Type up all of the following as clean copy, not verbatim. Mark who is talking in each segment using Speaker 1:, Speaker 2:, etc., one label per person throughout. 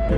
Speaker 1: Hey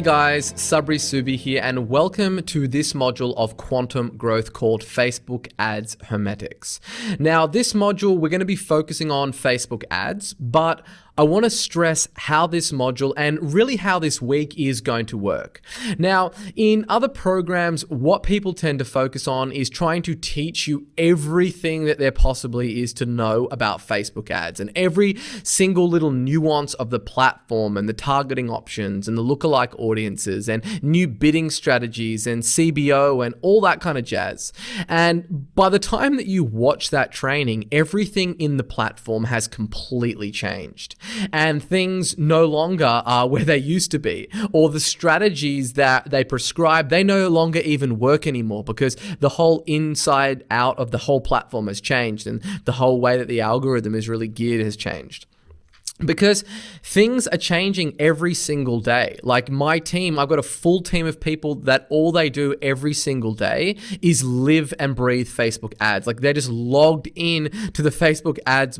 Speaker 1: guys, Sabri Subi here, and welcome to this module of quantum growth called Facebook Ads Hermetics. Now, this module, we're going to be focusing on Facebook ads, but I want to stress how this module and really how this week is going to work. Now, in other programs, what people tend to focus on is trying to teach you everything that there possibly is to know about Facebook ads and every single little nuance of the platform and the targeting options and the lookalike audiences and new bidding strategies and CBO and all that kind of jazz. And by the time that you watch that training, everything in the platform has completely changed. And things no longer are where they used to be, or the strategies that they prescribe, they no longer even work anymore because the whole inside out of the whole platform has changed and the whole way that the algorithm is really geared has changed. Because things are changing every single day. Like my team, I've got a full team of people that all they do every single day is live and breathe Facebook ads. Like they're just logged in to the Facebook ads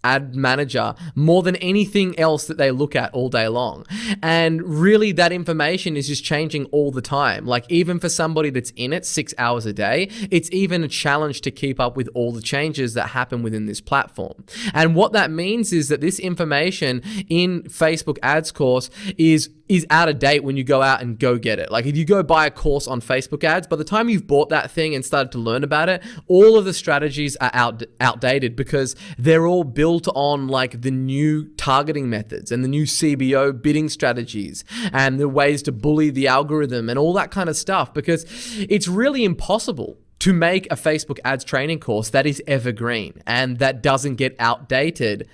Speaker 1: ad manager more than anything else that they look at all day long. And really that information is just changing all the time. Like even for somebody that's in it 6 hours a day, it's even a challenge to keep up with all the changes that happen within this platform. And what that means is that this information in Facebook ads course is out of date when you go out and go get it. Like if you go buy a course on Facebook ads, by the time you've bought that thing and started to learn about it, all of the strategies are outdated because they're all built on like the new targeting methods and the new CBO bidding strategies and the ways to bully the algorithm and all that kind of stuff, because it's really impossible to make a Facebook ads training course that is evergreen and that doesn't get outdated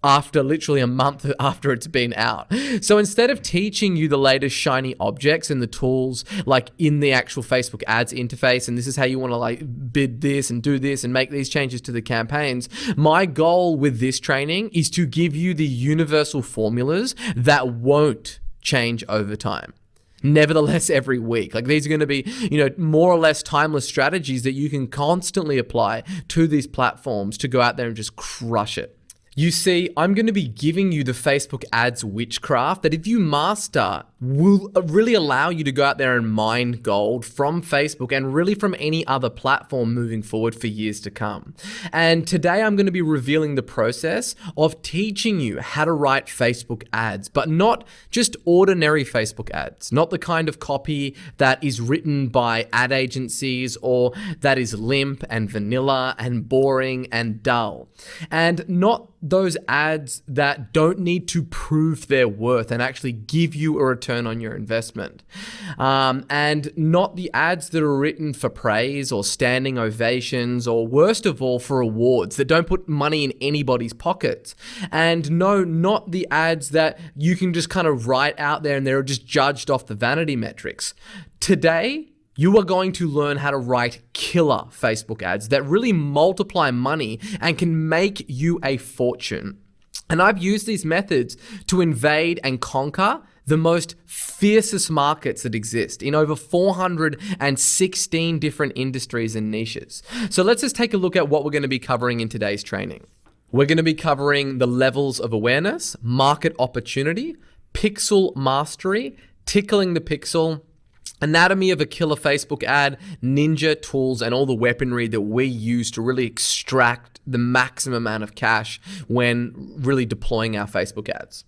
Speaker 1: after literally a month after it's been out. So instead of teaching you the latest shiny objects and the tools like in the actual Facebook ads interface, and this is how you want to like bid this and do this and make these changes to the campaigns, my goal with this training is to give you the universal formulas that won't change over time. Nevertheless, every week. Like these are going to be, more or less timeless strategies that you can constantly apply to these platforms to go out there and just crush it. You see, I'm going to be giving you the Facebook ads witchcraft that if you master will really allow you to go out there and mine gold from Facebook and really from any other platform moving forward for years to come. And today I'm going to be revealing the process of teaching you how to write Facebook ads, but not just ordinary Facebook ads, not the kind of copy that is written by ad agencies or that is limp and vanilla and boring and dull, and not those ads that don't need to prove their worth and actually give you a return on your investment. And not the ads that are written for praise or standing ovations, or worst of all, for awards that don't put money in anybody's pockets. And no, not the ads that you can just kind of write out there and they're just judged off the vanity metrics. Today, you are going to learn how to write killer Facebook ads that really multiply money and can make you a fortune. And I've used these methods to invade and conquer the most fiercest markets that exist in over 416 different industries and niches. So let's just take a look at what we're going to be covering in today's training. We're going to be covering the levels of awareness, market opportunity, pixel mastery, tickling the pixel, anatomy of a killer Facebook ad, ninja tools, and all the weaponry that we use to really extract the maximum amount of cash when really deploying our Facebook ads.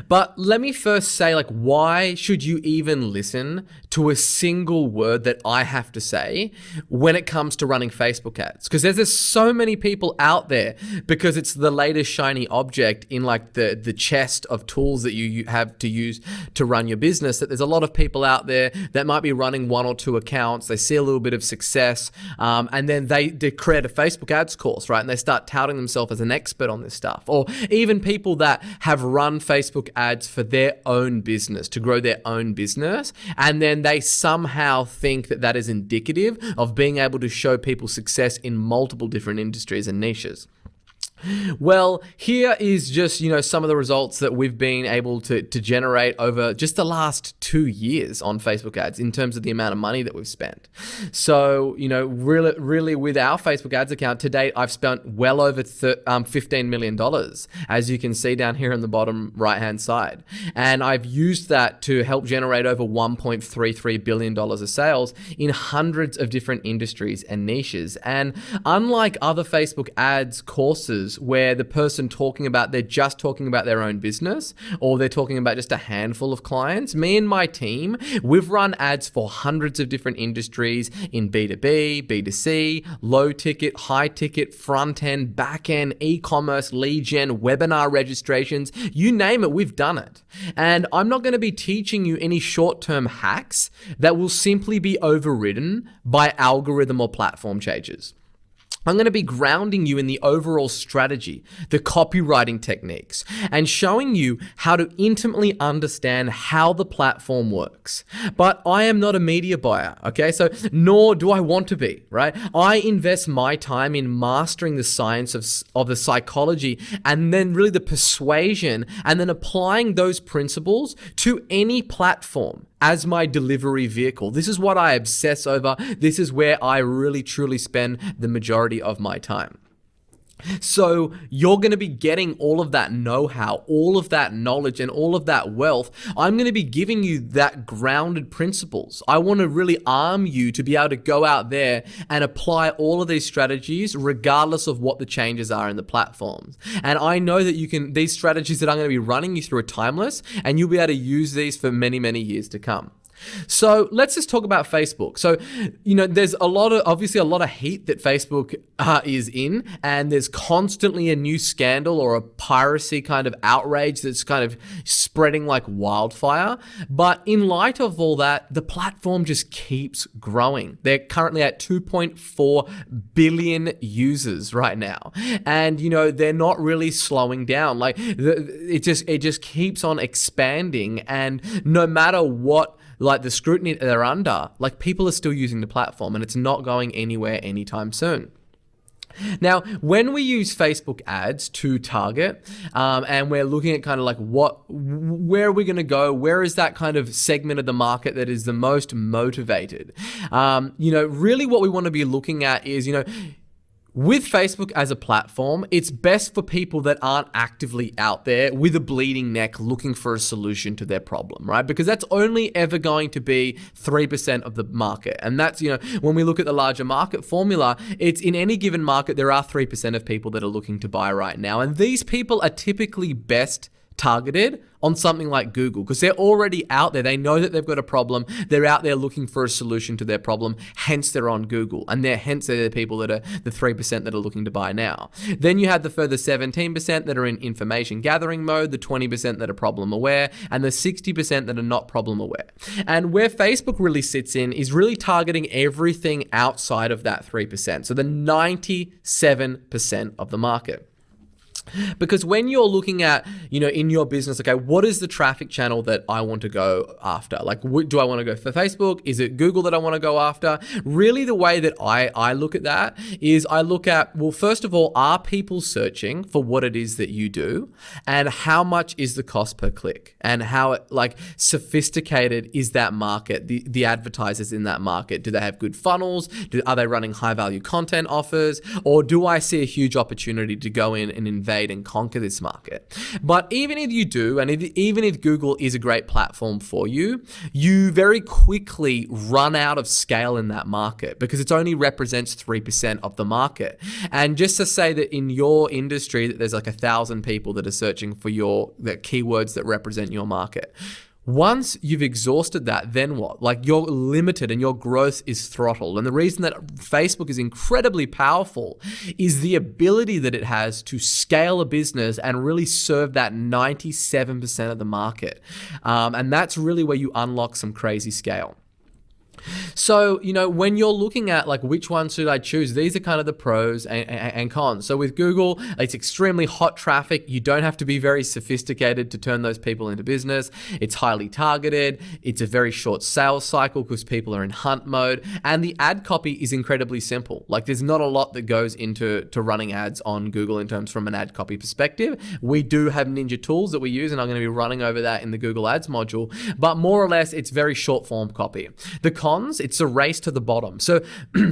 Speaker 1: But let me first say, why should you even listen to a single word that I have to say when it comes to running Facebook ads? Because there's so many people out there, because it's the latest shiny object in the chest of tools that you have to use to run your business, that there's a lot of people out there that might be running one or two accounts. They see a little bit of success, and then they create a Facebook ads course, right? And they start touting themselves as an expert on this stuff. Or even people that have run Facebook ads for their own business, to grow their own business, and then they somehow think that that is indicative of being able to show people success in multiple different industries and niches. Well, here is just, some of the results that we've been able to generate over just the last 2 years on Facebook ads in terms of the amount of money that we've spent. So, really with our Facebook ads account to date, I've spent well over $15 million, as you can see down here on the bottom right-hand side. And I've used that to help generate over $1.33 billion of sales in hundreds of different industries and niches. And unlike other Facebook ads courses where the person they're just talking about their own business, or they're talking about just a handful of clients, me and my team, we've run ads for hundreds of different industries in B2B, B2C, low ticket, high ticket, front end, back end, e-commerce, lead gen, webinar registrations, you name it, we've done it. And I'm not going to be teaching you any short-term hacks that will simply be overridden by algorithm or platform changes. I'm going to be grounding you in the overall strategy, the copywriting techniques, and showing you how to intimately understand how the platform works. But I am not a media buyer, okay? So nor do I want to be, right? I invest my time in mastering the science of the psychology and then really the persuasion and then applying those principles to any platform as my delivery vehicle. This is what I obsess over. This is where I really truly spend the majority of my time. So you're going to be getting all of that know-how, all of that knowledge, and all of that wealth. I'm going to be giving you that grounded principles. I want to really arm you to be able to go out there and apply all of these strategies regardless of what the changes are in the platforms. And I know that these strategies that I'm going to be running you through are timeless, and you'll be able to use these for many, many years to come. So let's just talk about Facebook. So, there's obviously a lot of heat that Facebook is in, and there's constantly a new scandal or a piracy kind of outrage that's kind of spreading like wildfire. But in light of all that, the platform just keeps growing. They're currently at 2.4 billion users right now. And, they're not really slowing down. Like it just keeps on expanding, and no matter what the scrutiny they're under, people are still using the platform, and it's not going anywhere anytime soon. Now, when we use Facebook ads to target, and we're looking at kind of where are we going to go? Where is that kind of segment of the market that is the most motivated? Really what we want to be looking at is, with Facebook as a platform, it's best for people that aren't actively out there with a bleeding neck looking for a solution to their problem, right? Because that's only ever going to be 3% of the market. And that's, when we look at the larger market formula, it's in any given market, there are 3% of people that are looking to buy right now. And these people are typically best targeted on something like Google because they're already out there. They know that they've got a problem. They're out there looking for a solution to their problem. Hence, they're on Google. And they're the people that are the 3% that are looking to buy now. Then you have the further 17% that are in information gathering mode, the 20% that are problem aware, and the 60% that are not problem aware. And where Facebook really sits in is really targeting everything outside of that 3%. So the 97% of the market. Because when you're looking at, in your business, okay, what is the traffic channel that I want to go after? Do I want to go for Facebook? Is it Google that I want to go after? Really, the way that I look at that is I look at, well, first of all, are people searching for what it is that you do? And how much is the cost per click? And how sophisticated is that market, the advertisers in that market? Do they have good funnels? Are they running high value content offers? Or do I see a huge opportunity to go in and invade and conquer this market? But even if you do, and even if Google is a great platform for you, you very quickly run out of scale in that market because it only represents 3% of the market. And just to say that in your industry that there's 1,000 people that are searching for the keywords that represent your market. Once you've exhausted that, then what? You're limited and your growth is throttled. And the reason that Facebook is incredibly powerful is the ability that it has to scale a business and really serve that 97% of the market. And that's really where you unlock some crazy scale. So, when you're looking at like which one should I choose, these are kind of the pros and cons. So with Google, it's extremely hot traffic. You don't have to be very sophisticated to turn those people into business. It's highly targeted. It's a very short sales cycle because people are in hunt mode. And the ad copy is incredibly simple. Like there's not a lot that goes into running ads on Google in terms from an ad copy perspective. We do have ninja tools that we use, and I'm going to be running over that in the Google Ads module. But more or less, it's very short form copy. The cons, it's a race to the bottom. So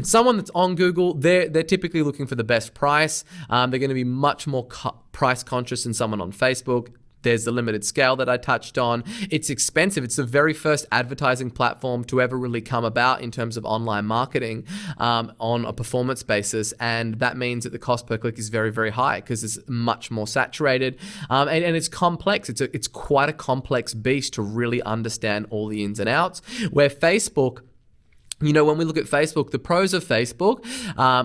Speaker 1: someone that's on Google, they're typically looking for the best price. They're going to be much more price conscious than someone on Facebook. There's the limited scale that I touched on. It's expensive. It's the very first advertising platform to ever really come about in terms of online marketing on a performance basis. And that means that the cost per click is very, very high because it's much more saturated. And it's complex. It's quite a complex beast to really understand all the ins and outs. Where Facebook, when we look at Facebook, the pros of Facebook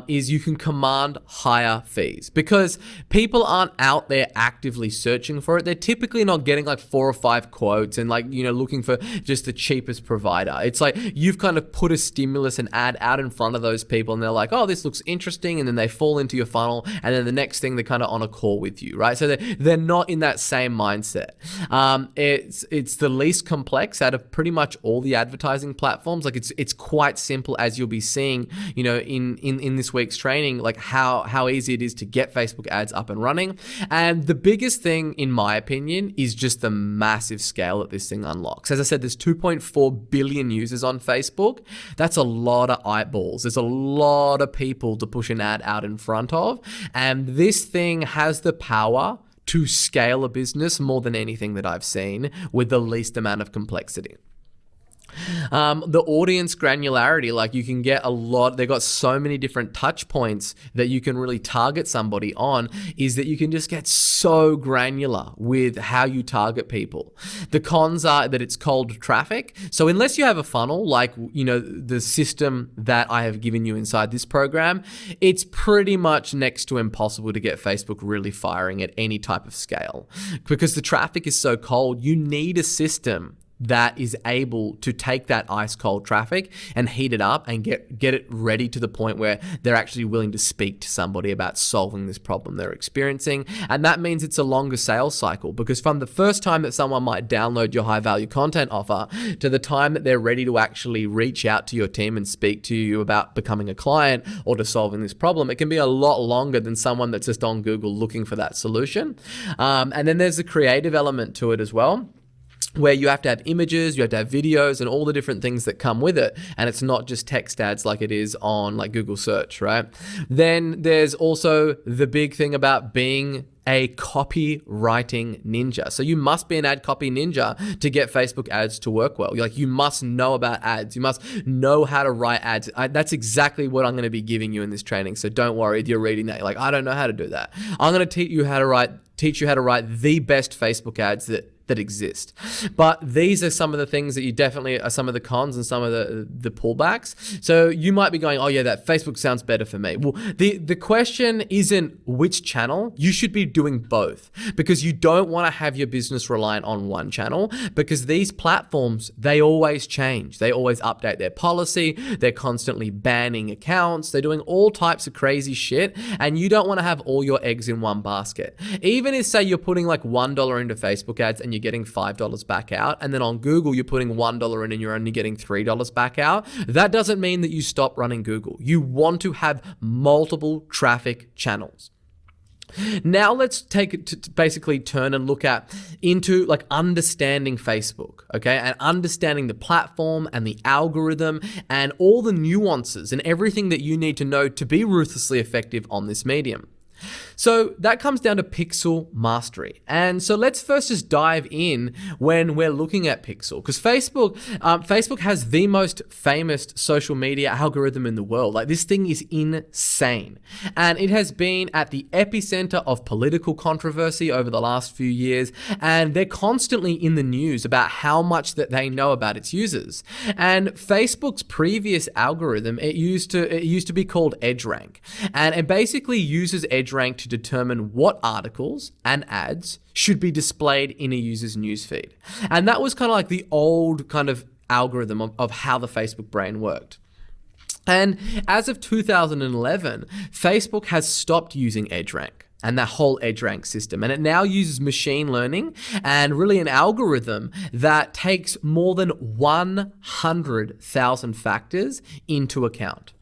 Speaker 1: is you can command higher fees because people aren't out there actively searching for it. They're typically not getting like 4 or 5 quotes and looking for just the cheapest provider. It's like you've kind of put a stimulus and ad out in front of those people and they're like, oh, this looks interesting. And then they fall into your funnel. And then the next thing they're kind of on a call with you, right? So they're not in that same mindset. It's the least complex out of pretty much all the advertising platforms. Like it's quite simple, as you'll be seeing, in this week's training, like how easy it is to get Facebook ads up and running. And the biggest thing, in my opinion, is just the massive scale that this thing unlocks. As I said, there's 2.4 billion users on Facebook. That's a lot of eyeballs. There's a lot of people to push an ad out in front of. And this thing has the power to scale a business more than anything that I've seen with the least amount of complexity. The audience granularity, like you can get a lot, they've got so many different touch points that you can really target somebody on, is that you can just get so granular with how you target people. The cons are that it's cold traffic. So unless you have a funnel, like, the system that I have given you inside this program, it's pretty much next to impossible to get Facebook really firing at any type of scale because the traffic is so cold. You need a system that is able to take that ice cold traffic and heat it up and get it ready to the point where they're actually willing to speak to somebody about solving this problem they're experiencing. And that means it's a longer sales cycle because from the first time that someone might download your high value content offer to the time that they're ready to actually reach out to your team and speak to you about becoming a client or to solving this problem, it can be a lot longer than someone that's just on Google looking for that solution. And then there's a creative element to it as well, where you have to have images, you have to have videos and all the different things that come with it. And it's not just text ads like it is on like Google search, right? Then there's also the big thing about being a copywriting ninja. So you must be an ad copy ninja to get Facebook ads to work well. You must know about ads. You must know how to write ads. That's exactly what I'm going to be giving you in this training. So don't worry if you're reading that. You're like, I don't know how to do that. I'm going to teach you how to write the best Facebook ads that exist. But these are some of the things that you definitely are some of the cons and some of the pullbacks. So you might be going, oh yeah, that Facebook sounds better for me. Well, the question isn't which channel. You should be doing both because you don't want to have your business reliant on one channel because these platforms, they always change. They always update their policy. They're constantly banning accounts. They're doing all types of crazy shit. And you don't want to have all your eggs in one basket. Even if say you're putting like $1 into Facebook ads and you're getting $5 back out, and then on Google you're putting $1 in and you're only getting $3 back out, that doesn't mean that you stop running Google. You want to have multiple traffic channels. Now let's take it to basically turn and look into like understanding Facebook, okay? And understanding the platform and the algorithm and all the nuances and everything that you need to know to be ruthlessly effective on this medium. So that comes down to pixel mastery. And so let's first just dive in when we're looking at pixel, because Facebook has the most famous social media algorithm in the world. Like this thing is insane. And it has been at the epicenter of political controversy over the last few years. And they're constantly in the news about how much that they know about its users. And Facebook's previous algorithm, it used to be called EdgeRank. And it basically uses EdgeRank to determine what articles and ads should be displayed in a user's newsfeed. And that was kind of like the old kind of algorithm of how the Facebook brain worked. And as of 2011, Facebook has stopped using EdgeRank and that whole EdgeRank system. And it now uses machine learning and really an algorithm that takes more than 100,000 factors into account.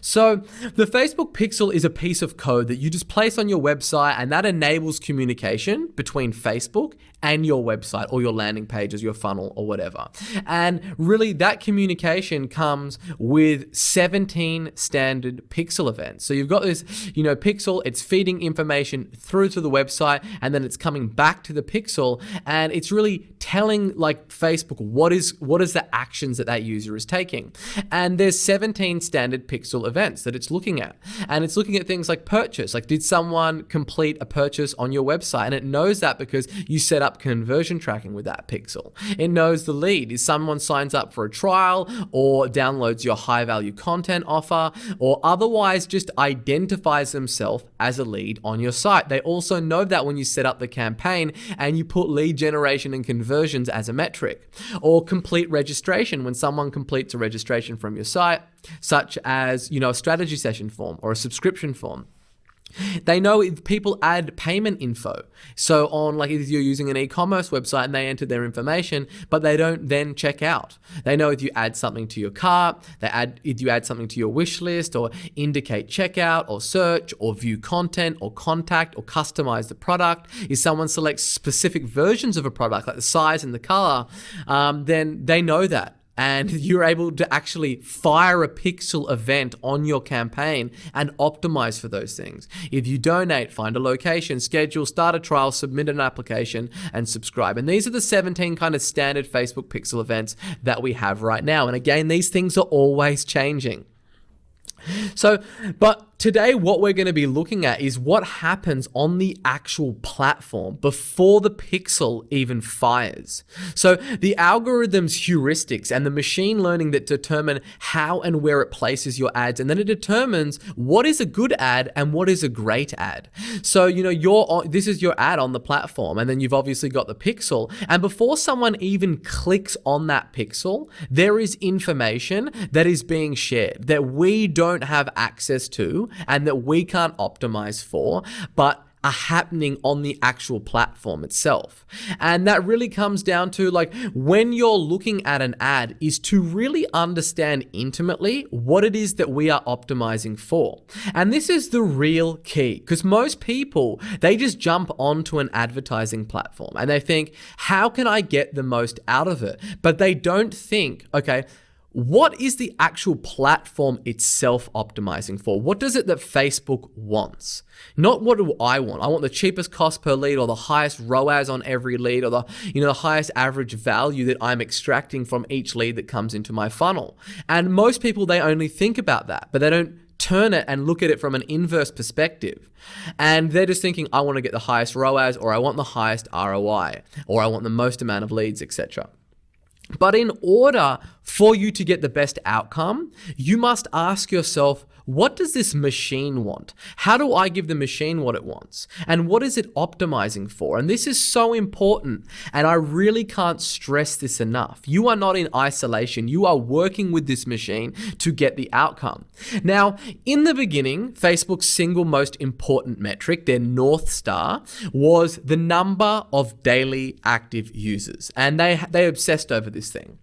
Speaker 1: So the Facebook Pixel is a piece of code that you just place on your website, and that enables communication between Facebook and your website or your landing pages, your funnel or whatever. And really that communication comes with 17 standard pixel events. So you've got this, pixel, it's feeding information through to the website, and then it's coming back to the pixel, and it's really telling like Facebook what is the actions that user is taking. And there's 17 standard pixel events that it's looking at. And it's looking at things like purchase, like did someone complete a purchase on your website? And it knows that because you set up conversion tracking with that pixel. It knows the lead. Is someone signs up for a trial or downloads your high value content offer or otherwise just identifies themselves as a lead on your site. They also know that when you set up the campaign and you put lead generation and conversions as a metric, or complete registration when someone completes a registration from your site, such as, a strategy session form or a subscription form. They know if people add payment info. So on, like if you're using an e-commerce website and they enter their information, but they don't then check out. They know if you add something to your cart, if you add something to your wish list or indicate checkout or search or view content or contact or customize the product. If someone selects specific versions of a product, like the size and the color, then they know that. And you're able to actually fire a pixel event on your campaign and optimize for those things. If you donate, find a location, schedule, start a trial, submit an application, and subscribe. And these are the 17 kind of standard Facebook pixel events that we have right now. And again, these things are always changing. So, but today what we're going to be looking at is what happens on the actual platform before the pixel even fires. So the algorithm's heuristics and the machine learning that determine how and where it places your ads, and then it determines what is a good ad and what is a great ad. So, this is your ad on the platform, and then you've obviously got the pixel, and before someone even clicks on that pixel, there is information that is being shared that we don't have access to and that we can't optimize for, but are happening on the actual platform itself. And that really comes down to, like, when you're looking at an ad, is to really understand intimately what it is that we are optimizing for. And this is the real key, because most people, they just jump onto an advertising platform and they think, how can I get the most out of it? But they don't think, okay, what is the actual platform itself optimizing for? What does it that Facebook wants? Not what do I want? I want the cheapest cost per lead or the highest ROAS on every lead or the highest average value that I'm extracting from each lead that comes into my funnel. And most people, they only think about that, but they don't turn it and look at it from an inverse perspective. And they're just thinking, I want to get the highest ROAS, or I want the highest ROI, or I want the most amount of leads, etc. But in order for you to get the best outcome, you must ask yourself, what does this machine want? How do I give the machine what it wants? And what is it optimizing for? And this is so important. And I really can't stress this enough. You are not in isolation. You are working with this machine to get the outcome. Now, in the beginning, Facebook's single most important metric, their North Star, was the number of daily active users. And they obsessed over this thing.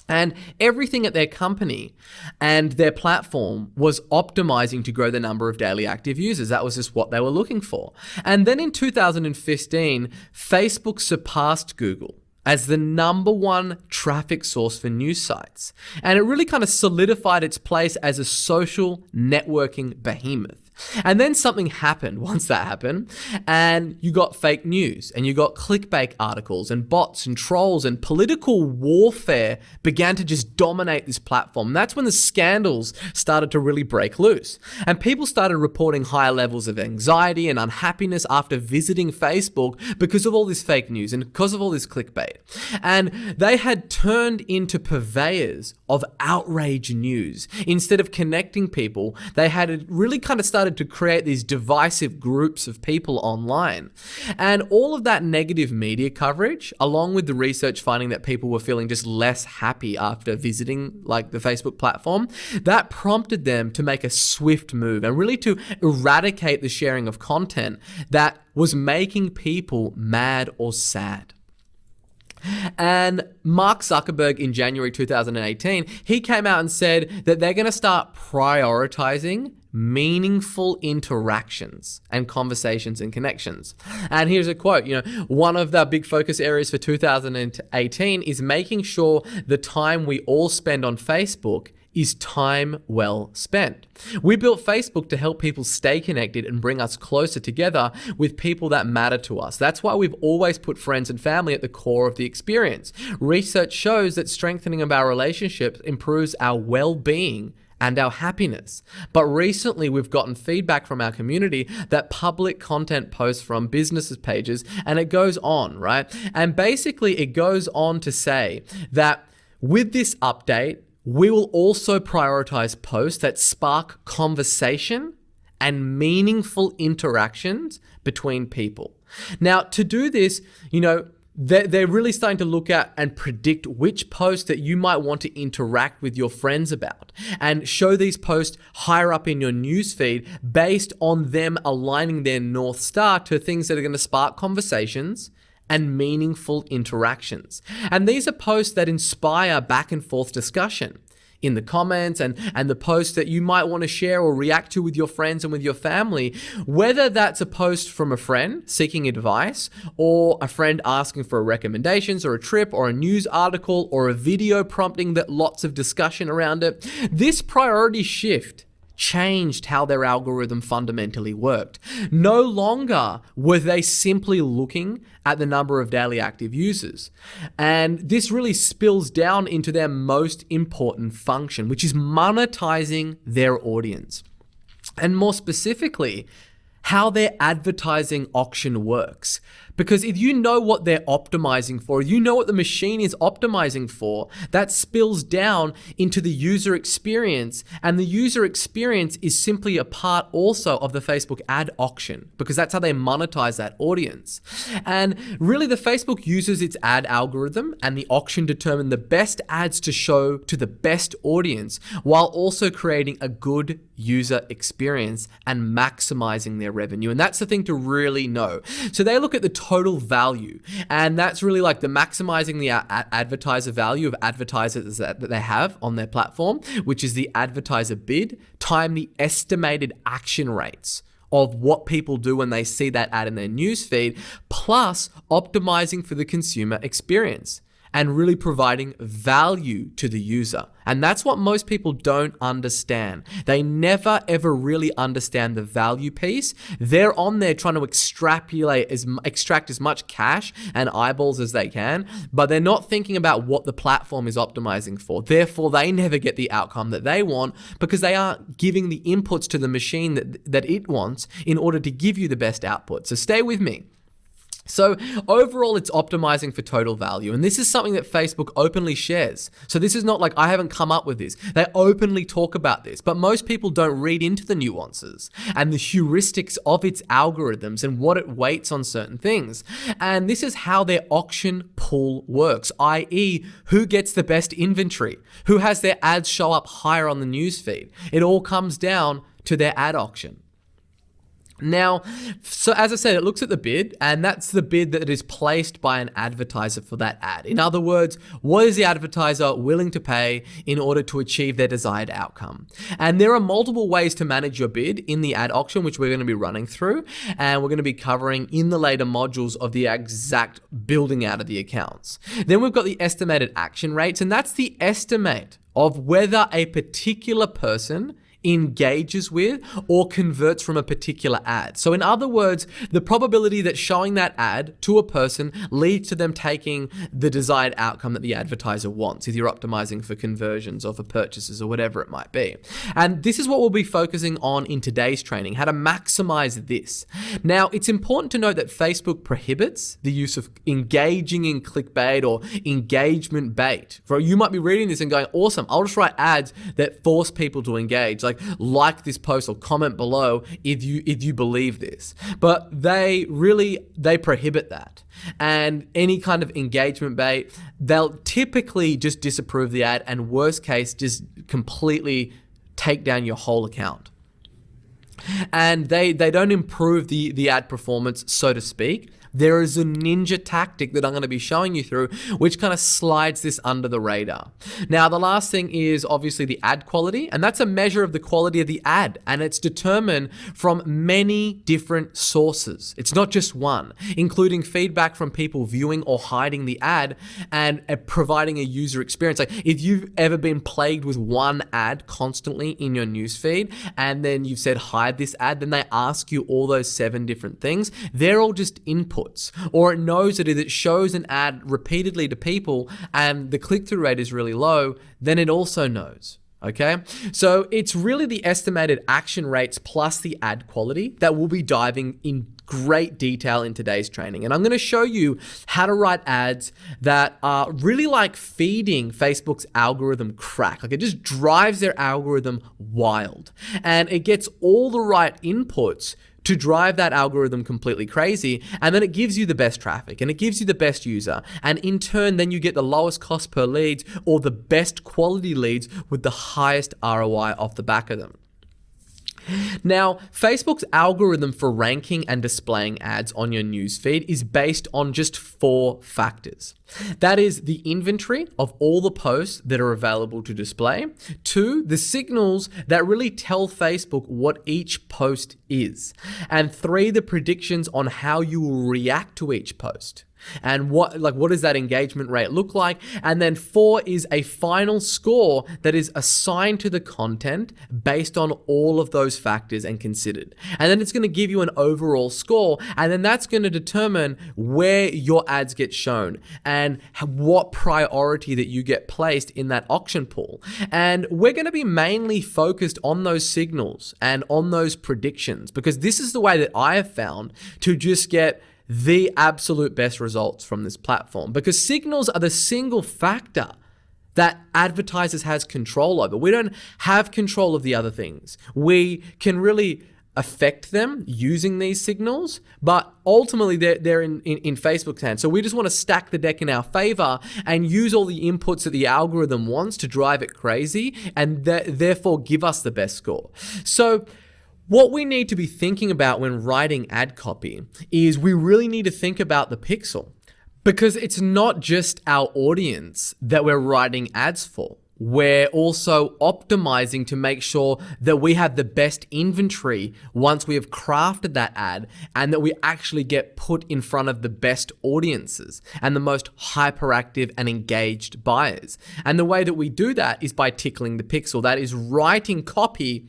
Speaker 1: And everything at their company and their platform was optimizing to grow the number of daily active users. That was just what they were looking for. And then in 2015, Facebook surpassed Google as the number one traffic source for news sites. And it really kind of solidified its place as a social networking behemoth. And then something happened once that happened, and you got fake news, and you got clickbait articles and bots and trolls, and political warfare began to just dominate this platform. And that's when the scandals started to really break loose. And people started reporting higher levels of anxiety and unhappiness after visiting Facebook because of all this fake news and because of all this clickbait. And they had turned into purveyors of outrage news. Instead of connecting people, they had really kind of started started to create these divisive groups of people online. And all of that negative media coverage, along with the research finding that people were feeling just less happy after visiting like the Facebook platform, that prompted them to make a swift move and really to eradicate the sharing of content that was making people mad or sad. And Mark Zuckerberg in January 2018, he came out and said that they're going to start prioritizing meaningful interactions and conversations and connections. And here's a quote, one of the big focus areas for 2018 is making sure the time we all spend on Facebook is time well spent. We built Facebook to help people stay connected and bring us closer together with people that matter to us. That's why we've always put friends and family at the core of the experience. Research shows that strengthening of our relationships improves our well-being and our happiness. But recently we've gotten feedback from our community that public content posts from businesses pages, and it goes on, right? And basically it goes on to say that with this update, we will also prioritize posts that spark conversation and meaningful interactions between people. Now, to do this, they're really starting to look at and predict which posts that you might want to interact with your friends about and show these posts higher up in your newsfeed based on them aligning their North Star to things that are going to spark conversations and meaningful interactions. And these are posts that inspire back and forth discussion in the comments and the posts that you might want to share or react to with your friends and with your family, whether that's a post from a friend seeking advice or a friend asking for recommendations or a trip or a news article or a video prompting that lots of discussion around it. This priority shift changed how their algorithm fundamentally worked. No longer were they simply looking at the number of daily active users. And this really spills down into their most important function, which is monetizing their audience. And more specifically, how their advertising auction works. Because if you know what they're optimizing for, you know what the machine is optimizing for, that spills down into the user experience. And the user experience is simply a part also of the Facebook ad auction, because that's how they monetize that audience. And really the Facebook uses its ad algorithm and the auction determine the best ads to show to the best audience, while also creating a good user experience and maximizing their revenue. And that's the thing to really know. So they look at the total value, and that's really like the maximizing the advertiser value of advertisers that they have on their platform, which is the advertiser bid, time the estimated action rates of what people do when they see that ad in their newsfeed, plus optimizing for the consumer experience and really providing value to the user. And that's what most people don't understand. They never ever really understand the value piece. They're on there trying to extract as much cash and eyeballs as they can, but they're not thinking about what the platform is optimizing for. Therefore, they never get the outcome that they want because they aren't giving the inputs to the machine that it wants in order to give you the best output. So stay with me. So overall, it's optimizing for total value. And this is something that Facebook openly shares. So this is not like I haven't come up with this. They openly talk about this, but most people don't read into the nuances and the heuristics of its algorithms and what it weights on certain things. And this is how their auction pool works, i.e. who gets the best inventory, who has their ads show up higher on the newsfeed. It all comes down to their ad auction. Now, so as I said, it looks at the bid, and that's the bid that is placed by an advertiser for that ad. In other words, what is the advertiser willing to pay in order to achieve their desired outcome? And there are multiple ways to manage your bid in the ad auction, which we're going to be running through, and we're going to be covering in the later modules of the exact building out of the accounts. Then we've got the estimated action rates, and that's the estimate of whether a particular person engages with or converts from a particular ad. So in other words, the probability that showing that ad to a person leads to them taking the desired outcome that the advertiser wants, if you're optimizing for conversions or for purchases or whatever it might be. And this is what we'll be focusing on in today's training, how to maximize this. Now, it's important to note that Facebook prohibits the use of engaging in clickbait or engagement bait. You might be reading this and going, awesome, I'll just write ads that force people to engage. like this post or comment below if you believe this. But they prohibit that. And any kind of engagement bait, they'll typically just disapprove the ad, and worst case, just completely take down your whole account. And they don't improve the ad performance, so to speak. There is a ninja tactic that I'm going to be showing you through, which kind of slides this under the radar. Now, the last thing is obviously the ad quality, and that's a measure of the quality of the ad, and it's determined from many different sources. It's not just one, including feedback from people viewing or hiding the ad and providing a user experience. Like if you've ever been plagued with one ad constantly in your newsfeed, and then you've said hide this ad, then they ask you all those 7 different things. They're all just inputs. Or it knows that if it shows an ad repeatedly to people and the click-through rate is really low, then it also knows. Okay, so it's really the estimated action rates plus the ad quality that we'll be diving in great detail in today's training. And I'm going to show you how to write ads that are really like feeding Facebook's algorithm crack. Like it just drives their algorithm wild, and it gets all the right inputs to drive that algorithm completely crazy, and then it gives you the best traffic and it gives you the best user, and in turn then you get the lowest cost per leads or the best quality leads with the highest ROI off the back of them. Now, Facebook's algorithm for ranking and displaying ads on your newsfeed is based on just 4 factors. That is the inventory of all the posts that are available to display. 2, the signals that really tell Facebook what each post is. And 3, the predictions on how you will react to each post. And what does that engagement rate look like? And then 4 is a final score that is assigned to the content based on all of those factors and considered. And then it's going to give you an overall score, and then that's going to determine where your ads get shown and what priority that you get placed in that auction pool. And we're going to be mainly focused on those signals and on those predictions, because this is the way that I have found to just get the absolute best results from this platform, because signals are the single factor that advertisers has control over. We don't have control of the other things. We can really affect them using these signals, but ultimately they're in Facebook's hands. So we just want to stack the deck in our favor and use all the inputs that the algorithm wants to drive it crazy, and therefore give us the best score. So what we need to be thinking about when writing ad copy is we really need to think about the pixel, because it's not just our audience that we're writing ads for. We're also optimizing to make sure that we have the best inventory once we have crafted that ad, and that we actually get put in front of the best audiences and the most hyperactive and engaged buyers. And the way that we do that is by tickling the pixel. That is writing copy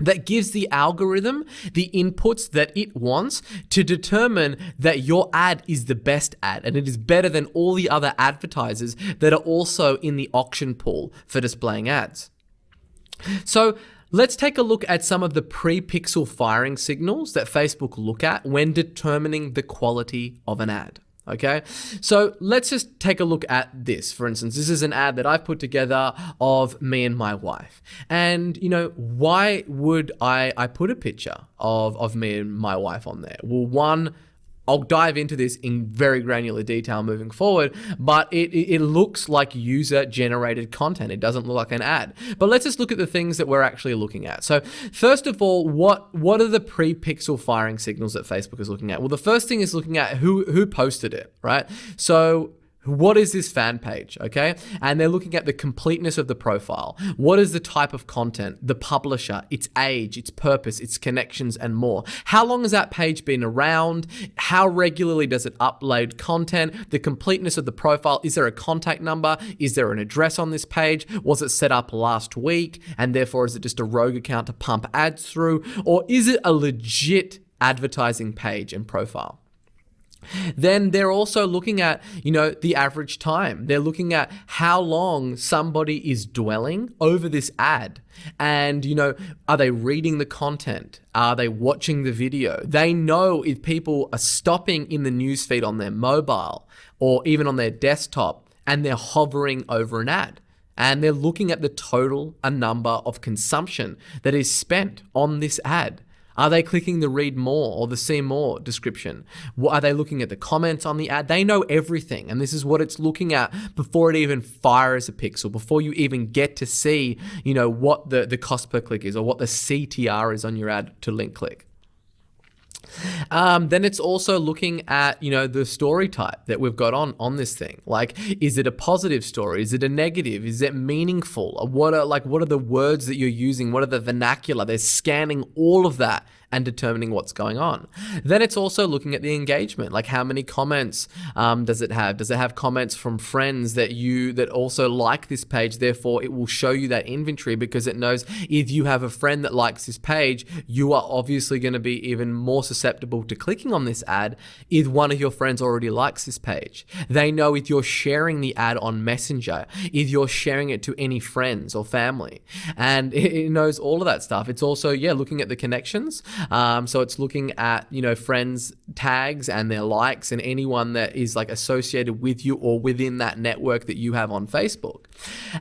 Speaker 1: that gives the algorithm the inputs that it wants to determine that your ad is the best ad, and it is better than all the other advertisers that are also in the auction pool for displaying ads. So let's take a look at some of the pre-pixel firing signals that Facebook look at when determining the quality of an ad. Okay, so let's just take a look at this. For instance, this is an ad that I've put together of me and my wife. And, why would I put a picture of me and my wife on there? Well, one, I'll dive into this in very granular detail moving forward, but it looks like user-generated content. It doesn't look like an ad. But let's just look at the things that we're actually looking at. So first of all, what are the pre-pixel firing signals that Facebook is looking at? Well, the first thing is looking at who posted it, right? So what is this fan page, okay? And they're looking at the completeness of the profile. What is the type of content, the publisher, its age, its purpose, its connections, and more. How long has that page been around? How regularly does it upload content? The completeness of the profile. Is there a contact number? Is there an address on this page? Was it set up last week? And therefore, is it just a rogue account to pump ads through? Or is it a legit advertising page and profile? Then they're also looking at, the average time. They're looking at how long somebody is dwelling over this ad. And, are they reading the content? Are they watching the video? They know if people are stopping in the newsfeed on their mobile or even on their desktop and they're hovering over an ad. and they're looking at the total number of consumption that is spent on this ad. Are they clicking the read more or the see more description? Are they looking at the comments on the ad? They know everything, and this is what it's looking at before it even fires a pixel, before you even get to see, what the cost per click is or what the CTR is on your ad to link click. Then it's also looking at, the story type that we've got on this thing. Like, is it a positive story? Is it a negative? Is it meaningful? What are the words that you're using? What are the vernacular? They're scanning all of that and determining what's going on. Then it's also looking at the engagement, like how many comments does it have? Does it have comments from friends that also like this page? Therefore, it will show you that inventory because it knows if you have a friend that likes this page, you are obviously going to be even more susceptible to clicking on this ad if one of your friends already likes this page. They know if you're sharing the ad on Messenger, if you're sharing it to any friends or family, and it knows all of that stuff. It's also, looking at the connections. So it's looking at, friends' tags and their likes and anyone that is like associated with you or within that network that you have on Facebook.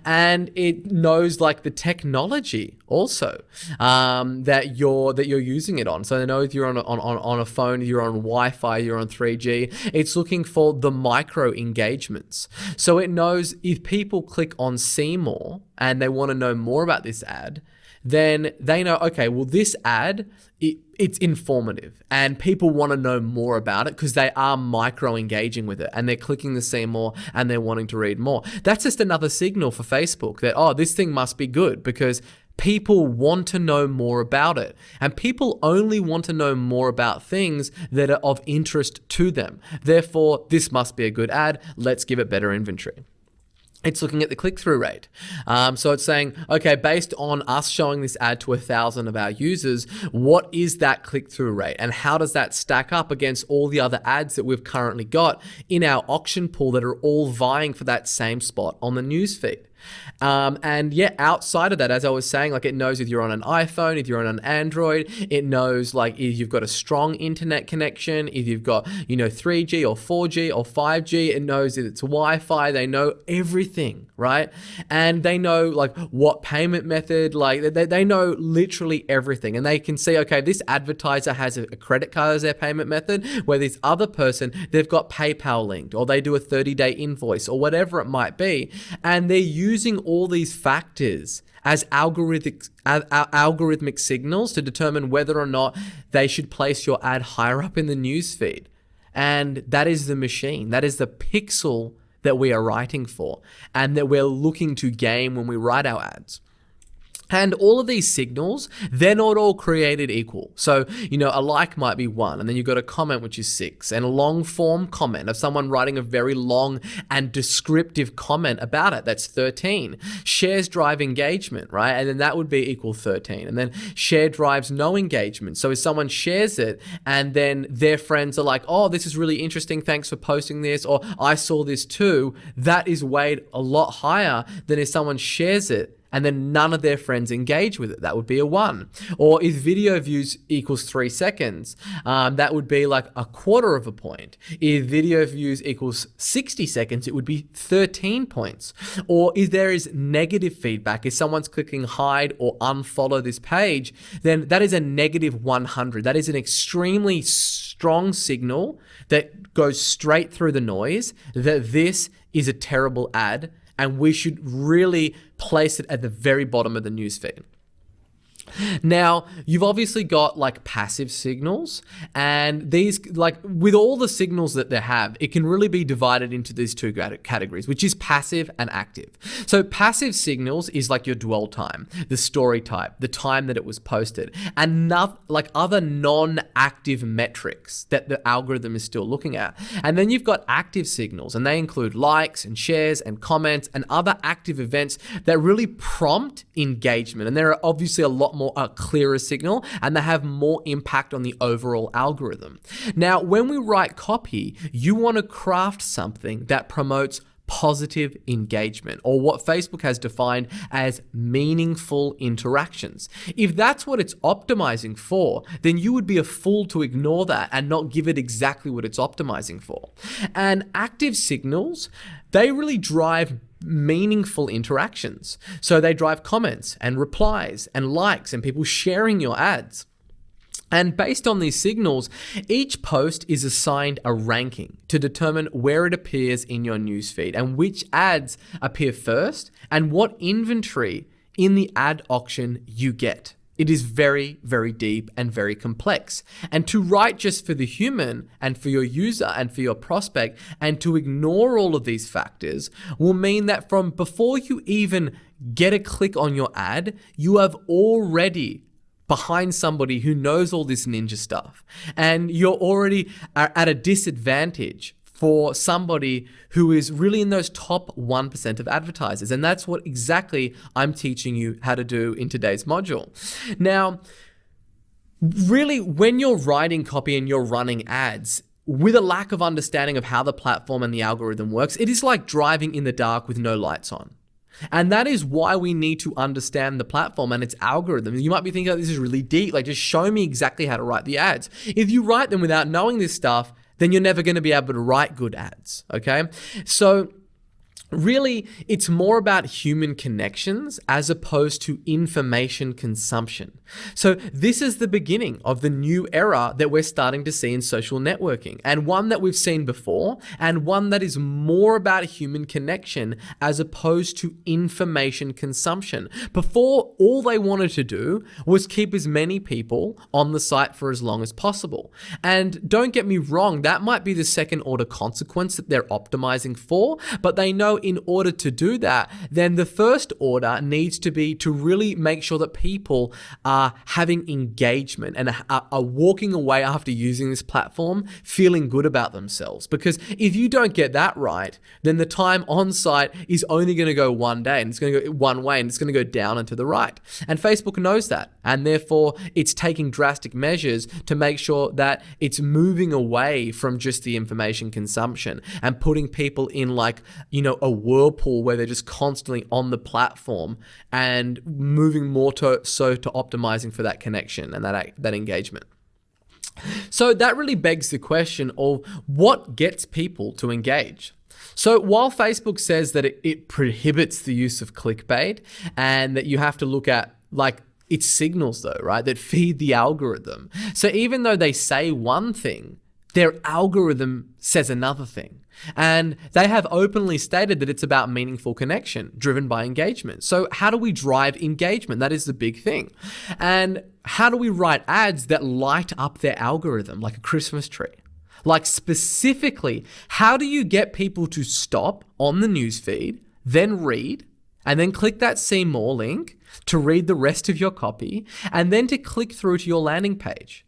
Speaker 1: And it knows like the technology also that you're using it on. So they know if you're on a phone, you're on Wi-Fi, you're on 3G. It's looking for the micro engagements. So it knows if people click on see more and they want to know more about this ad, then they know, okay, well, this ad, it's informative and people want to know more about it because they are micro engaging with it and they're clicking the see more and they're wanting to read more. That's just another signal for Facebook that, this thing must be good because people want to know more about it. And people only want to know more about things that are of interest to them. Therefore, this must be a good ad. Let's give it better inventory. It's looking at the click-through rate. So it's saying, okay, based on us showing this ad to 1,000 of our users, what is that click-through rate? And how does that stack up against all the other ads that we've currently got in our auction pool that are all vying for that same spot on the newsfeed? Outside of that, as I was saying, like it knows if you're on an iPhone, if you're on an Android, it knows like if you've got a strong internet connection, if you've got, 3G or 4G or 5G, it knows if it's Wi-Fi, they know everything, right? And they know like what payment method, like they know literally everything. And they can see, okay, this advertiser has a credit card as their payment method, where this other person, they've got PayPal linked, or they do a 30-day invoice or whatever it might be. And they're using all these factors as algorithmic signals to determine whether or not they should place your ad higher up in the newsfeed. And that is the machine. That is the pixel that we are writing for and that we're looking to gain when we write our ads. And all of these signals, they're not all created equal. So, a like might be 1, and then you've got a comment, which is 6, and a long form comment of someone writing a very long and descriptive comment about it, that's 13. Shares drive engagement, right? And then that would be equal 13. And then share drives no engagement. So if someone shares it and then their friends are like, oh, this is really interesting, thanks for posting this, or I saw this too, that is weighed a lot higher than if someone shares it and then none of their friends engage with it. That would be a 1. Or if video views equals 3 seconds, that would be like a quarter of a point. If video views equals 60 seconds, it would be 13 points. Or if there is negative feedback, if someone's clicking hide or unfollow this page, then that is a negative 100. That is an extremely strong signal that goes straight through the noise that this is a terrible ad and we should really place it at the very bottom of the newsfeed. Now, you've obviously got like passive signals, and these, like with all the signals that they have, it can really be divided into these two categories, which is passive and active. So passive signals is like your dwell time, the story type, the time that it was posted, and like other non-active metrics that the algorithm is still looking at. And then you've got active signals, and they include likes and shares and comments and other active events that really prompt engagement. And there are obviously a lot more clearer signal, and they have more impact on the overall algorithm. Now, when we write copy, you want to craft something that promotes positive engagement, or what Facebook has defined as meaningful interactions. If that's what it's optimizing for, then you would be a fool to ignore that and not give it exactly what it's optimizing for. And active signals, they really drive meaningful interactions. So they drive comments and replies and likes and people sharing your ads. And based on these signals, each post is assigned a ranking to determine where it appears in your newsfeed and which ads appear first and what inventory in the ad auction you get. It is very, very deep and very complex. And to write just for the human and for your user and for your prospect and to ignore all of these factors will mean that from before you even get a click on your ad, you have already behind somebody who knows all this ninja stuff, and you're already at a disadvantage for somebody who is really in those top 1% of advertisers. And that's what exactly I'm teaching you how to do in today's module. Now, really, when you're writing copy and you're running ads, with a lack of understanding of how the platform and the algorithm works, it is like driving in the dark with no lights on. And that is why we need to understand the platform and its algorithm. You might be thinking, oh, this is really deep. Like, just show me exactly how to write the ads. If you write them without knowing this stuff, then you're never going to be able to write good ads, okay? So really, it's more about human connections as opposed to information consumption. So this is the beginning of the new era that we're starting to see in social networking, and one that we've seen before, and one that is more about human connection as opposed to information consumption. Before, all they wanted to do was keep as many people on the site for as long as possible. And don't get me wrong, that might be the second order consequence that they're optimizing for, but they know in order to do that, then the first order needs to be to really make sure that people are having engagement and are walking away after using this platform feeling good about themselves. Because if you don't get that right, then the time on site is only going to go one day, and it's going to go one way, and it's going to go down and to the right. And Facebook knows that, and therefore it's taking drastic measures to make sure that it's moving away from just the information consumption and putting people in, like, a whirlpool where they're just constantly on the platform and moving more to optimizing for that connection and that engagement. So that really begs the question of what gets people to engage. So while Facebook says that it prohibits the use of clickbait and that you have to look at its signals though, right, that feed the algorithm. So even though they say one thing, their algorithm says another thing. And they have openly stated that it's about meaningful connection driven by engagement. So how do we drive engagement? That is the big thing. And how do we write ads that light up their algorithm like a Christmas tree? Like, specifically, how do you get people to stop on the newsfeed, then read, and then click that see more link to read the rest of your copy, and then to click through to your landing page?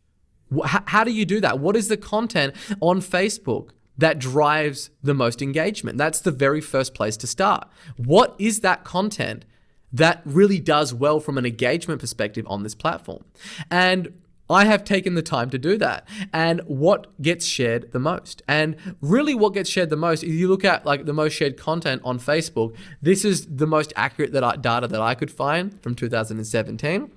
Speaker 1: How do you do that? What is the content on Facebook that drives the most engagement? That's the very first place to start. What is that content that really does well from an engagement perspective on this platform? And I have taken the time to do that. And what gets shared the most? And really what gets shared the most, if you look at the most shared content on Facebook, this is the most accurate data that I could find from 2017.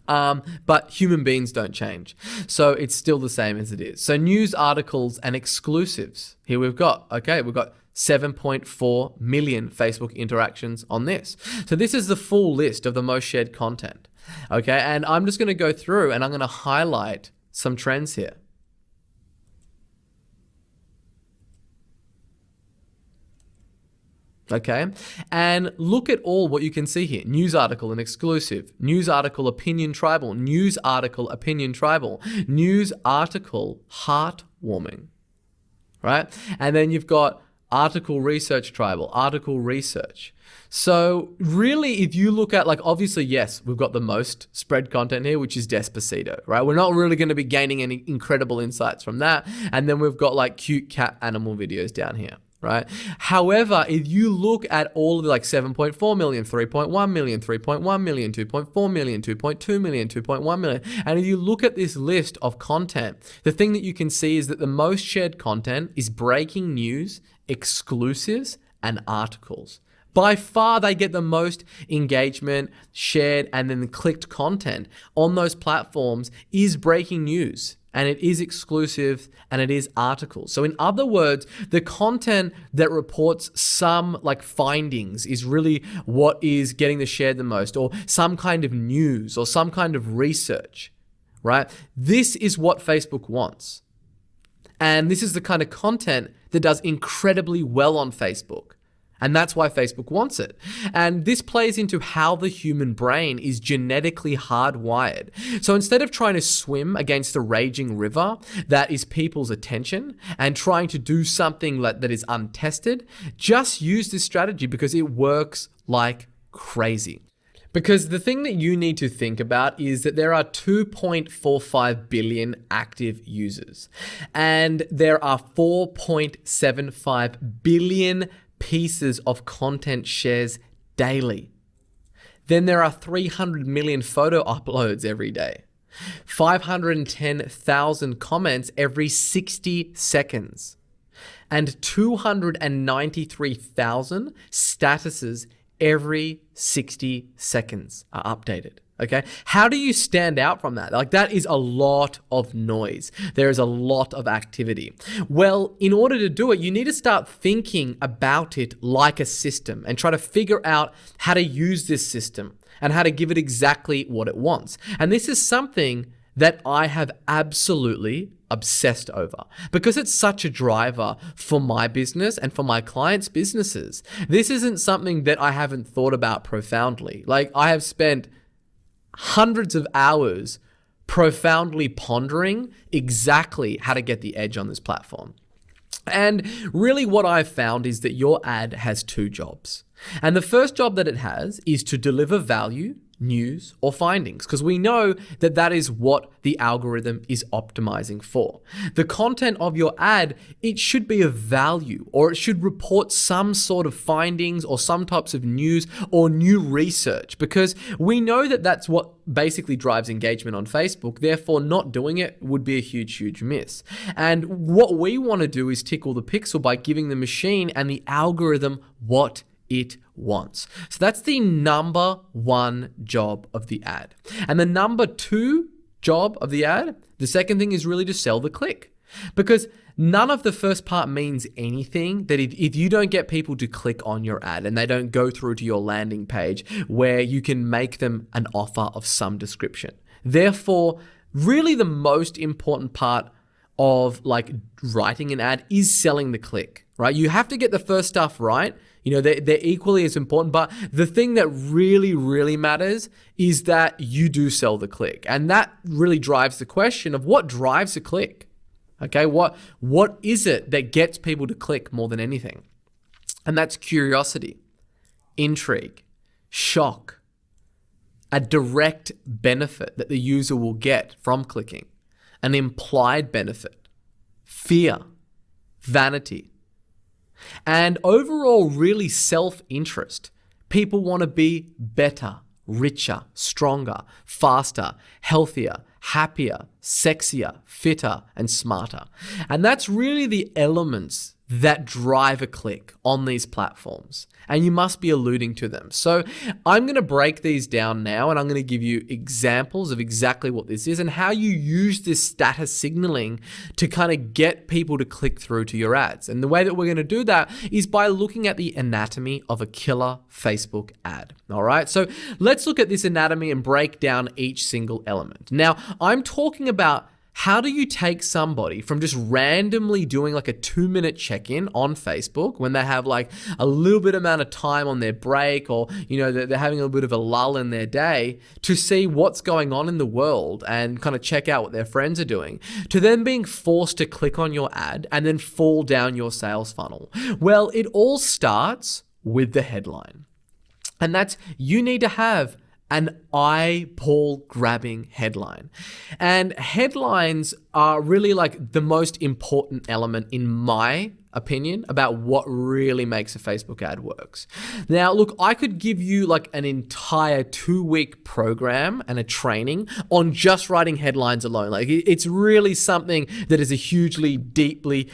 Speaker 1: But human beings don't change. So it's still the same as it is. So news articles and exclusives. Here we've got 7.4 million Facebook interactions on this. So this is the full list of the most shared content. Okay, and I'm just going to go through and I'm going to highlight some trends here. Okay, and look at all what you can see here. News article and exclusive, news article opinion tribal, news article opinion tribal, news article heartwarming, right? And then you've got article research tribal, article research. So really, if you look at, obviously, yes, we've got the most spread content here, which is Despacito, right? We're not really going to be gaining any incredible insights from that. And then we've got cute cat animal videos down here, right? However, if you look at all of the 7.4 million, 3.1 million, 3.1 million, 2.4 million, 2.2 million, 2.1 million, and if you look at this list of content, the thing that you can see is that the most shared content is breaking news, exclusives, and articles. By far, they get the most engagement, shared, and then clicked content on those platforms is breaking news. And it is exclusive and it is articles. So in other words, the content that reports some like findings is really what is getting the share the most, or some kind of news or some kind of research, right? This is what Facebook wants. And this is the kind of content that does incredibly well on Facebook. And that's why Facebook wants it. And this plays into how the human brain is genetically hardwired. So instead of trying to swim against the raging river that is people's attention and trying to do something that is untested, just use this strategy because it works like crazy. Because the thing that you need to think about is that there are 2.45 billion active users, and there are 4.75 billion pieces of content shares daily. Then there are 300 million photo uploads every day, 510,000 comments every 60 seconds, and 293,000 statuses every 60 seconds are updated. Okay. How do you stand out from that? Like, that is a lot of noise. There is a lot of activity. Well, in order to do it, you need to start thinking about it like a system and try to figure out how to use this system and how to give it exactly what it wants. And this is something that I have absolutely obsessed over because it's such a driver for my business and for my clients' businesses. This isn't something that I haven't thought about profoundly. Like, I have spent hundreds of hours profoundly pondering exactly how to get the edge on this platform. And really what I've found is that your ad has two jobs. And the first job that it has is to deliver value, news, or findings, because we know that that is what the algorithm is optimizing for. The content of your ad, it should be of value, or it should report some sort of findings or some types of news or new research, because we know that that's what basically drives engagement on Facebook. Therefore, not doing it would be a huge, huge miss. And what we want to do is tickle the pixel by giving the machine and the algorithm what it wants. So that's the number one job of the ad. And the number two job of the ad, the second thing, is really to sell the click. Because none of the first part means anything that if you don't get people to click on your ad and they don't go through to your landing page where you can make them an offer of some description. Therefore, really the most important part of like writing an ad is selling the click, right? You have to get the first stuff right. You know, they're equally as important, but the thing that really, really matters is that you do sell the click. And that really drives the question of what drives a click. Okay, what is it that gets people to click more than anything? And that's curiosity, intrigue, shock, a direct benefit that the user will get from clicking, an implied benefit, fear, vanity, and overall really self-interest. People want to be better, richer, stronger, faster, healthier, happier, sexier, fitter, and smarter. And that's really the elements that drive a click on these platforms. And you must be alluding to them. So I'm going to break these down now, and I'm going to give you examples of exactly what this is and how you use this status signaling to kind of get people to click through to your ads. And the way that we're going to do that is by looking at the anatomy of a killer Facebook ad. All right. So let's look at this anatomy and break down each single element. Now, I'm talking about how do you take somebody from just randomly doing like a 2-minute check-in on Facebook when they have like a little bit amount of time on their break, or, you know, they're having a little bit of a lull in their day to see what's going on in the world and kind of check out what their friends are doing, to then being forced to click on your ad and then fall down your sales funnel? Well, it all starts with the headline. And that's, you need to have an eyeball grabbing headline. And headlines are really like the most important element, in my opinion, about what really makes a Facebook ad works. Now, look, I could give you like an entire 2-week program and a training on just writing headlines alone. Like, it's really something that is a hugely, deeply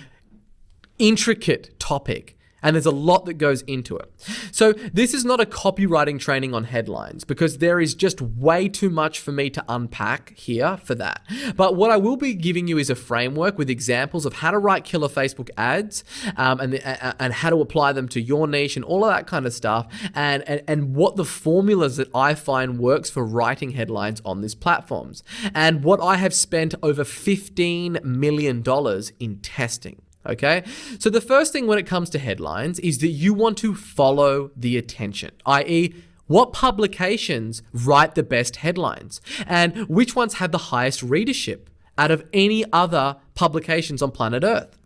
Speaker 1: intricate topic. And there's a lot that goes into it. So this is not a copywriting training on headlines because there is just way too much for me to unpack here for that. But what I will be giving you is a framework with examples of how to write killer Facebook ads and how to apply them to your niche and all of that kind of stuff and what the formulas that I find works for writing headlines on these platforms and what I have spent over $15 million in testing. Okay, so the first thing when it comes to headlines is that you want to follow the attention, i.e., what publications write the best headlines and which ones have the highest readership out of any other publications on planet Earth.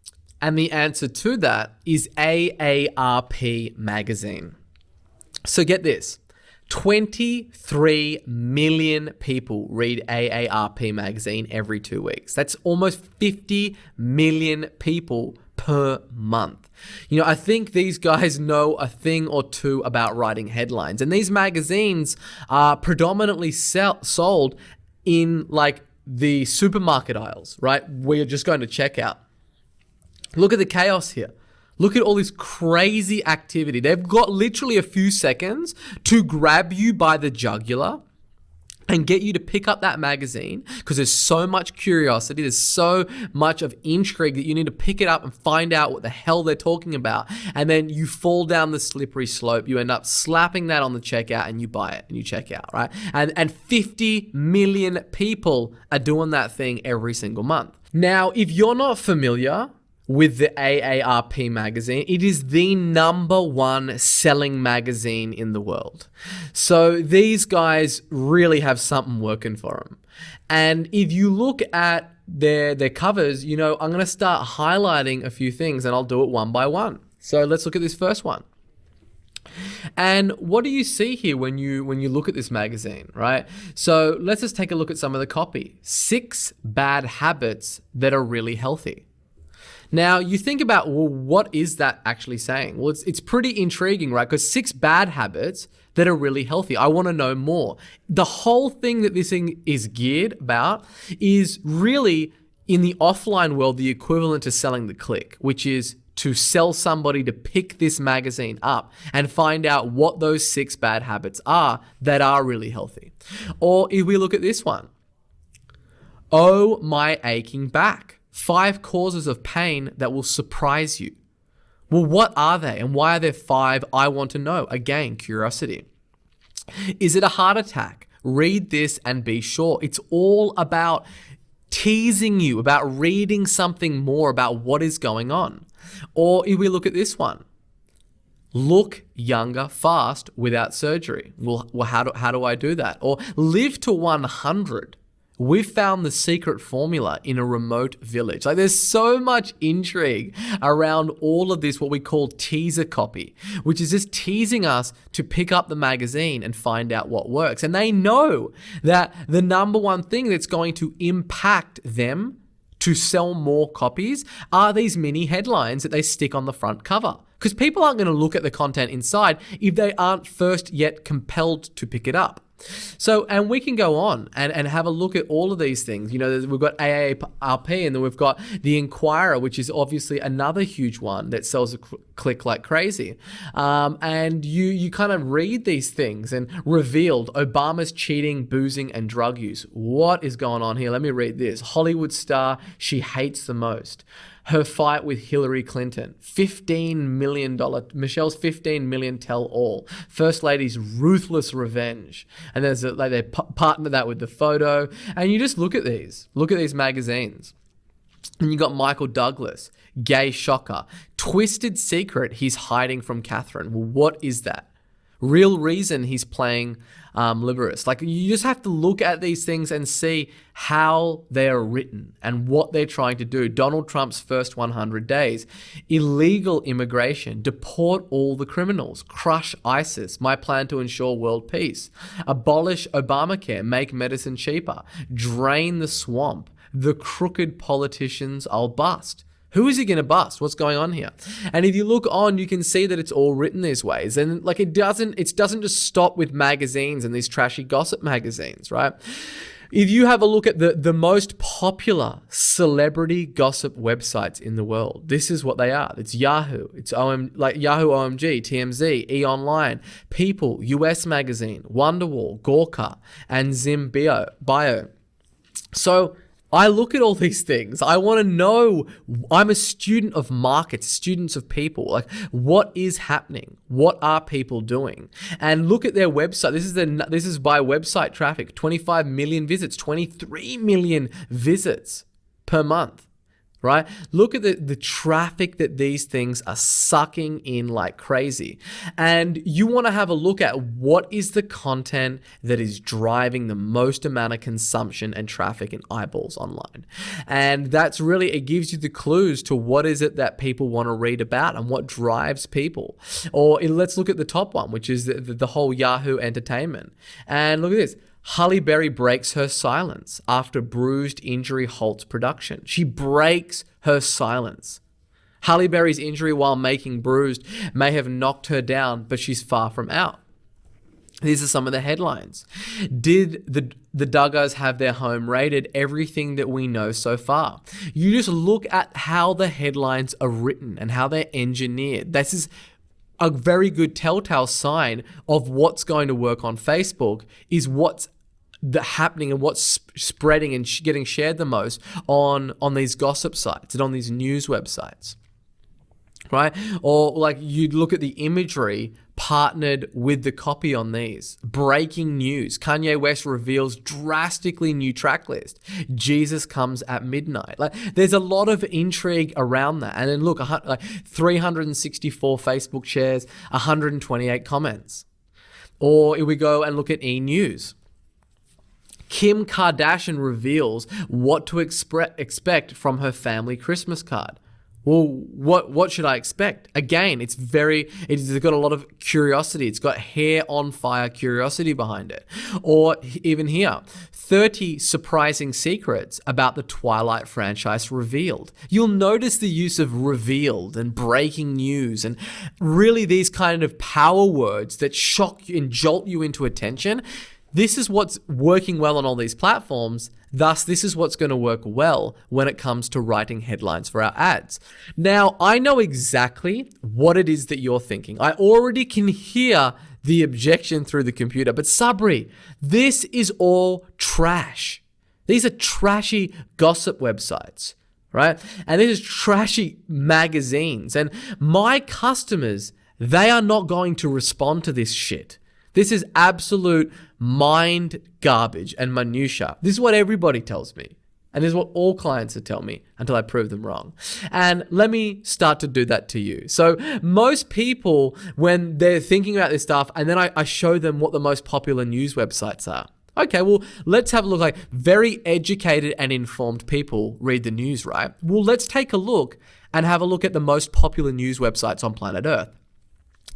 Speaker 1: And the answer to that is AARP magazine. So get this. 23 million people read AARP magazine every 2 weeks. That's almost 50 million people per month. I think these guys know a thing or two about writing headlines. And these magazines are predominantly sold in like the supermarket aisles, right? Where you're just going to check out. Look at the chaos here. Look at all this crazy activity. They've got literally a few seconds to grab you by the jugular and get you to pick up that magazine because there's so much curiosity, there's so much of intrigue that you need to pick it up and find out what the hell they're talking about. And then you fall down the slippery slope. You end up slapping that on the checkout and you buy it and you check out, right? And 50 million people are doing that thing every single month. Now, if you're not familiar with the AARP magazine, it is the #1 selling magazine in the world. So these guys really have something working for them. And if you look at their covers, I'm going to start highlighting a few things and I'll do it one by one. So let's look at this first one. And what do you see here when you look at this magazine, right? So let's just take a look at some of the copy. 6 bad habits that are really healthy. Now, you think about, well, what is that actually saying? Well, it's pretty intriguing, right? Because 6 bad habits that are really healthy. I want to know more. The whole thing that this thing is geared about is really, in the offline world, the equivalent to selling the click, which is to sell somebody to pick this magazine up and find out what those 6 bad habits are that are really healthy. Or if we look at this one, oh, my aching back. 5 causes of pain that will surprise you. Well, what are they and why are there 5? I want to know. Again, curiosity. Is it a heart attack? Read this and be sure. It's all about teasing you, about reading something more about what is going on. Or if we look at this one, look younger fast without surgery. Well, how do I do that? Or live to 100. We've found the secret formula in a remote village. Like, there's so much intrigue around all of this, what we call teaser copy, which is just teasing us to pick up the magazine and find out what works. And they know that the #1 thing that's going to impact them to sell more copies are these mini headlines that they stick on the front cover. Because people aren't going to look at the content inside if they aren't first yet compelled to pick it up. So, and we can go on and have a look at all of these things. We've got AARP and then we've got the Inquirer, which is obviously another huge one that sells a click like crazy. And you kind of read these things and revealed Obama's cheating, boozing, and drug use. What is going on here? Let me read this. Hollywood star she hates the most. Her fight with Hillary Clinton, $15 million, Michelle's $15 million tell-all, First Lady's ruthless revenge, and there's they partner that with the photo, and you just look at these magazines, and you got Michael Douglas, gay shocker, twisted secret he's hiding from Catherine. Well, what is that? Real reason he's playing liberous. Like, you just have to look at these things and see how they're written and what they're trying to do. Donald Trump's first 100 days, illegal immigration, deport all the criminals, crush ISIS, my plan to ensure world peace, abolish Obamacare, make medicine cheaper, drain the swamp, the crooked politicians I'll bust. Who is he going to bust? What's going on here? And if you look on, you can see that it's all written these ways. And like, it doesn't just stop with magazines and these trashy gossip magazines, right? If you have a look at the most popular celebrity gossip websites in the world, this is what they are. It's Yahoo, it's Yahoo OMG, TMZ, E Online, People, US Magazine, Wonderwall, Gawker, and Bio. So I look at all these things. I want to know. I'm a student of markets, students of people. Like, what is happening? What are people doing? And look at their website. This is by website traffic. 25 million visits, 23 million visits per month. Right? Look at the traffic that these things are sucking in like crazy. And you want to have a look at what is the content that is driving the most amount of consumption and traffic and eyeballs online. And that's really, it gives you the clues to what is it that people want to read about and what drives people. Or let's look at the top one, which is the whole Yahoo entertainment. And look at this. Halle Berry breaks her silence after bruised injury halts production. She breaks her silence. Halle Berry's injury while making Bruised may have knocked her down, but she's far from out. These are some of the headlines. Did the Duggars have their home raided? Everything that we know so far. You just look at how the headlines are written and how they're engineered. This is a very good telltale sign of what's going to work on Facebook is what's happening and what's spreading and getting shared the most on these gossip sites and on these news websites, right? Or like you look at the imagery partnered with the copy on these. Breaking news. Kanye West reveals drastically new track list. Jesus comes at midnight. Like there's a lot of intrigue around that. And then look, like 364 Facebook shares, 128 comments. Or if we go and look at E-News. Kim Kardashian reveals what to expect from her family Christmas card. Well, what should I expect? Again, it's got a lot of curiosity. It's got hair on fire curiosity behind it. Or even here, 30 surprising secrets about the Twilight franchise revealed. You'll notice the use of revealed and breaking news and really these kind of power words that shock you and jolt you into attention. This is what's working well on all these platforms. Thus, this is what's going to work well when it comes to writing headlines for our ads. Now, I know exactly what it is that you're thinking. I already can hear the objection through the computer. But Sabri, this is all trash. These are trashy gossip websites, right? And this is trashy magazines. And my customers, they are not going to respond to this shit. This is absolute mind garbage and minutia. This is what everybody tells me. And this is what all clients will tell me until I prove them wrong. And let me start to do that to you. So most people, when they're thinking about this stuff, and then I show them what the most popular news websites are. Okay, well, let's have a look. Like very educated and informed people read the news, right? Well, let's take a look and have a look at the most popular news websites on planet Earth.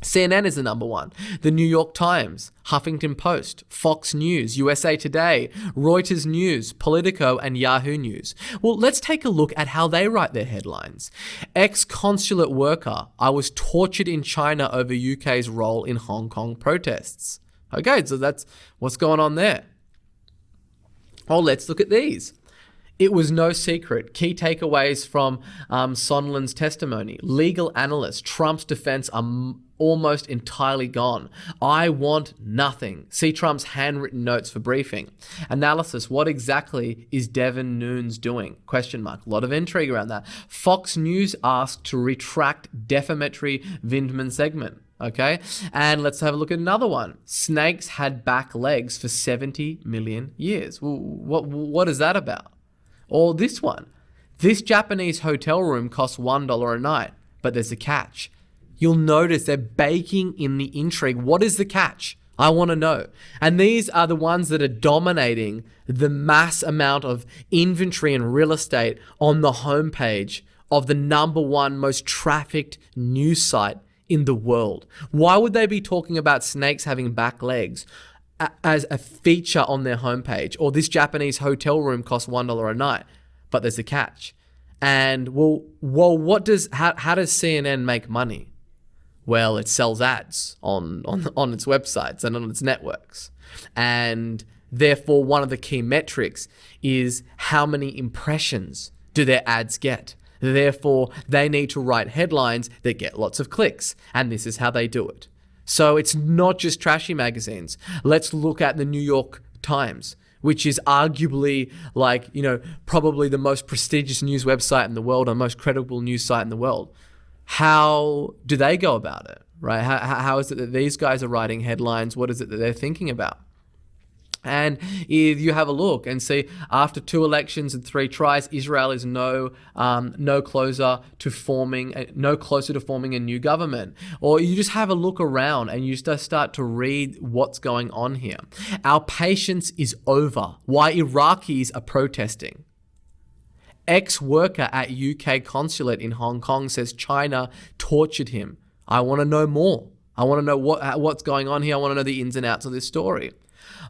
Speaker 1: CNN is the number one. The New York Times, Huffington Post, Fox News, USA Today, Reuters News, Politico, and Yahoo News. Well, let's take a look at how they write their headlines. Ex-consulate worker, I was tortured in China over UK's role in Hong Kong protests. Okay, so that's what's going on there. Oh, let's look at these. It was no secret. Key takeaways from Sondland's testimony. Legal analysts, Trump's defense are almost entirely gone. I want nothing. See Trump's handwritten notes for briefing. Analysis, what exactly is Devin Nunes doing? Question mark. A lot of intrigue around that. Fox News asked to retract defamatory Vindman segment. Okay, and let's have a look at another one. Snakes had back legs for 70 million years. Well, what is that about? Or this one. This Japanese hotel room costs $1 a night, but there's a catch. You'll notice they're baking in the intrigue. What is the catch? I want to know. And these are the ones that are dominating the mass amount of inventory and real estate on the homepage of the number one most trafficked news site in the world. Why would they be talking about snakes having back legs as a feature on their homepage? Or this Japanese hotel room costs $1 a night, but there's a catch. And well, how does CNN make money? Well, it sells ads on its websites and on its networks. And Therefore, one of the key metrics is how many impressions do their ads get. Therefore, they need to write headlines that get lots of clicks, and this is how they do it. So it's not just trashy magazines. Let's look at the New York Times, which is arguably probably the most prestigious news website in the world, or most credible news site in the world. How do they go about it, right? How is it that these guys are writing headlines? What is it that they're thinking about? And if you have a look and see, after 2 elections and 3 tries, Israel is no closer to forming a new government. Or you just have a look around and you just start to read what's going on here. Our patience is over. Why Iraqis are protesting. Ex-worker at UK consulate in Hong Kong says China tortured him. I want to know more. I want to know what's going on here. I want to know the ins and outs of this story.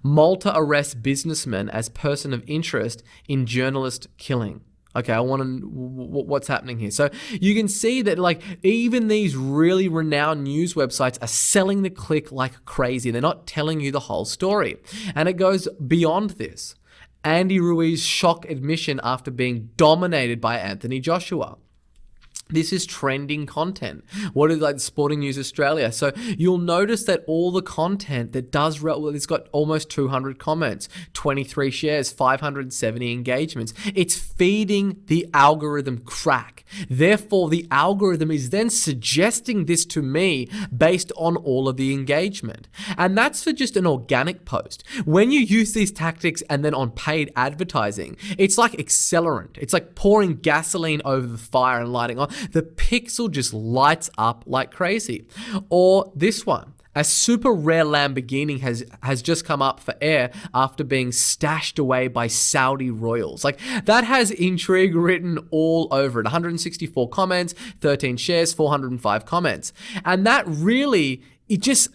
Speaker 1: Malta arrests businessman as person of interest in journalist killing. Okay, I want to what's happening here. So you can see that even these really renowned news websites are selling the click like crazy. They're not telling you the whole story. And it goes beyond this. Andy Ruiz's shock admission after being dominated by Anthony Joshua. This is trending content. What is Sporting News Australia? So you'll notice that all the content that does, it's got almost 200 comments, 23 shares, 570 engagements. It's feeding the algorithm crack. Therefore, the algorithm is then suggesting this to me based on all of the engagement. And that's for just an organic post. When you use these tactics and then on paid advertising, it's like accelerant. It's like pouring gasoline over the fire and lighting on. The pixel just lights up like crazy. Or this one, a super rare Lamborghini has just come up for air after being stashed away by Saudi royals. That has intrigue written all over it. 164 comments, 13 shares, 405 comments. And that really, it just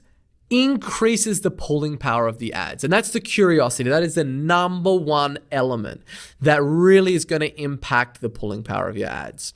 Speaker 1: increases the pulling power of the ads. And that's the curiosity. That is the number one element that really is going to impact the pulling power of your ads.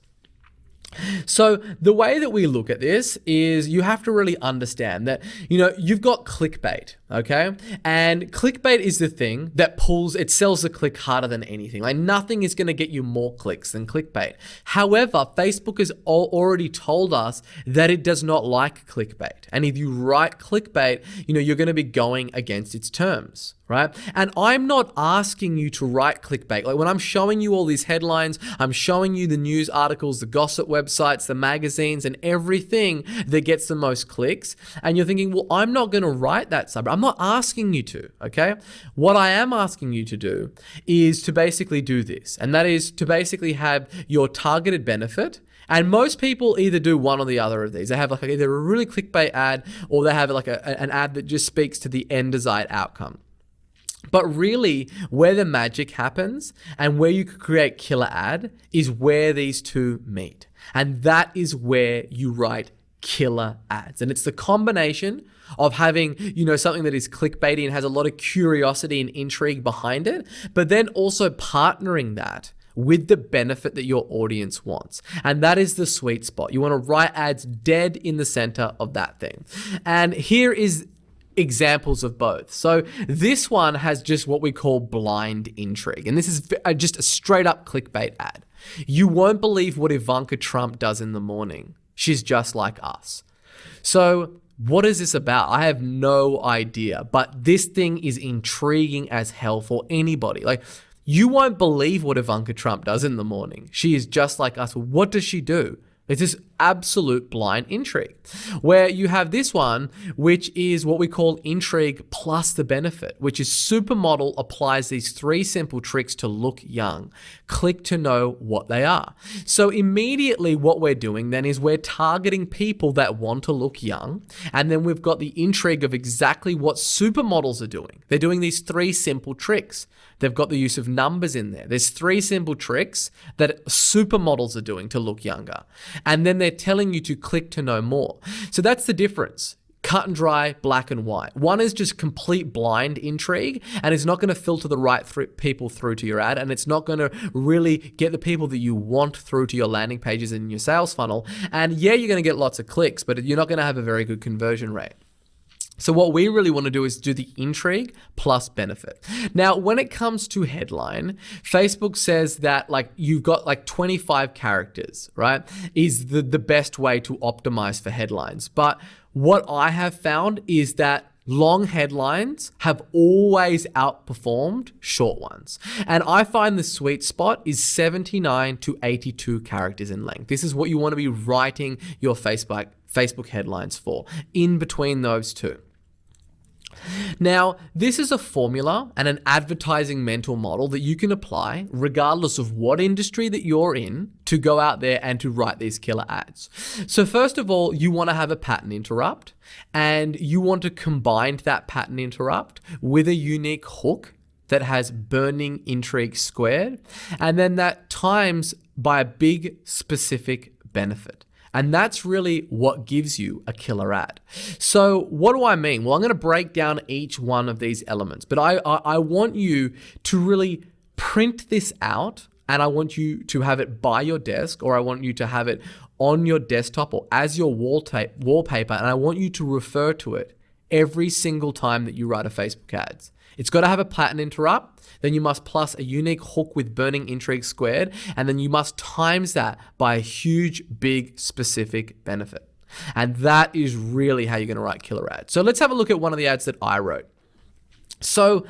Speaker 1: So the way that we look at this is you have to really understand that, you've got clickbait, okay? And clickbait is the thing that it sells the click harder than anything. Nothing is going to get you more clicks than clickbait. However, Facebook has already told us that it does not like clickbait. And if you write clickbait, you're going to be going against its terms. Right? And I'm not asking you to write clickbait. When I'm showing you all these headlines, I'm showing you the news articles, the gossip websites, the magazines, and everything that gets the most clicks. And you're thinking, well, I'm not going to write that subreddit. I'm not asking you to, okay? What I am asking you to do is to basically do this. And that is to basically have your targeted benefit. And most people either do one or the other of these. They have either a really clickbait ad, or they have an ad that just speaks to the end desired outcome. But really, where the magic happens and where you could create killer ad is where these two meet. And that is where you write killer ads. And it's the combination of having, something that is clickbaity and has a lot of curiosity and intrigue behind it, but then also partnering that with the benefit that your audience wants. And that is the sweet spot. You want to write ads dead in the center of that thing. And here is examples of both. So this one has just what we call blind intrigue. And this is just a straight up clickbait ad. You won't believe what Ivanka Trump does in the morning. She's just like us. So what is this about? I have no idea, but this thing is intriguing as hell for anybody. You won't believe what Ivanka Trump does in the morning. She is just like us. What does she do? It's this absolute blind intrigue, where you have this one, which is what we call intrigue plus the benefit, which is supermodel applies these 3 simple tricks to look young. Click to know what they are. So immediately what we're doing then is we're targeting people that want to look young. And then we've got the intrigue of exactly what supermodels are doing. They're doing these 3 simple tricks. They've got the use of numbers in there. There's 3 simple tricks that supermodels are doing to look younger. And then they're telling you to click to know more. So that's the difference. Cut and dry, black and white. One is just complete blind intrigue, and it's not going to filter the right people through to your ad, and it's not going to really get the people that you want through to your landing pages and your sales funnel. And yeah, you're going to get lots of clicks, but you're not going to have a very good conversion rate. So what we really want to do is do the intrigue plus benefit. Now, when it comes to headline, Facebook says that like you've got like 25 characters, right? Is the best way to optimize for headlines. But what I have found is that long headlines have always outperformed short ones. And I find the sweet spot is 79 to 82 characters in length. This is what you want to be writing your Facebook headlines for, in between those two. Now, this is a formula and an advertising mental model that you can apply regardless of what industry that you're in to go out there and to write these killer ads. So first of all, you want to have a pattern interrupt, and you want to combine that pattern interrupt with a unique hook that has burning intrigue squared, and then that times by a big specific benefit. And that's really what gives you a killer ad. So what do I mean? Well, I'm going to break down each one of these elements, but I want you to really print this out, and I want you to have it by your desk, or I want you to have it on your desktop or as your wallpaper, and I want you to refer to it every single time that you write a Facebook ads. It's got to have a pattern interrupt, then you must plus a unique hook with burning intrigue squared, and then you must times that by a huge, big, specific benefit. And that is really how you're going to write killer ads. So let's have a look at one of the ads that I wrote. So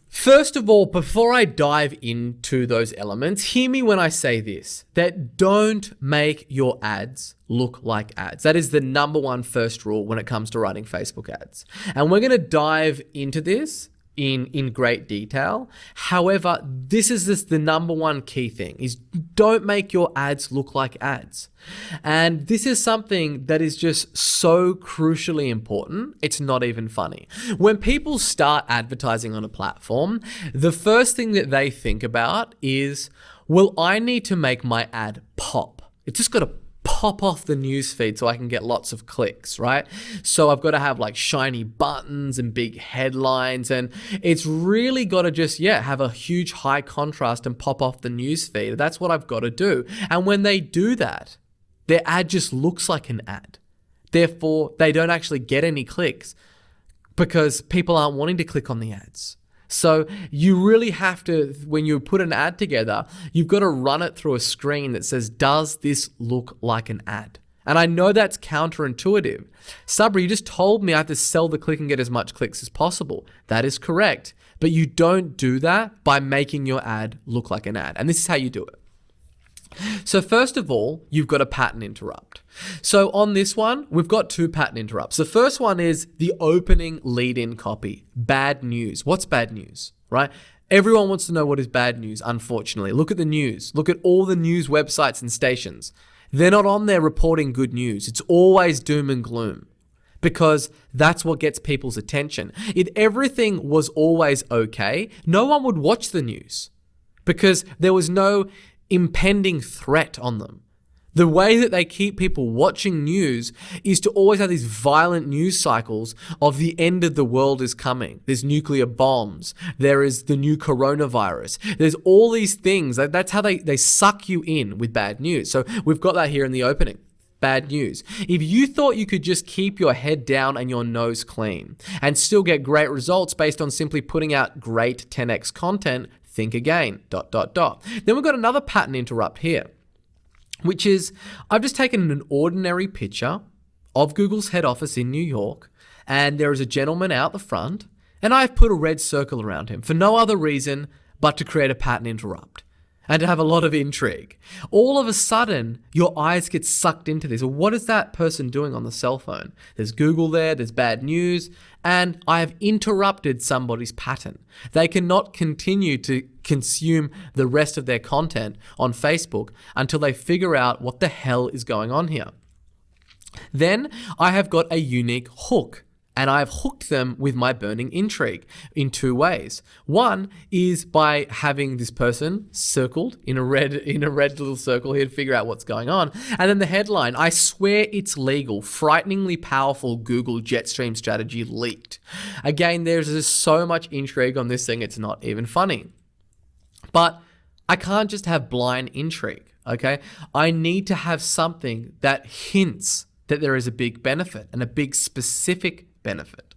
Speaker 1: first of all, before I dive into those elements, hear me when I say this, that don't make your ads look like ads. That is the number one first rule when it comes to writing Facebook ads. And we're going to dive into this in great detail. However, this is just the number one key thing is don't make your ads look like ads. And this is something that is just so crucially important. It's not even funny. When people start advertising on a platform, the first thing that they think about is, well, I need to make my ad pop. It's just got to pop off the newsfeed so I can get lots of clicks, right? So I've got to have like shiny buttons and big headlines, and it's really got to just, have a huge high contrast and pop off the newsfeed. That's what I've got to do. And when they do that, their ad just looks like an ad. Therefore, they don't actually get any clicks because people aren't wanting to click on the ads. So you really have to, when you put an ad together, you've got to run it through a screen that says, does this look like an ad? And I know that's counterintuitive. Sabri, you just told me I have to sell the click and get as much clicks as possible. That is correct. But you don't do that by making your ad look like an ad. And this is how you do it. So first of all, you've got a pattern interrupt. So on this one, we've got two pattern interrupts. The first one is the opening lead-in copy. Bad news. What's bad news, right? Everyone wants to know what is bad news, unfortunately. Look at the news. Look at all the news websites and stations. They're not on there reporting good news. It's always doom and gloom because that's what gets people's attention. If everything was always okay, no one would watch the news because there was no impending threat on them. The way that they keep people watching news is to always have these violent news cycles of the end of the world is coming. There's nuclear bombs. There is the new coronavirus. There's all these things. That's how they suck you in with bad news. So we've got that here in the opening. Bad news. If you thought you could just keep your head down and your nose clean and still get great results based on simply putting out great 10x content, think again, ... Then we've got another pattern interrupt here, which is I've just taken an ordinary picture of Google's head office in New York, and there is a gentleman out the front, and I've put a red circle around him for no other reason but to create a pattern interrupt and to have a lot of intrigue. All of a sudden, your eyes get sucked into this. What is that person doing on the cell phone? There's Google there, there's bad news, and I have interrupted somebody's pattern. They cannot continue to consume the rest of their content on Facebook until they figure out what the hell is going on here. Then I have got a unique hook, and I've hooked them with my burning intrigue in two ways. One is by having this person circled in a red little circle here to figure out what's going on. And then the headline, I swear it's legal, frighteningly powerful Google Jetstream strategy leaked. Again, there's just so much intrigue on this thing, it's not even funny. But I can't just have blind intrigue, okay? I need to have something that hints that there is a big benefit and a big specific benefit.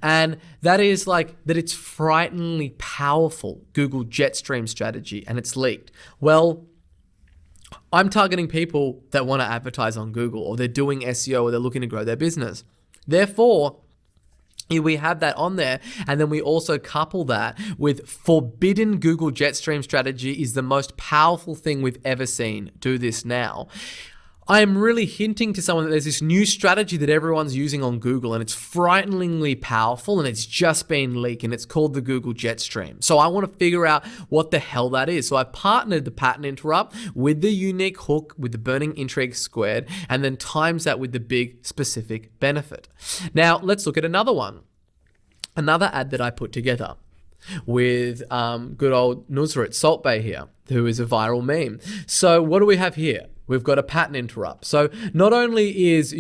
Speaker 1: And that is like that it's frighteningly powerful Google Jetstream strategy and it's leaked. Well, I'm targeting people that want to advertise on Google or they're doing SEO or they're looking to grow their business. Therefore, we have that on there, and then we also couple that with forbidden Google Jetstream strategy is the most powerful thing we've ever seen. Do this now. I am really hinting to someone that there's this new strategy that everyone's using on Google and it's frighteningly powerful and it's just been leaked and it's called the Google Jetstream. So I want to figure out what the hell that is. So I partnered the pattern interrupt with the unique hook with the burning intrigue squared and then times that with the big specific benefit. Now let's look at another one. Another ad that I put together with good old Nusrat Salt Bay here, who is a viral meme. So what do we have here? We've got a pattern interrupt. So not only is,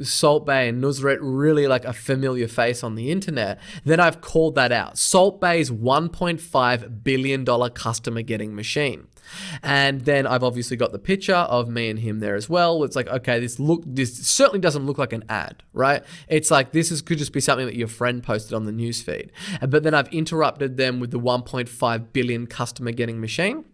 Speaker 1: Salt Bay and Nusrat really like a familiar face on the internet, then I've called that out. Salt Bay's $1.5 billion customer getting machine. And then I've obviously got the picture of me and him there as well. It's like, okay, this certainly doesn't look like an ad, right? It's like could just be something that your friend posted on the newsfeed. But then I've interrupted them with the 1.5 billion customer getting machine.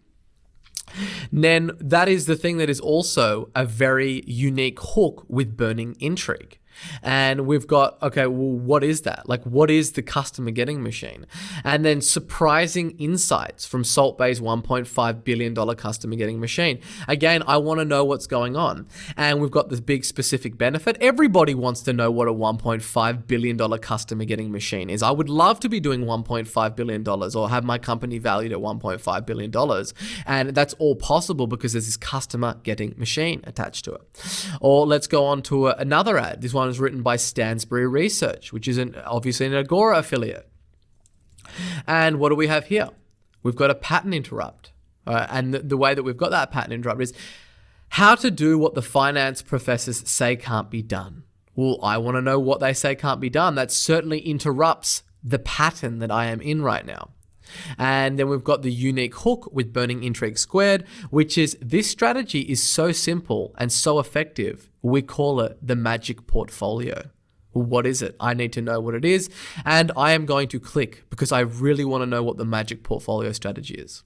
Speaker 1: Then that is the thing that is also a very unique hook with burning intrigue. And we've got, okay, well, what is that? Like, what is the customer getting machine? And then surprising insights from Salt Bay's $1.5 billion customer getting machine. Again, I want to know what's going on. And we've got this big specific benefit. Everybody wants to know what a $1.5 billion customer getting machine is. I would love to be doing $1.5 billion or have my company valued at $1.5 billion. And that's all possible because there's this customer getting machine attached to it. Or let's go on to another ad. This one is written by Stansberry Research, which is obviously an Agora affiliate. And what do we have here? We've got a pattern interrupt. And the way that we've got that pattern interrupt is how to do what the finance professors say can't be done. Well, I want to know what they say can't be done. That certainly interrupts the pattern that I am in right now. And then we've got the unique hook with burning intrigue squared, which is this strategy is so simple and so effective. We call it the magic portfolio. Well, what is it? I need to know what it is. And I am going to click because I really want to know what the magic portfolio strategy is.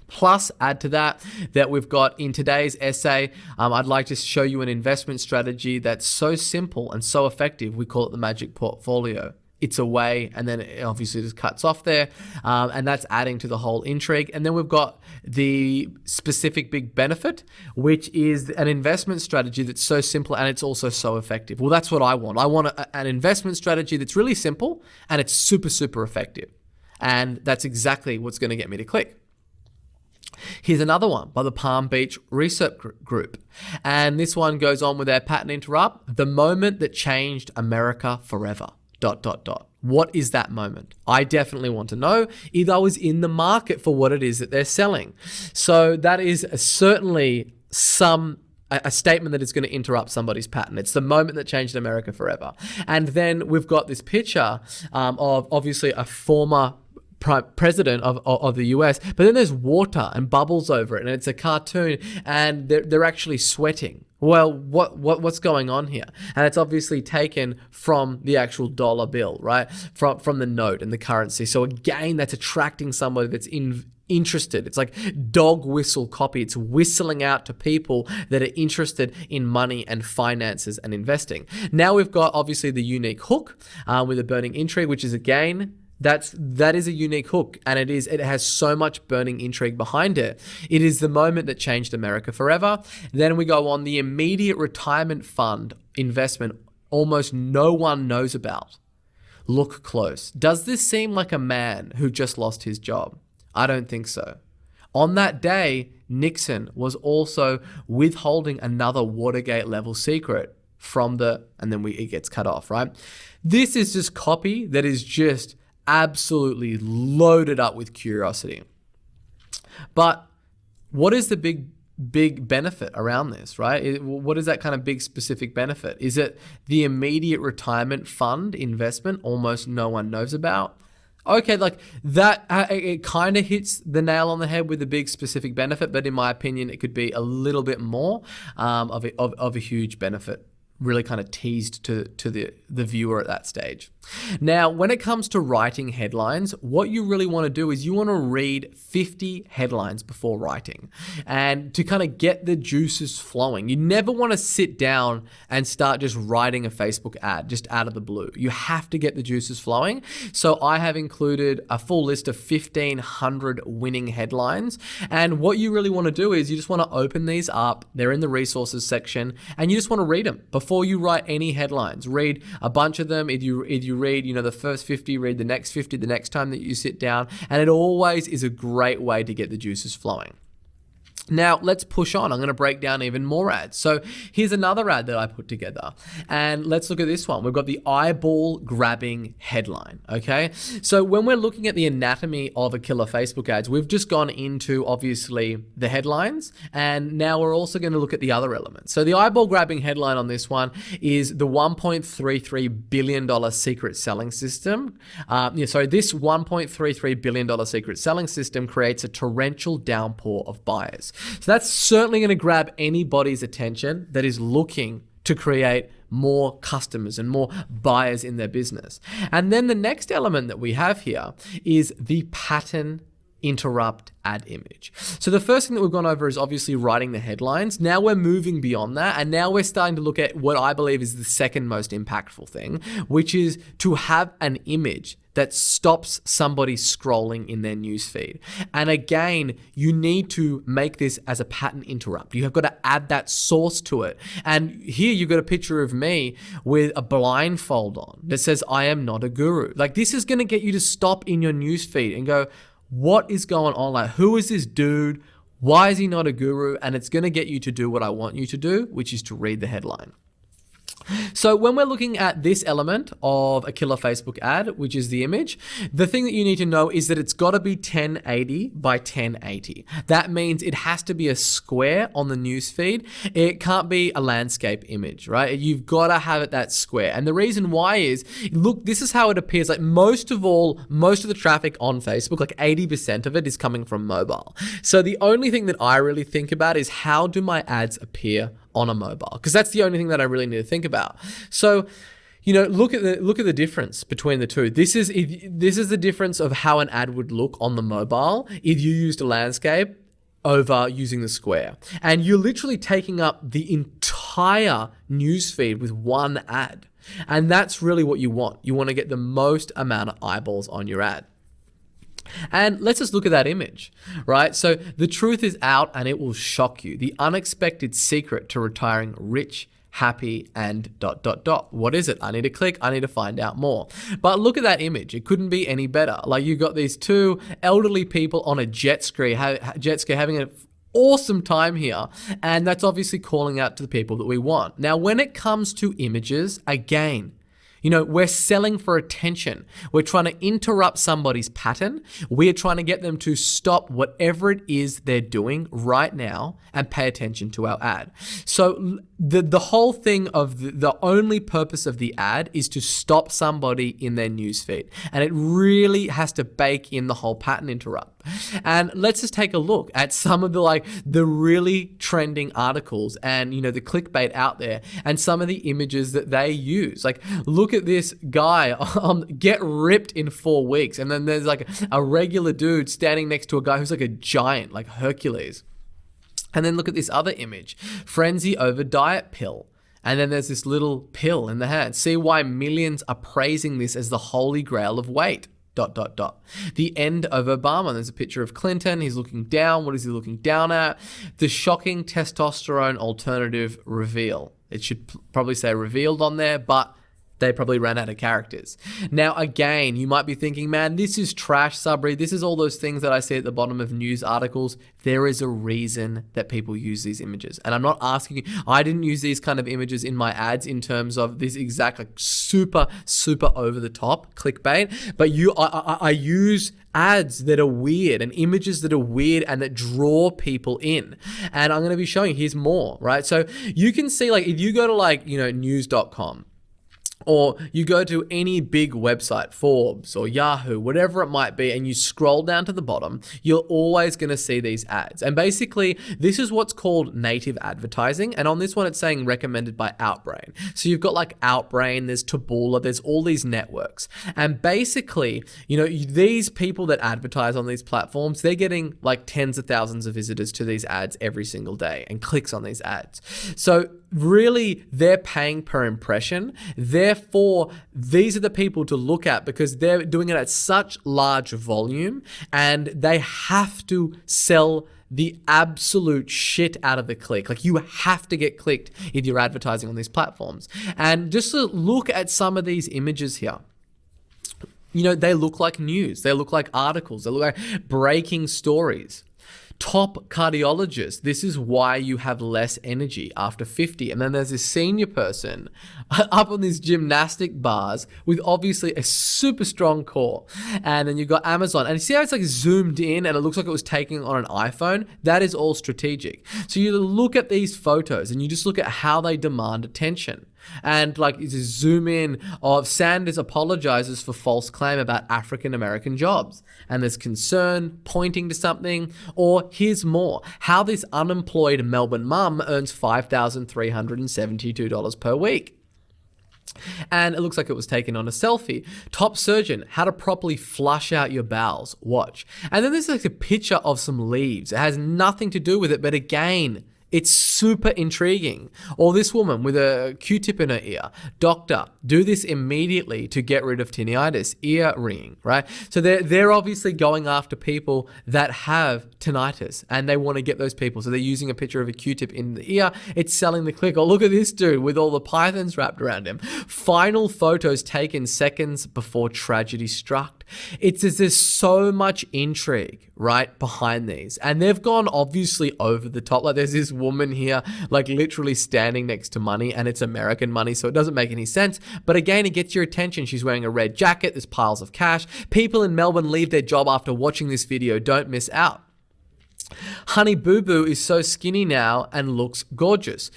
Speaker 1: Plus, add to that we've got in today's essay, I'd like to show you an investment strategy that's so simple and so effective. We call it the magic portfolio. It's a way, and then it obviously just cuts off there, and that's adding to the whole intrigue. And then we've got the specific big benefit, which is an investment strategy that's so simple and it's also so effective. Well, that's what I want. I want an investment strategy that's really simple and it's super, super effective. And that's exactly what's going to get me to click. Here's another one by the Palm Beach Research Group. And this one goes on with their pattern interrupt, the moment that changed America forever. ... What is that moment? I definitely want to know. Either I was in the market for what it is that they're selling. So that is certainly a statement that is going to interrupt somebody's pattern. It's the moment that changed America forever. And then we've got this picture of obviously a former president of the US, but then there's water and bubbles over it, and it's a cartoon, and they're actually sweating. Well, what's going on here? And it's obviously taken from the actual dollar bill, right? From the note and the currency. So again, that's attracting somebody that's interested. It's like dog whistle copy. It's whistling out to people that are interested in money and finances and investing. Now we've got obviously the unique hook with a burning intrigue, which is again, that is a unique hook, and it has so much burning intrigue behind it. It is the moment that changed America forever. Then we go on the immediate retirement fund investment almost no one knows about. Look close. Does this seem like a man who just lost his job? I don't think so. On that day, Nixon was also withholding another Watergate level secret from and then it gets cut off, right? This is just copy that is just absolutely loaded up with curiosity. But what is the big benefit around this, right? What is that kind of big specific benefit? Is it the immediate retirement fund investment almost no one knows about? Okay, like that, it kind of hits the nail on the head with the big specific benefit, but in my opinion, it could be a little bit more of a huge benefit really kind of teased to the viewer at that stage. Now, when it comes to writing headlines, what you really want to do is you want to read 50 headlines before writing, and to kind of get the juices flowing. You never want to sit down and start just writing a Facebook ad just out of the blue. You have to get the juices flowing. So I have included a full list of 1,500 winning headlines. And what you really want to do is you just want to open these up. They're in the resources section, and you just want to read them before you write any headlines. Read a bunch of them. If you read, the first 50, read the next 50 the next time that you sit down. And it always is a great way to get the juices flowing. Now, let's push on. I'm going to break down even more ads. So here's another ad that I put together. And let's look at this one. We've got the eyeball grabbing headline. Okay. So when we're looking at the anatomy of a killer Facebook ads, we've just gone into obviously the headlines. And now we're also going to look at the other elements. So the eyeball grabbing headline on this one is the $1.33 billion secret selling system. This $1.33 billion secret selling system creates a torrential downpour of buyers. So that's certainly going to grab anybody's attention that is looking to create more customers and more buyers in their business. And then the next element that we have here is the pattern interrupt ad image. So the first thing that we've gone over is obviously writing the headlines. Now we're moving beyond that, and now we're starting to look at what I believe is the second most impactful thing, which is to have an image that stops somebody scrolling in their newsfeed. And again, you need to make this as a pattern interrupt. You have got to add that source to it. And here you've got a picture of me with a blindfold on that says, "I am not a guru." Like, this is going to get you to stop in your newsfeed and go, what is going on? Like, who is this dude? Why is he not a guru? And it's going to get you to do what I want you to do, which is to read the headline. So when we're looking at this element of a killer Facebook ad, which is the image, the thing that you need to know is that it's got to be 1080 by 1080. That means it has to be a square on the newsfeed. It can't be a landscape image, right? You've got to have it that square. And the reason why is, look, this is how it appears. Like most of the traffic on Facebook, like 80% of it is coming from mobile. So the only thing that I really think about is, how do my ads appear on a mobile? Because that's the only thing that I really need to think about. So, look at the difference between the two. This is the difference of how an ad would look on the mobile if you used a landscape over using the square. And you're literally taking up the entire newsfeed with one ad. And that's really what you want. You want to get the most amount of eyeballs on your ad. And let's just look at that image, right? So the truth is out and it will shock you. The unexpected secret to retiring rich, happy, and ... What is it? I need to click. I need to find out more. But look at that image. It couldn't be any better. Like, you've got these two elderly people on a jet ski having an awesome time here. And that's obviously calling out to the people that we want. Now, when it comes to images, again, we're selling for attention. We're trying to interrupt somebody's pattern. We're trying to get them to stop whatever it is they're doing right now and pay attention to our ad. So the whole thing of the only purpose of the ad is to stop somebody in their newsfeed. And it really has to bake in the whole pattern interrupt. And let's just take a look at some of the really trending articles and, the clickbait out there and some of the images that they use. Like, look at this guy get ripped in 4 weeks. And then there's like a regular dude standing next to a guy who's like a giant, like Hercules. And then look at this other image, frenzy over diet pill. And then there's this little pill in the hand. See why millions are praising this as the holy grail of weight. ... The end of Obama. There's a picture of Clinton. He's looking down. What is he looking down at? The shocking testosterone alternative reveal. It should probably say revealed on there, but they probably ran out of characters. Now, again, you might be thinking, man, this is trash, Sabri. This is all those things that I see at the bottom of news articles. There is a reason that people use these images. And I'm not asking you, I didn't use these kind of images in my ads in terms of this exact, super, super over the top clickbait. But I use ads that are weird and images that are weird and that draw people in. And I'm going to be showing, here's more, right? So you can see, if you go to news.com, Or you go to any big website, Forbes or Yahoo, whatever it might be, and you scroll down to the bottom, you're always going to see these ads. And basically, this is what's called native advertising. And on this one, it's saying recommended by Outbrain. So you've got like Outbrain, there's Taboola, there's all these networks. And basically, these people that advertise on these platforms, they're getting like tens of thousands of visitors to these ads every single day and clicks on these ads. So really, they're paying per impression. Therefore, these are the people to look at because they're doing it at such large volume and they have to sell the absolute shit out of the click. Like, you have to get clicked if you're advertising on these platforms. And just to look at some of these images here. They look like news. They look like articles. They look like breaking stories. Top cardiologist, this is why you have less energy after 50. And then there's this senior person up on these gymnastic bars with obviously a super strong core. And then you've got Amazon. And you see how it's like zoomed in and it looks like it was taken on an iPhone? That is all strategic. So you look at these photos and you just look at how they demand attention. And like, you just zoom in of Sanders apologizes for false claim about African American jobs. And there's concern pointing to something. Or here's more, how this unemployed Melbourne mum earns $5,372 per week. And it looks like it was taken on a selfie. Top surgeon, how to properly flush out your bowels. Watch. And then there's like a picture of some leaves. It has nothing to do with it, but again, it's super intriguing. Or this woman with a Q-tip in her ear. Doctor, do this immediately to get rid of tinnitus, ear ringing, right? So they're obviously going after people that have tinnitus and they want to get those people. So they're using a picture of a Q-tip in the ear. It's selling the click. Oh, look at this dude with all the pythons wrapped around him. Final photos taken seconds before tragedy struck. There's so much intrigue, right, behind these. And they've gone obviously over the top. Like, there's this woman here, like literally standing next to money, and it's American money, so it doesn't make any sense. But again, it gets your attention. She's wearing a red jacket. There's piles of cash. People in Melbourne leave their job after watching this video. Don't miss out. Honey Boo Boo is so skinny now and looks gorgeous.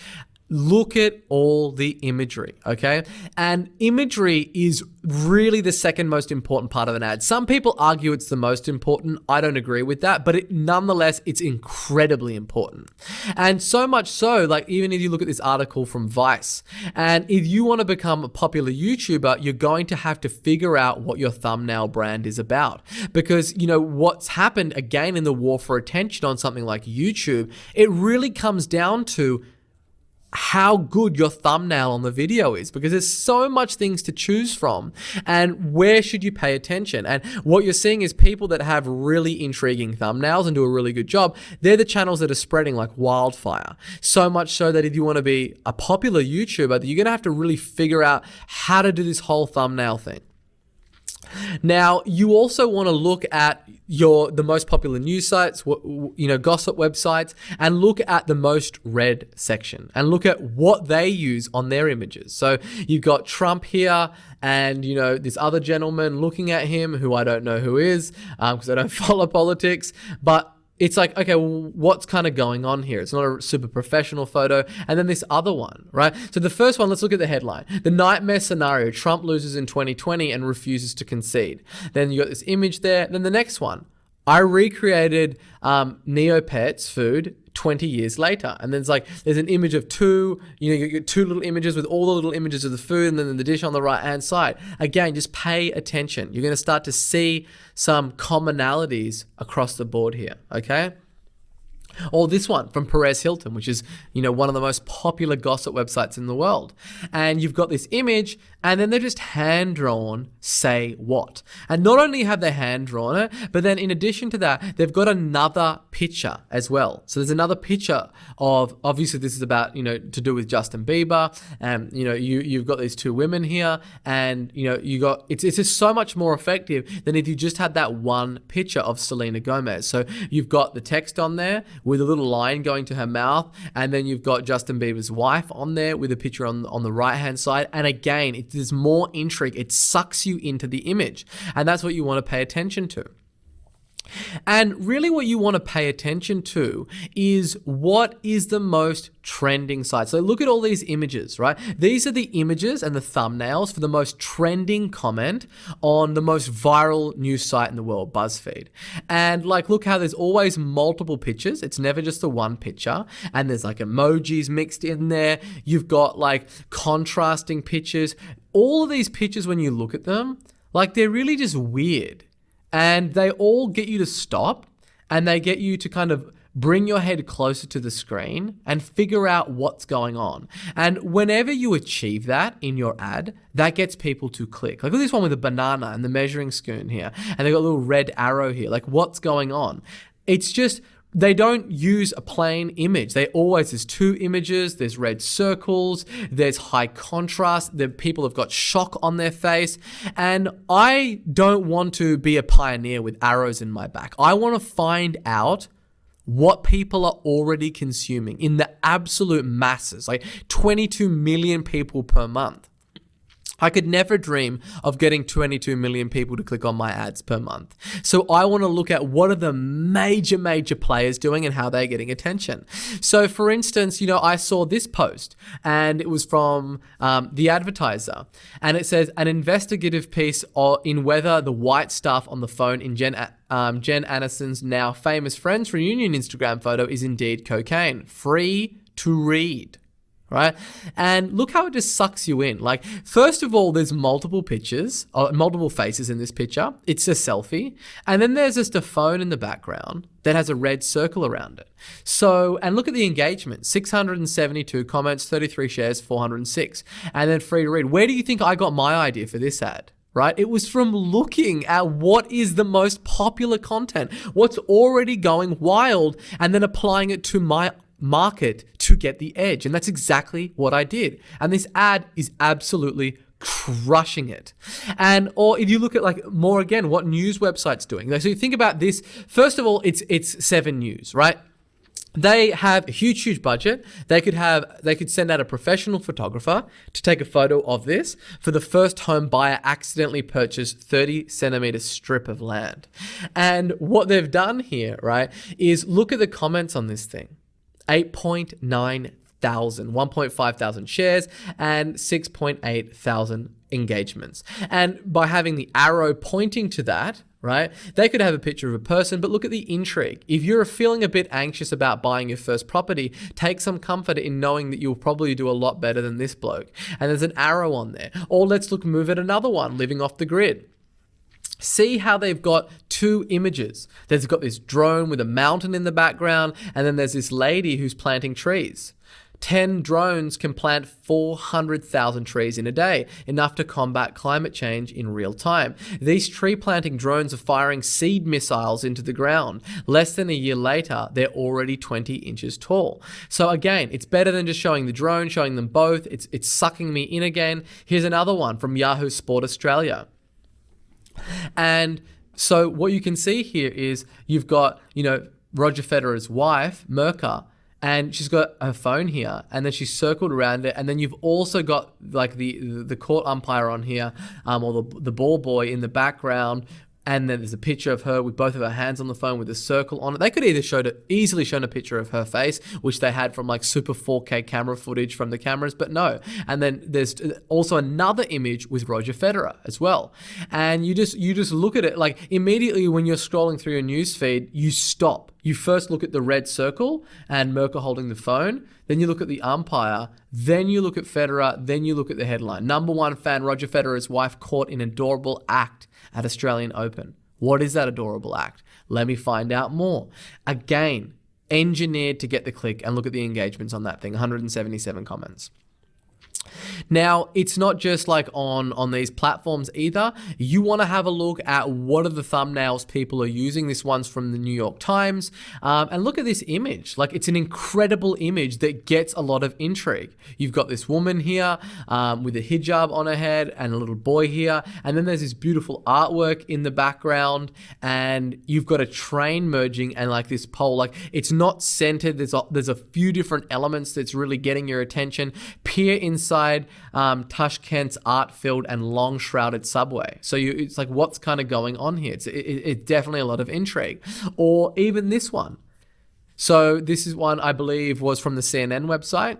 Speaker 1: Look at all the imagery, okay? And imagery is really the second most important part of an ad. Some people argue it's the most important. I don't agree with that, but nonetheless, it's incredibly important. And so much so, like even if you look at this article from Vice, and if you want to become a popular YouTuber, you're going to have to figure out what your thumbnail brand is about. Because, what's happened again in the war for attention on something like YouTube, it really comes down to how good your thumbnail on the video is, because there's so much things to choose from and where should you pay attention. And what you're seeing is people that have really intriguing thumbnails and do a really good job. They're the channels that are spreading like wildfire. So much so that if you want to be a popular YouTuber, you're going to have to really figure out how to do this whole thumbnail thing. Now, you also want to look at the most popular news sites, gossip websites, and look at the most read section and look at what they use on their images. So you've got Trump here and, this other gentleman looking at him who I don't know who is because I don't follow politics, but it's like, okay, well, what's kind of going on here? It's not a super professional photo. And then this other one, right? So the first one, let's look at the headline. The nightmare scenario, Trump loses in 2020 and refuses to concede. Then you got this image there. Then the next one, I recreated Neopets food 20 years later. And then there's an image of two, you get two little images with all the little images of the food and then the dish on the right hand side. Again, just pay attention. You're going to start to see some commonalities across the board here, okay? Or this one from Perez Hilton, which is, one of the most popular gossip websites in the world. And you've got this image and then they're just hand-drawn say what. And not only have they hand-drawn it, but then in addition to that, they've got another picture as well. So there's another picture of, obviously this is about, to do with Justin Bieber. And, you've got these two women here and, it's just so much more effective than if you just had that one picture of Selena Gomez. So you've got the text on there with a little line going to her mouth. And then you've got Justin Bieber's wife on there with a picture on the right-hand side. And again, there's more intrigue. It sucks you into the image. And that's what you want to pay attention to. And really what you want to pay attention to is what is the most trending site. So look at all these images, right? These are the images and the thumbnails for the most trending comment on the most viral news site in the world, BuzzFeed. And like, look how there's always multiple pictures. It's never just the one picture. And there's like emojis mixed in there. You've got like contrasting pictures. All of these pictures, when you look at them, like they're really just weird. And they all get you to stop, and they get you to kind of bring your head closer to the screen and figure out what's going on. And whenever you achieve that in your ad, that gets people to click. Like look at this one with a banana and the measuring spoon here, and they've got a little red arrow here. Like what's going on? It's just, they don't use a plain image. There's two images, there's red circles, there's high contrast, the people have got shock on their face. And I don't want to be a pioneer with arrows in my back. I want to find out what people are already consuming in the absolute masses, like 22 million people per month. I could never dream of getting 22 million people to click on my ads per month. So I want to look at what are the major players doing and how they're getting attention. So for instance, I saw this post and it was from The Advertiser, and it says an investigative piece in whether the white stuff on the phone in Jen Aniston's now famous Friends reunion Instagram photo is indeed cocaine. Free to read. Right? And look how it just sucks you in. Like, first of all, there's multiple pictures, multiple faces in this picture. It's a selfie. And then there's just a phone in the background that has a red circle around it. So, and look at the engagement, 672 comments, 33 shares, 406. And then free to read. Where do you think I got my idea for this ad? Right? It was from looking at what is the most popular content, what's already going wild, and then applying it to my market to get the edge. And that's exactly what I did. And this ad is absolutely crushing it. And or if you look at like more again, what news websites doing. So you think about this, first of all, it's 7 News, right? They have a huge budget. They could send out a professional photographer to take a photo of this for the first home buyer accidentally purchased 30 centimeter strip of land. And what they've done here, right, is look at the comments on this thing. 8.9 thousand, 1.5 thousand shares and 6.8 thousand engagements. And by having the arrow pointing to that, right, they could have a picture of a person, but look at the intrigue. If you're feeling a bit anxious about buying your first property, take some comfort in knowing that you'll probably do a lot better than this bloke. And there's an arrow on there. Or let's move at another one, living off the grid. See how they've got 2 images. They've got this drone with a mountain in the background, and then there's this lady who's planting trees. 10 drones can plant 400,000 trees in a day, enough to combat climate change in real time. These tree planting drones are firing seed missiles into the ground. Less than a year later, they're already 20 inches tall. So again, it's better than just showing the drone, showing them both. It's sucking me in again. Here's another one from Yahoo Sport Australia. And so what you can see here is you've got, Roger Federer's wife, Mirka, and she's got her phone here, and then she's circled around it, and then you've also got like the court umpire on here, or the ball boy in the background. And then there's a picture of her with both of her hands on the phone with a circle on it. They could either easily shown a picture of her face, which they had from like super 4K camera footage from the cameras, but no. And then there's also another image with Roger Federer as well. And you just look at it, like immediately when you're scrolling through your news feed, you stop. You first look at the red circle and Mirka holding the phone. Then you look at the umpire. Then you look at Federer. Then you look at the headline. Number 1 fan, Roger Federer's wife caught in adorable act at Australian Open. What is that adorable act? Let me find out more. Again, engineered to get the click, and look at the engagements on that thing, 177 comments. Now, it's not just like on these platforms either. You want to have a look at what are the thumbnails people are using. This one's from the New York Times. And look at this image. Like, it's an incredible image that gets a lot of intrigue. You've got this woman here with a hijab on her head and a little boy here. And then there's this beautiful artwork in the background. And you've got a train merging and like this pole. Like, it's not centered. There's a few different elements that's really getting your attention. Peer inside inside Tashkent's art-filled and long-shrouded subway. So it's like, what's kind of going on here? It's definitely a lot of intrigue. Or even this one. So this is one I believe was from the CNN website.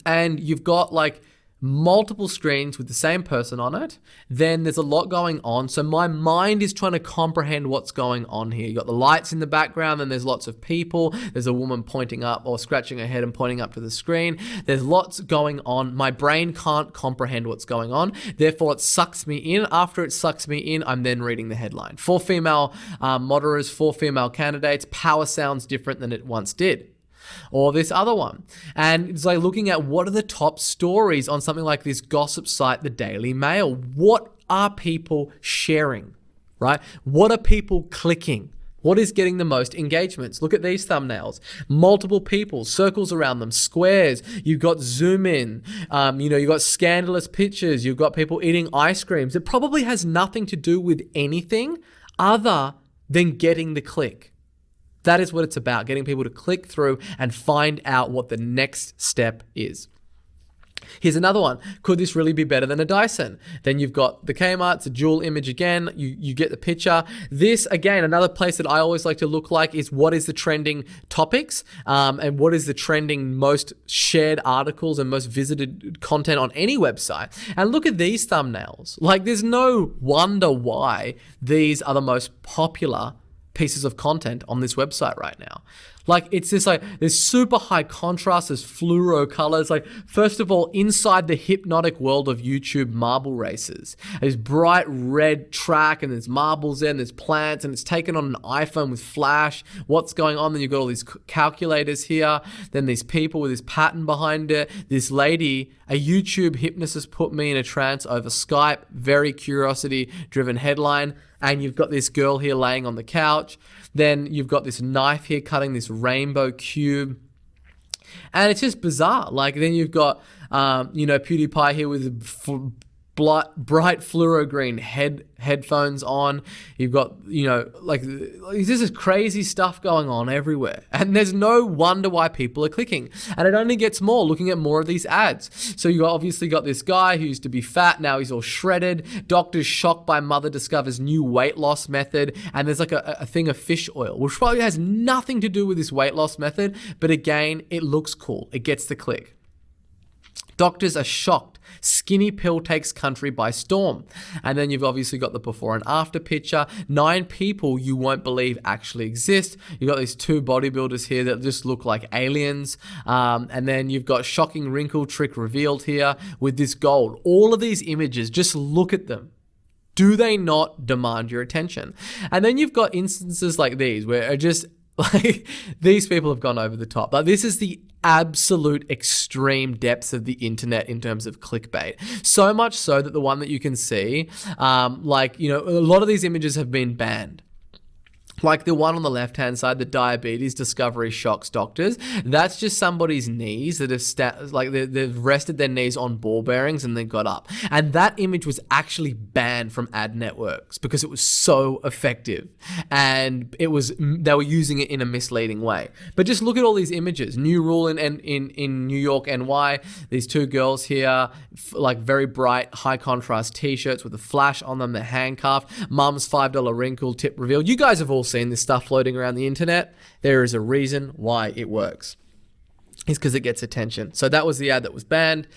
Speaker 1: And you've got like multiple screens with the same person on it. Then there's a lot going on. So my mind is trying to comprehend what's going on here. You got the lights in the background, and there's lots of people. There's a woman pointing up or scratching her head and pointing up to the screen. There's lots going on. My brain can't comprehend what's going on. Therefore, it sucks me in. After it sucks me in, I'm then reading the headline. 4 female moderators, 4 female candidates. Power sounds different than it once did. Or this other one. And it's like looking at what are the top stories on something like this gossip site, the Daily Mail. What are people sharing, right? What are people clicking? What is getting the most engagements? Look at these thumbnails. Multiple people, circles around them, squares. You've got zoom in. You've got scandalous pictures. You've got people eating ice creams. It probably has nothing to do with anything other than getting the click. That is what it's about, getting people to click through and find out what the next step is. Here's another one. Could this really be better than a Dyson? Then you've got the Kmart. It's a dual image again. You get the picture. This, again, another place that I always like to look like is what is the trending topics and what is the trending most shared articles and most visited content on any website. And look at these thumbnails. Like, there's no wonder why these are the most popular pieces of content on this website right now. Like, it's this like, there's super high contrast, there's fluoro colors. Like, first of all, inside the hypnotic world of YouTube marble races, there's bright red track and there's marbles there and there's plants and it's taken on an iPhone with flash. What's going on? Then you've got all these calculators here. Then these people with this pattern behind it. This lady, a YouTube hypnotist put me in a trance over Skype. Very curiosity driven headline. And you've got this girl here laying on the couch. Then you've got this knife here cutting this rainbow cube. And it's just bizarre. Like, then you've got, PewDiePie here with bright fluoro green headphones on. You've got, there's just crazy stuff going on everywhere. And there's no wonder why people are clicking. And it only gets more looking at more of these ads. So you obviously got this guy who used to be fat. Now he's all shredded. Doctor's shocked by mother discovers new weight loss method. And there's like a thing of fish oil, which probably has nothing to do with this weight loss method. But again, it looks cool. It gets the click. Doctors are shocked. Skinny pill takes country by storm. And then you've obviously got the before and after picture. 9 people you won't believe actually exist. You've got these 2 bodybuilders here that just look like aliens. And then you've got shocking wrinkle trick revealed here with this gold. All of these images, just look at them. Do they not demand your attention? And then you've got instances like these where are just like these people have gone over the top. Like, this is the absolute extreme depths of the internet in terms of clickbait. So much so that the one that you can see, a lot of these images have been banned. Like the one on the left-hand side, the diabetes discovery shocks doctors. That's just somebody's knees that have they've rested their knees on ball bearings and then got up. And that image was actually banned from ad networks because it was so effective, and they were using it in a misleading way. But just look at all these images. New rule in New York, NY. These 2 girls here, like very bright, high contrast t-shirts with a flash on them. They're handcuffed. Mum's $5 wrinkle tip revealed. You guys have all seen this stuff floating around the internet. There is a reason why it works. It's because it gets attention. So that was the ad that was banned.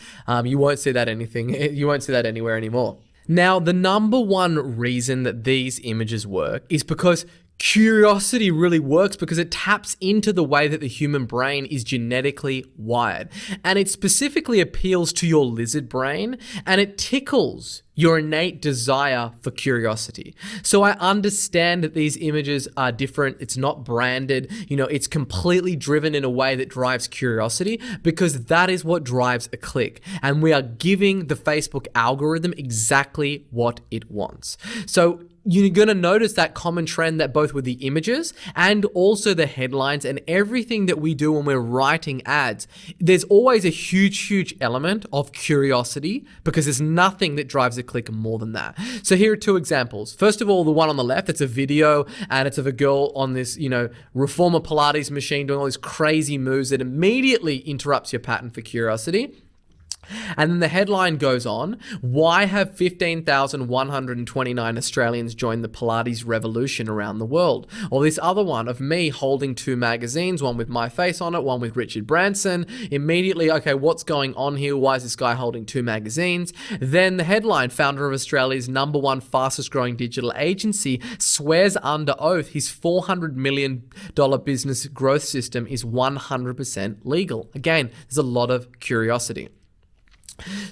Speaker 1: You won't see that anywhere anymore. Now, the number one reason that these images work is because curiosity really works, because it taps into the way that the human brain is genetically wired. And it specifically appeals to your lizard brain, and it tickles your innate desire for curiosity. So I understand that these images are different. It's not branded. It's completely driven in a way that drives curiosity, because that is what drives a click. And we are giving the Facebook algorithm exactly what it wants. So you're going to notice that common trend that both with the images and also the headlines and everything that we do when we're writing ads, there's always a huge element of curiosity, because there's nothing that drives a click more than that. So here are 2 examples. First of all, the one on the left, it's a video and it's of a girl on this, reformer Pilates machine doing all these crazy moves that immediately interrupts your pattern for curiosity. And then the headline goes on, why have 15,129 Australians joined the Pilates revolution around the world? Or this other one of me holding two magazines, one with my face on it, one with Richard Branson. Immediately, okay, what's going on here? Why is this guy holding two magazines? Then the headline, founder of Australia's #1 fastest growing digital agency, swears under oath his $400 million business growth system is 100% legal. Again, there's a lot of curiosity.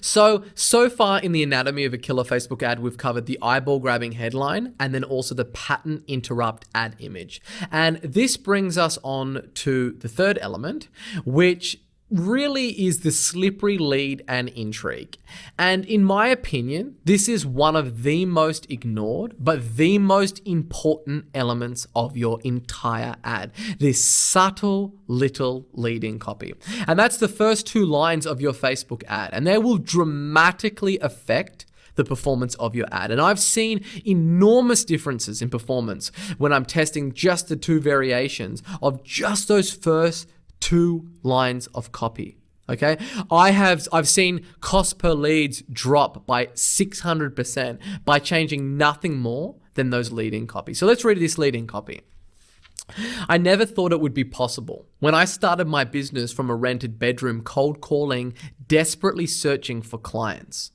Speaker 1: So far in the anatomy of a killer Facebook ad, we've covered the eyeball-grabbing headline and then also the pattern interrupt ad image. And this brings us on to the third element, which really is the slippery lead and intrigue. And in my opinion, this is one of the most ignored, but the most important elements of your entire ad. This subtle little leading copy. And that's the first two lines of your Facebook ad. And they will dramatically affect the performance of your ad. And I've seen enormous differences in performance when I'm testing just the two variations of just those first two lines of copy. Okay, I've seen cost per leads drop by 600% by changing nothing more than those lead-in copy. So let's read this lead-in copy. I never thought it would be possible. When I started my business from a rented bedroom, cold calling, desperately searching for clients.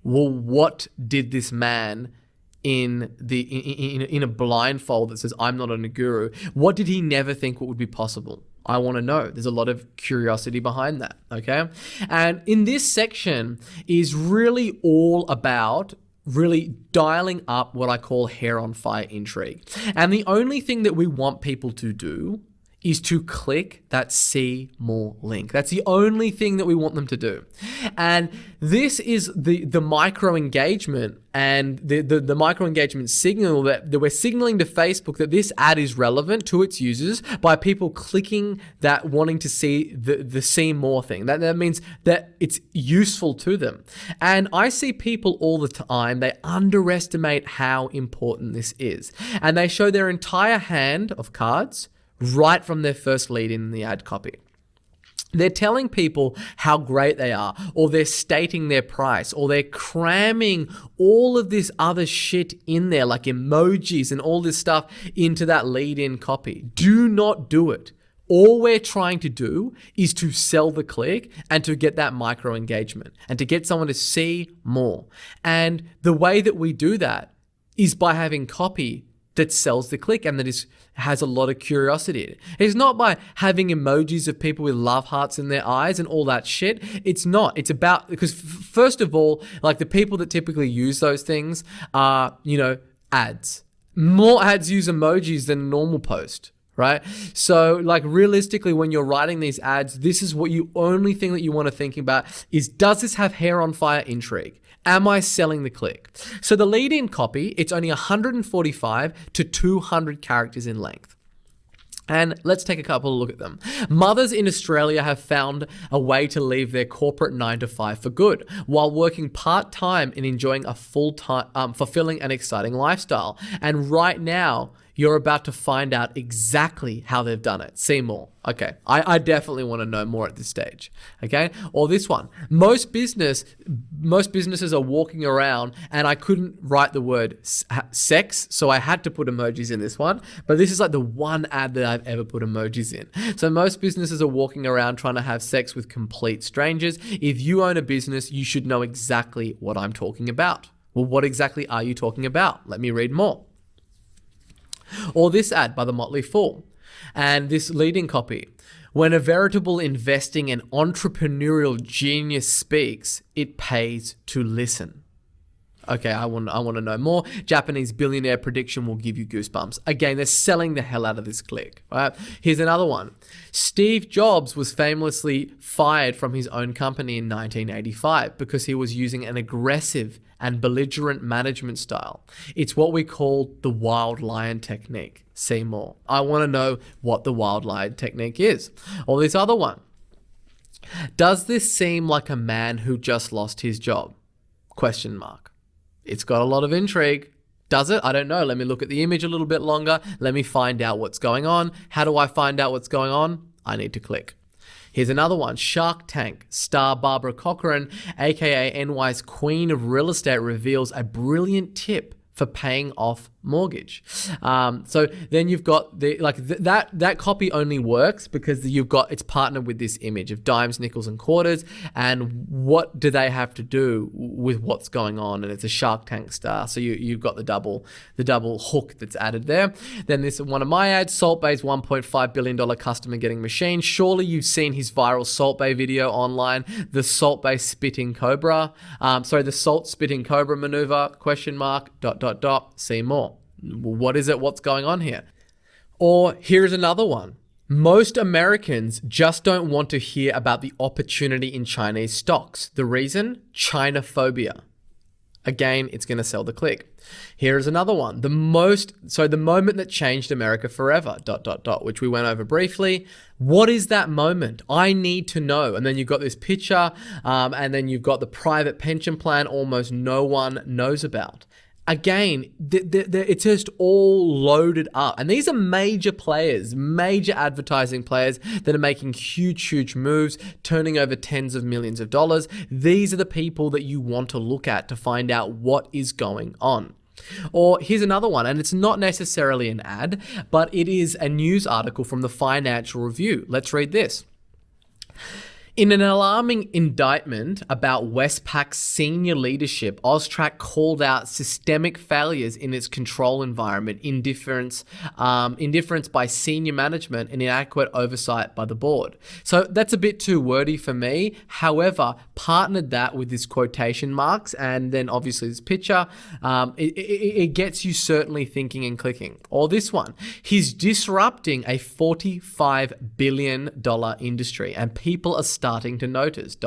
Speaker 1: Well, what did this man in a blindfold that says, I'm not a guru, what did he never think would be possible? I want to know. There's a lot of curiosity behind that, okay? And in this section is really all about really dialing up what I call hair on fire intrigue. And the only thing that we want people to do is to click that see more link. That's the only thing that we want them to do. And this is the micro engagement and the micro engagement signal that we're signaling to Facebook that this ad is relevant to its users by people clicking that, wanting to see the see more thing. That means that it's useful to them. And I see people all the time, they underestimate how important this is. And they show their entire hand of cards right from their first lead in the ad copy. They're telling people how great they are, or they're stating their price, or they're cramming all of this other shit in there, like emojis and all this stuff into that lead-in copy. Do not do it. All we're trying to do is to sell the click and to get that micro engagement and to get someone to see more. And the way that we do that is by having copy that sells the click and that has a lot of curiosity in it. It's not by having emojis of people with love hearts in their eyes and all that shit. It's not. It's about, because first of all, like the people that typically use those things are, ads. More ads use emojis than a normal post, right? So like realistically, when you're writing these ads, this is what only thing that you want to think about is, does this have hair on fire intrigue? Am I selling the click? So the lead-in copy, it's only 145 to 200 characters in length. And let's take a couple of look at them. Mothers in Australia have found a way to leave their corporate 9-to-5 for good, while working part-time and enjoying a full-time, fulfilling and exciting lifestyle. And right now, you're about to find out exactly how they've done it. See more. Okay, I definitely want to know more at this stage. Okay, or this one. Most businesses are walking around, and I couldn't write the word sex, so I had to put emojis in this one. But this is like the one ad that I've ever put emojis in. So most businesses are walking around trying to have sex with complete strangers. If you own a business, you should know exactly what I'm talking about. Well, what exactly are you talking about? Let me read more. Or this ad by the Motley Fool. And this leading copy. When a veritable investing and entrepreneurial genius speaks, it pays to listen. Okay, I want to know more. Japanese billionaire prediction will give you goosebumps. Again, they're selling the hell out of this click. Right? Here's another one. Steve Jobs was famously fired from his own company in 1985 because he was using an aggressive and belligerent management style. It's what we call the wild lion technique. See more. I want to know what the wild lion technique is. Or this other one. Does this seem like a man who just lost his job? Question mark. It's got a lot of intrigue. Does it? I don't know. Let me look at the image a little bit longer. Let me find out what's going on. How do I find out what's going on? I need to click. Here's another one. Shark Tank star Barbara Corcoran, aka NY's Queen of Real Estate, reveals a brilliant tip for paying off mortgage. So then you've got that copy only works because it's partnered with this image of dimes, nickels, and quarters. And what do they have to do with what's going on? And it's a Shark Tank star. So you've got the double hook that's added there. Then this is one of my ads, Salt Bay's $1.5 billion customer getting machined. Surely you've seen his viral Salt Bay video online, the Salt Bay spitting cobra. The salt spitting cobra maneuver, ? See more. What is it? What's going on here? Or here's another one. Most Americans just don't want to hear about the opportunity in Chinese stocks. The reason? China phobia. Again, it's going to sell the click. Here is another one. The moment that changed America forever, ... which we went over briefly. What is that moment? I need to know. And then you've got this picture, and then you've got the private pension plan almost no one knows about. Again, it's just all loaded up. And these are major players, major advertising players that are making huge moves, turning over tens of millions of dollars. These are the people that you want to look at to find out what is going on. Or here's another one, and it's not necessarily an ad, but it is a news article from the Financial Review. Let's read this. In an alarming indictment about Westpac's senior leadership, Austrac called out systemic failures in its control environment, indifference by senior management, and inadequate oversight by the board. So that's a bit too wordy for me. However, partnered that with this quotation marks and then obviously this picture, it gets you certainly thinking and clicking. Or this one, he's disrupting a $45 billion industry and people are starting to notice ...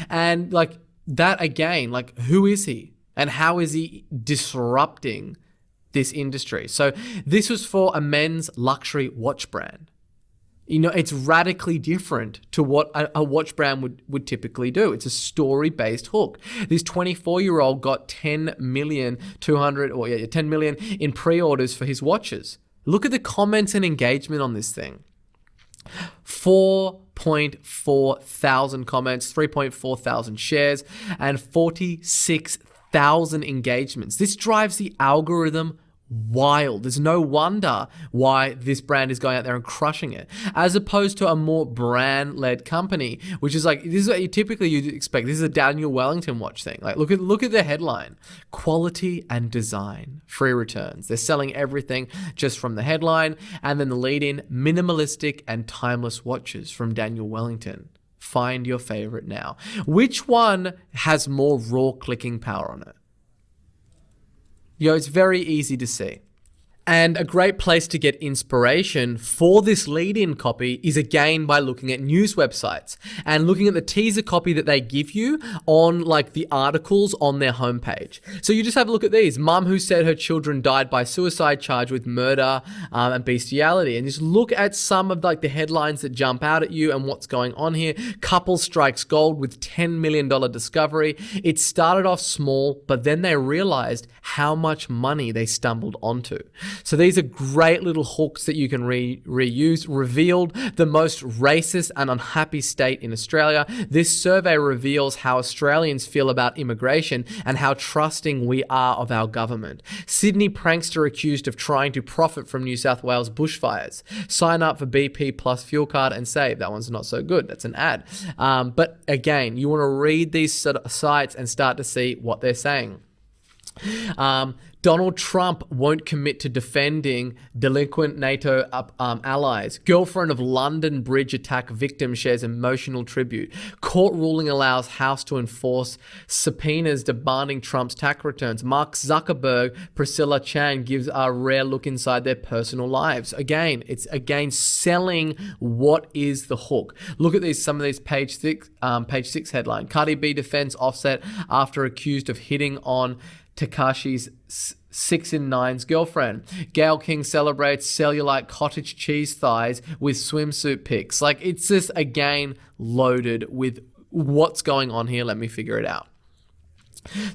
Speaker 1: And like that again, like who is he and how is he disrupting this industry? So this was for a men's luxury watch brand. You know, it's radically different to what a watch brand would typically do. It's a story-based hook. This 24-year-old got 10 million in pre-orders for his watches. Look at the comments and engagement on this thing. 4.4 thousand comments, 3.4 thousand shares, and 46,000 engagements. This drives the algorithm wild. There's no wonder why this brand is going out there and crushing it, as opposed to a more brand-led company, which is like, this is what you'd expect. This is a Daniel Wellington watch thing. Like, look at the headline: quality and design, free returns. They're selling everything just from the headline, and then the lead-in: minimalistic and timeless watches from Daniel Wellington. Find your favorite now. Which one has more raw clicking power on it? It's very easy to see. And a great place to get inspiration for this lead-in copy is again by looking at news websites and looking at the teaser copy that they give you on like the articles on their homepage. So you just have a look at these. Mum who said her children died by suicide charged with murder and bestiality. And just look at some of like the headlines that jump out at you and what's going on here. Couple strikes gold with $10 million discovery. It started off small, but then they realized how much money they stumbled onto. So these are great little hooks that you can reuse. Revealed the most racist and unhappy state in Australia. This survey reveals how Australians feel about immigration and how trusting we are of our government. Sydney prankster accused of trying to profit from New South Wales bushfires. Sign up for BP Plus fuel card and save. That one's not so good. That's an ad. But again, you want to read these sites and start to see what they're saying. Donald Trump won't commit to defending delinquent NATO allies. Girlfriend of London Bridge attack victim shares emotional tribute. Court ruling allows House to enforce subpoenas demanding Trump's tax returns. Mark Zuckerberg, Priscilla Chan gives a rare look inside their personal lives. Again, it's selling what is the hook. Look at these, some of these page 6 headline. Cardi B defends Offset after accused of hitting on Tekashi's 6ix9ine's girlfriend. Gayle King celebrates cellulite cottage cheese thighs with swimsuit pics. Like, it's just, again, loaded with what's going on here. Let me figure it out.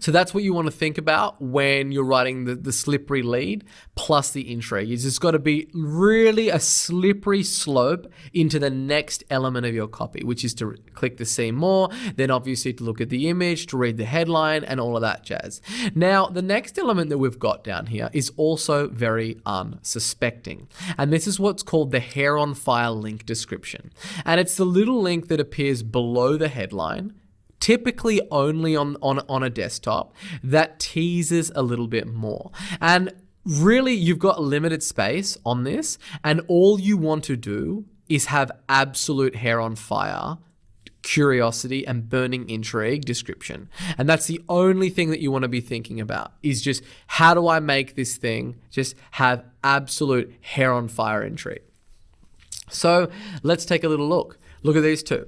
Speaker 1: So that's what you want to think about when you're writing the slippery lead plus the intrigue. It's just got to be really a slippery slope into the next element of your copy, which is to click to see more, then obviously to look at the image, to read the headline and all of that jazz. Now, the next element that we've got down here is also very unsuspecting. And this is what's called the hair on fire link description. And it's the little link that appears below the headline, typically only on a desktop, that teases a little bit more. And really, you've got limited space on this, and all you want to do is have absolute hair on fire curiosity and burning intrigue description. And that's the only thing that you want to be thinking about, is just how do I make this thing just have absolute hair on fire intrigue. So let's take a little look. Look at these two.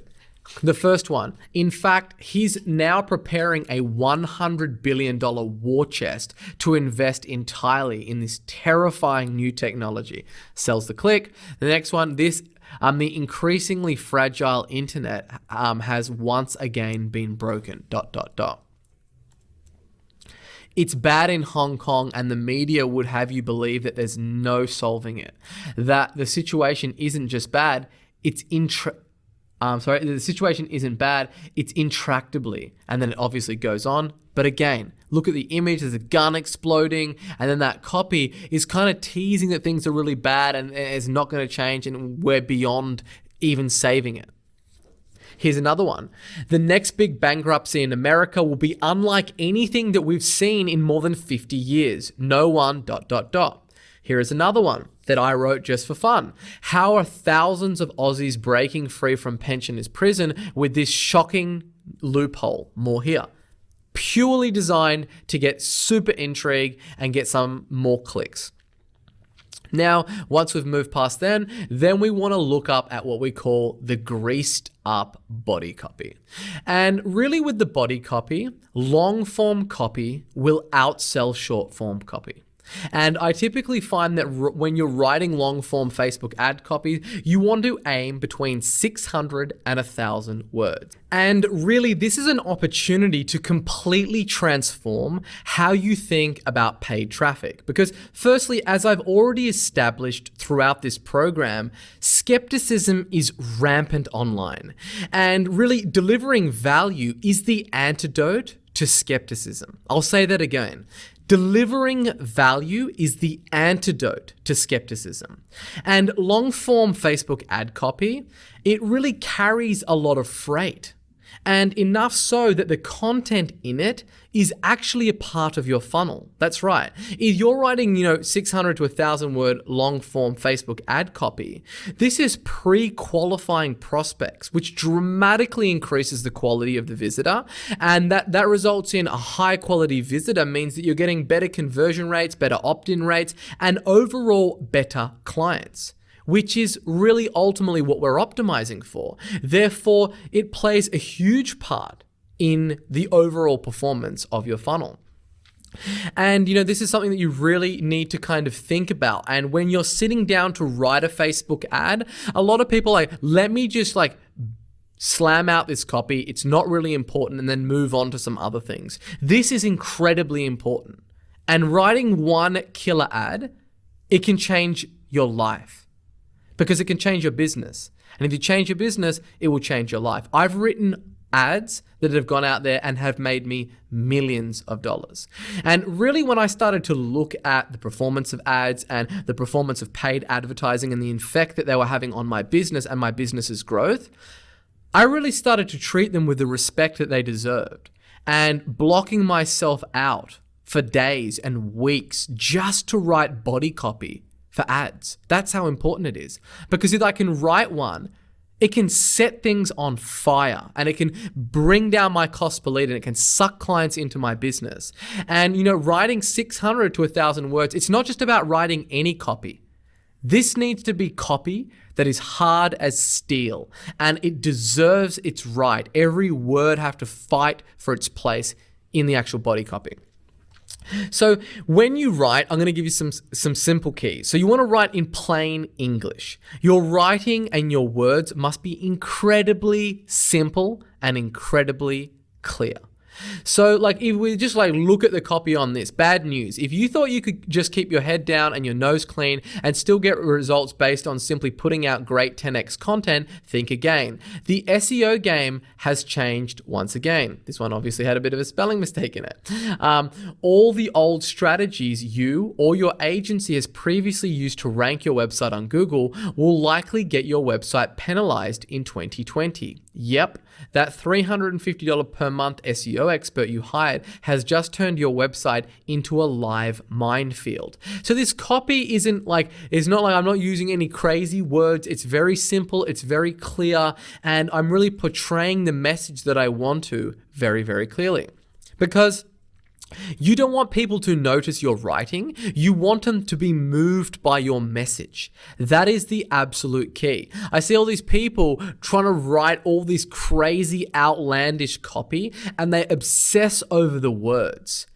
Speaker 1: The first one, in fact, he's now preparing a $100 billion war chest to invest entirely in this terrifying new technology. Sells the click. The next one, the increasingly fragile internet has once again been broken, ... It's bad in Hong Kong, and the media would have you believe that there's no solving it. That the situation isn't just bad, the situation isn't bad, it's intractably. And then it obviously goes on. But again, look at the image, there's a gun exploding, and then that copy is kind of teasing that things are really bad and it's not going to change and we're beyond even saving it. Here's another one. The next big bankruptcy in America will be unlike anything that we've seen in more than 50 years. No one ... Here is another one that I wrote just for fun. How are thousands of Aussies breaking free from pensioners' prison with this shocking loophole? More here. Purely designed to get super intrigue and get some more clicks. Now, once we've moved past then we want to look up at what we call the greased up body copy. And really with the body copy, long form copy will outsell short form copy. And I typically find that when you're writing long form Facebook ad copy, you want to aim between 600 and 1,000 words. And really, this is an opportunity to completely transform how you think about paid traffic. Because firstly, as I've already established throughout this program, skepticism is rampant online. And really, delivering value is the antidote to skepticism. I'll say that again. Delivering value is the antidote to skepticism. And long-form Facebook ad copy, it really carries a lot of freight. And enough so that the content in it is actually a part of your funnel. That's right. If you're writing, 600 to 1,000 word long form Facebook ad copy, this is pre-qualifying prospects, which dramatically increases the quality of the visitor. And that results in a high quality visitor means that you're getting better conversion rates, better opt-in rates, and overall better clients, which is really ultimately what we're optimizing for. Therefore, it plays a huge part in the overall performance of your funnel. And this is something that you really need to kind of think about. And when you're sitting down to write a Facebook ad, a lot of people are like, let me just slam out this copy. It's not really important, and then move on to some other things. This is incredibly important. And writing one killer ad, it can change your life, because it can change your business. And if you change your business, it will change your life. I've written ads that have gone out there and have made me millions of dollars. And really, when I started to look at the performance of ads and the performance of paid advertising and the effect that they were having on my business and my business's growth, I really started to treat them with the respect that they deserved, and blocking myself out for days and weeks just to write body copy for ads. That's how important it is. Because if I can write one, it can set things on fire, and it can bring down my cost per lead, and it can suck clients into my business. And writing 600 to 1,000 words, it's not just about writing any copy. This needs to be copy that is hard as steel, and it deserves its right. Every word have to fight for its place in the actual body copy. So when you write, I'm going to give you some simple keys. So you want to write in plain English. Your writing and your words must be incredibly simple and incredibly clear. So like if we just like look at the copy on this, bad news. If you thought you could just keep your head down and your nose clean and still get results based on simply putting out great 10x content, think again. The SEO game has changed once again. This one obviously had a bit of a spelling mistake in it. All the old strategies you or your agency has previously used to rank your website on Google will likely get your website penalized in 2020. Yep, that $350 per month SEO expert you hired has just turned your website into a live minefield. So this copy it's not like I'm not using any crazy words. It's very simple, it's very clear, and I'm really portraying the message that I want to very, very clearly. Because you don't want people to notice your writing. You want them to be moved by your message. That is the absolute key. I see all these people trying to write all this crazy, outlandish copy, and they obsess over the words.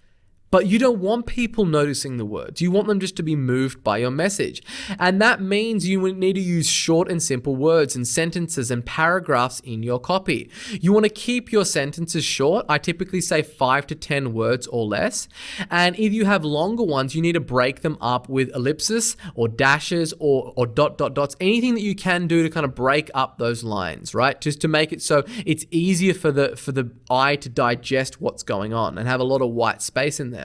Speaker 1: But you don't want people noticing the words. You want them just to be moved by your message. And that means you need to use short and simple words and sentences and paragraphs in your copy. You want to keep your sentences short. I typically say 5 to 10 words or less. And if you have longer ones, you need to break them up with ellipses or dashes or dots, anything that you can do to kind of break up those lines, right? Just to make it so it's easier for the eye to digest what's going on and have a lot of white space in there.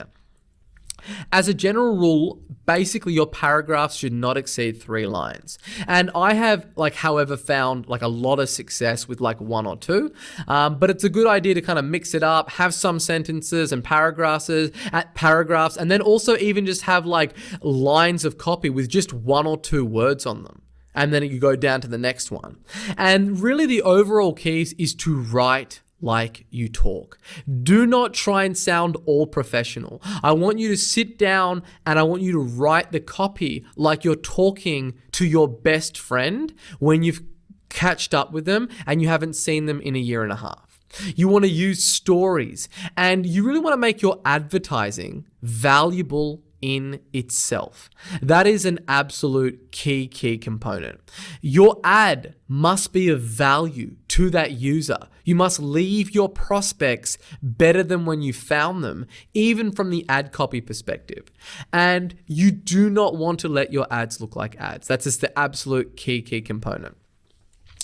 Speaker 1: As a general rule, basically your paragraphs should not exceed 3 lines. And I have however found a lot of success with 1 or 2, but it's a good idea to kind of mix it up, have some sentences and paragraphs, and then also even just have lines of copy with just 1 or 2 words on them. And then you go down to the next one. And really the overall keys is to write like you talk. Do not try and sound all professional. I want you to sit down and I want you to write the copy like you're talking to your best friend when you've catched up with them and you haven't seen them in a year and a half. You want to use stories, and you really want to make your advertising valuable in itself. That is an absolute key component. Your ad must be of value to that user. You must leave your prospects better than when you found them, even from the ad copy perspective. And you do not want to let your ads look like ads. That's just the absolute key component.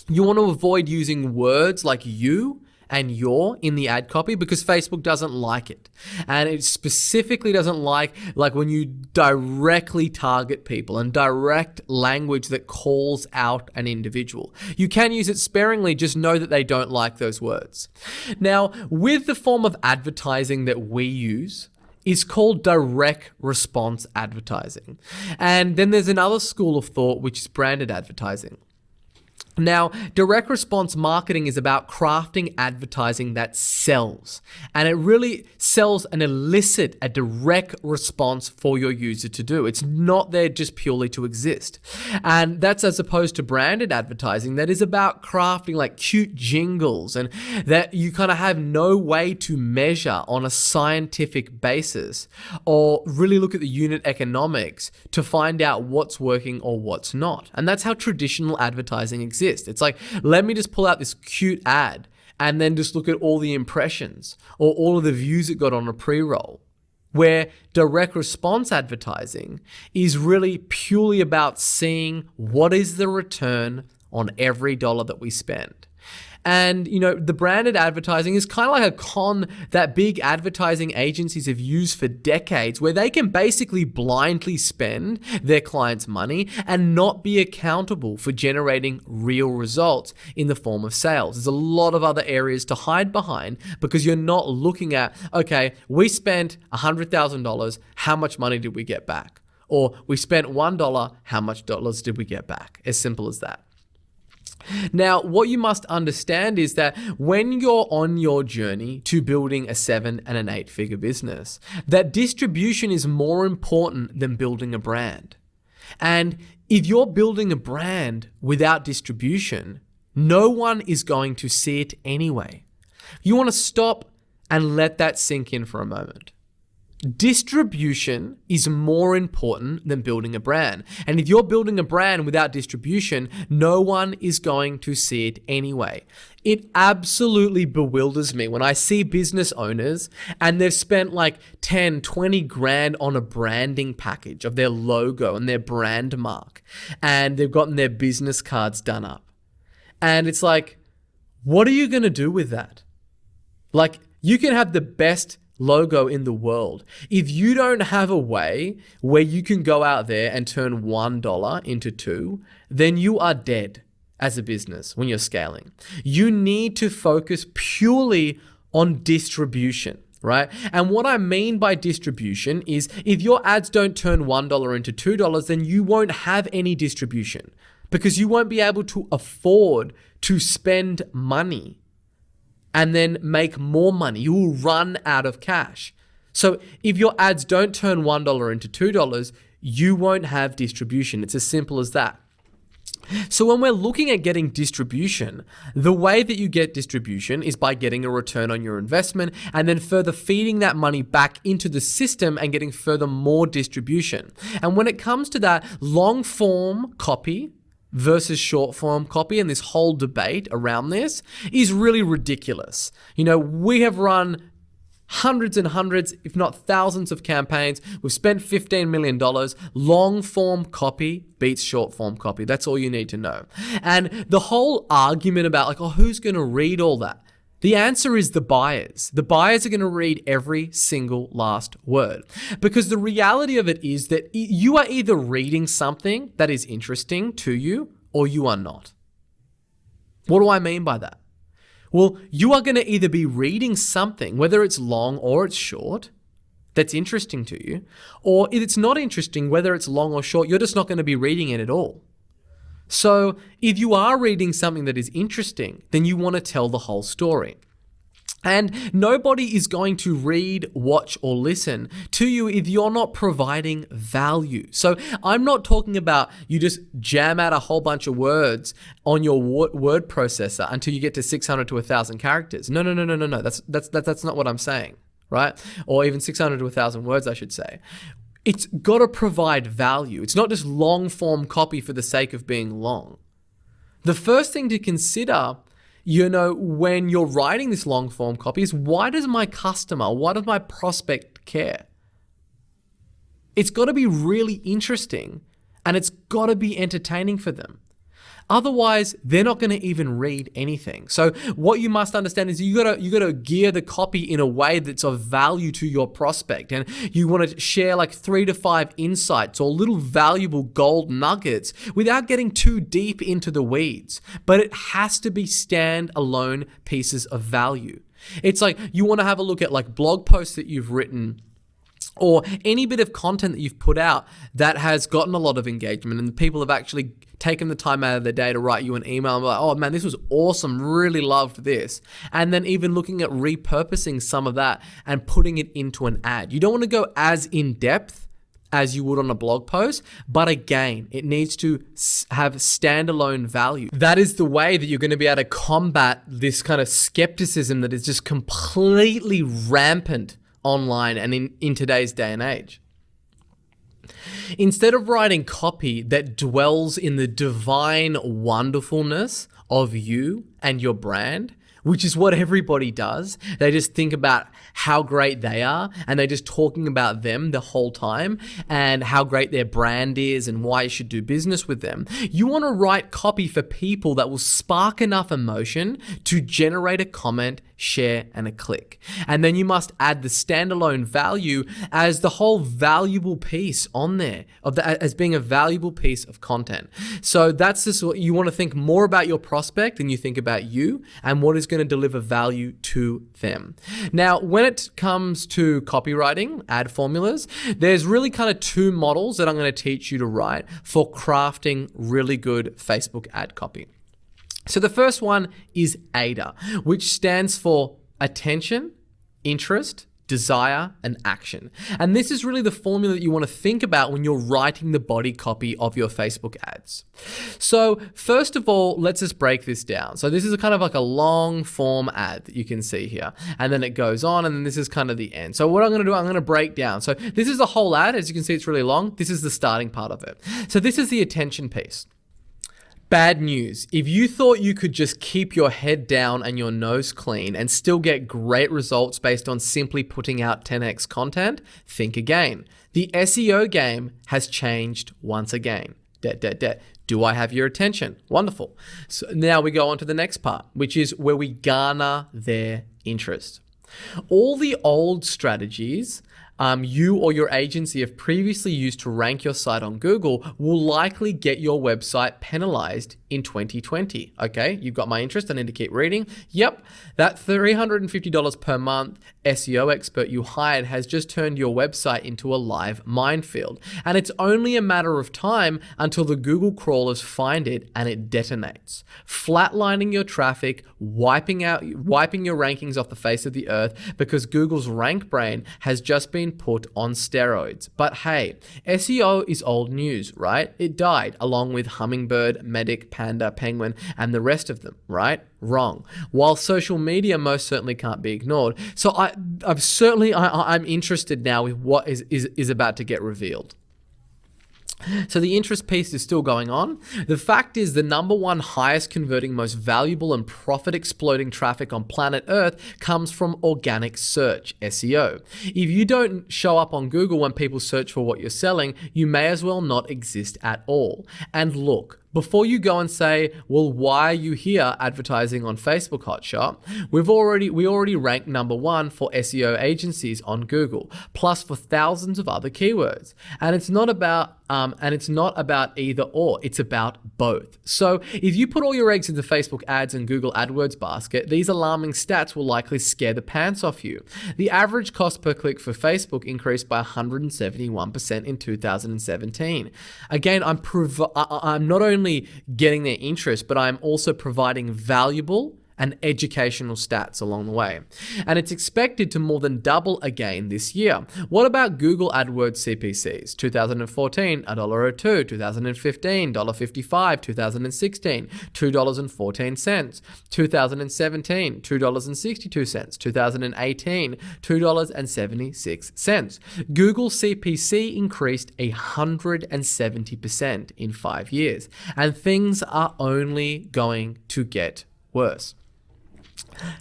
Speaker 1: You want to avoid using words like you and your in the ad copy because Facebook doesn't like it. And it specifically doesn't like when you directly target people and direct language that calls out an individual. You can use it sparingly, just know that they don't like those words. Now, with the form of advertising that we use, is called direct response advertising. And then there's another school of thought, which is branded advertising. Now, direct response marketing is about crafting advertising that sells, and it really sells and elicit a direct response for your user to do. It's not there just purely to exist. And that's as opposed to branded advertising that is about crafting cute jingles and that you kind of have no way to measure on a scientific basis or really look at the unit economics to find out what's working or what's not. And that's how traditional advertising exists. It's let me just pull out this cute ad and then just look at all the impressions or all of the views it got on a pre-roll. Where direct response advertising is really purely about seeing what is the return on every dollar that we spend. And, the branded advertising is kind of like a con that big advertising agencies have used for decades, where they can basically blindly spend their clients' money and not be accountable for generating real results in the form of sales. There's a lot of other areas to hide behind because you're not looking at, okay, we spent $100,000, how much money did we get back? Or we spent $1, how much dollars did we get back? As simple as that. Now, what you must understand is that when you're on your journey to building a 7 and an 8-figure business, that distribution is more important than building a brand. And if you're building a brand without distribution, no one is going to see it anyway. You want to stop and let that sink in for a moment. Distribution is more important than building a brand. And if you're building a brand without distribution, no one is going to see it anyway. It absolutely bewilders me when I see business owners and they've spent like 10, 20 grand on a branding package of their logo and their brand mark, and they've gotten their business cards done up. And it's like, what are you going to do with that? Like, you can have the best logo in the world. If you don't have a way where you can go out there and turn $1 into $2, then you are dead as a business when you're scaling. You need to focus purely on distribution, right? And what I mean by distribution is if your ads don't turn $1 into $2, then you won't have any distribution because you won't be able to afford to spend money and then make more money. You will run out of cash. So if your ads don't turn $1 into $2, you won't have distribution. It's as simple as that. So when we're looking at getting distribution, the way that you get distribution is by getting a return on your investment and then further feeding that money back into the system and getting further more distribution. And when it comes to that long form copy versus short form copy, and this whole debate around this is really ridiculous. You know, we have run hundreds and hundreds, if not thousands of campaigns. We've spent $15 million. Long form copy beats short form copy. That's all you need to know. And the whole argument about like, oh, who's going to read all that? The answer is the buyers. The buyers are going to read every single last word, because the reality of it is that you are either reading something that is interesting to you or you are not. What do I mean by that? Well, you are going to either be reading something, whether it's long or it's short, that's interesting to you, or if it's not interesting, whether it's long or short, you're just not going to be reading it at all. So if you are reading something that is interesting, then you want to tell the whole story. And nobody is going to read, watch, or listen to you if you're not providing value. So I'm not talking about you just jam out a whole bunch of words on your word processor until you get to 600 to 1,000 characters. No. That's not what I'm saying, right? Or even 600 to 1,000 words, I should say. It's got to provide value. It's not just long form copy for the sake of being long. The first thing to consider, when you're writing this long form copy is, why does my customer, why does my prospect care? It's got to be really interesting and it's got to be entertaining for them. Otherwise, they're not going to even read anything. So what you must understand is you got to gear the copy in a way that's of value to your prospect, and you want to share like 3 to 5 insights or little valuable gold nuggets without getting too deep into the weeds. But it has to be standalone pieces of value. It's like you want to have a look at like blog posts that you've written or any bit of content that you've put out that has gotten a lot of engagement and people have actually taken the time out of their day to write you an email and be like, oh man, this was awesome, really loved this. And then even looking at repurposing some of that and putting it into an ad. You don't want to go as in depth as you would on a blog post, but again, it needs to have standalone value. That is the way that you're going to be able to combat this kind of skepticism that is just completely rampant online and in today's day and age. Instead of writing copy that dwells in the divine wonderfulness of you and your brand, which is what everybody does. They just think about how great they are and they're just talking about them the whole time and how great their brand is and why you should do business with them. You want to write copy for people that will spark enough emotion to generate a comment, share, and a click. And then you must add the standalone value as the whole valuable piece on there, as being a valuable piece of content. So that's just what you want to think more about your prospect than you think about you and what is going to deliver value to them. Now, when it comes to copywriting, ad formulas, there's really kind of 2 models that I'm going to teach you to write for crafting really good Facebook ad copy. So the first one is AIDA, which stands for attention, interest, desire, and action. And this is really the formula that you want to think about when you're writing the body copy of your Facebook ads. So first of all, let's just break this down. So this is a kind of like a long form ad that you can see here. And then it goes on, and then this is kind of the end. So what I'm going to do, I'm going to break down. So this is the whole ad. As you can see, it's really long. This is the starting part of it. So this is the attention piece. Bad news. If you thought you could just keep your head down and your nose clean and still get great results based on simply putting out 10x content, think again. The SEO game has changed once again. Do I have your attention? Wonderful. So now we go on to the next part, which is where we garner their interest. All the old strategies you or your agency have previously used to rank your site on Google will likely get your website penalized in 2020. Okay, you've got my interest. I need to keep reading. Yep, that $350 per month SEO expert you hired has just turned your website into a live minefield. And it's only a matter of time until the Google crawlers find it and it detonates, flatlining your traffic, wiping your rankings off the face of the earth because Google's rank brain has just been put on steroids. But hey, SEO is old news, right? It died along with Hummingbird, Medic, Panda, Penguin, and the rest of them, right? Wrong. While social media most certainly can't be ignored. So I'm interested now with what is about to get revealed. So the interest piece is still going on. The fact is the number one highest converting, most valuable and profit exploding traffic on planet Earth comes from organic search, SEO. If you don't show up on Google when people search for what you're selling, you may as well not exist at all. And look, before you go and say, well, why are you here advertising on Facebook Hotshot? We already rank number one for SEO agencies on Google, plus for thousands of other keywords. And it's not about either or, it's about both. So if you put all your eggs into Facebook ads and Google AdWords basket, these alarming stats will likely scare the pants off you. The average cost per click for Facebook increased by 171% in 2017. Again, I'm not only getting their interest, but I'm also providing valuable and educational stats along the way. And it's expected to more than double again this year. What about Google AdWords CPCs? 2014, $1.02, 2015, $1.55, 2016, $2.14, 2017, $2.62, 2018, $2.76. Google CPC increased 170% in 5 years, and things are only going to get worse.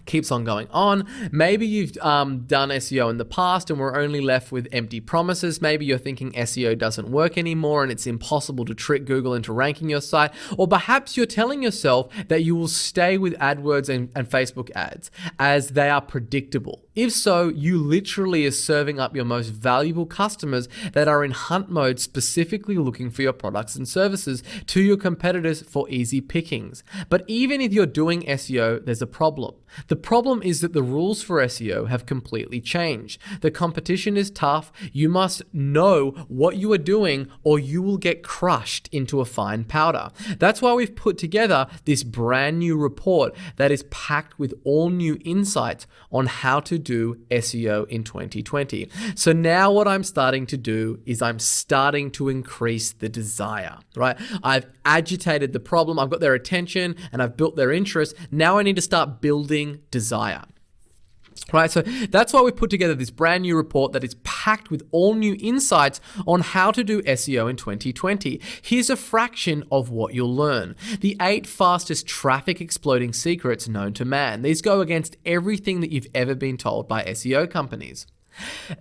Speaker 1: Keeps on going on. Maybe you've done SEO in the past and we're only left with empty promises. Maybe you're thinking SEO doesn't work anymore and it's impossible to trick Google into ranking your site. Or perhaps you're telling yourself that you will stay with AdWords and Facebook ads as they are predictable. If so, you literally are serving up your most valuable customers that are in hunt mode, specifically looking for your products and services, to your competitors for easy pickings. But even if you're doing SEO, there's a problem. The problem is that the rules for SEO have completely changed. The competition is tough. You must know what you are doing or you will get crushed into a fine powder. That's why we've put together this brand new report that is packed with all new insights on how to do SEO in 2020. So now what I'm starting to do is I'm starting to increase the desire, right? I've agitated the problem, I've got their attention, and I've built their interest. Now I need to start building desire. Right, so that's why we put together this brand new report that is packed with all new insights on how to do SEO in 2020. Here's a fraction of what you'll learn. The 8 fastest traffic exploding secrets known to man. These go against everything that you've ever been told by SEO companies.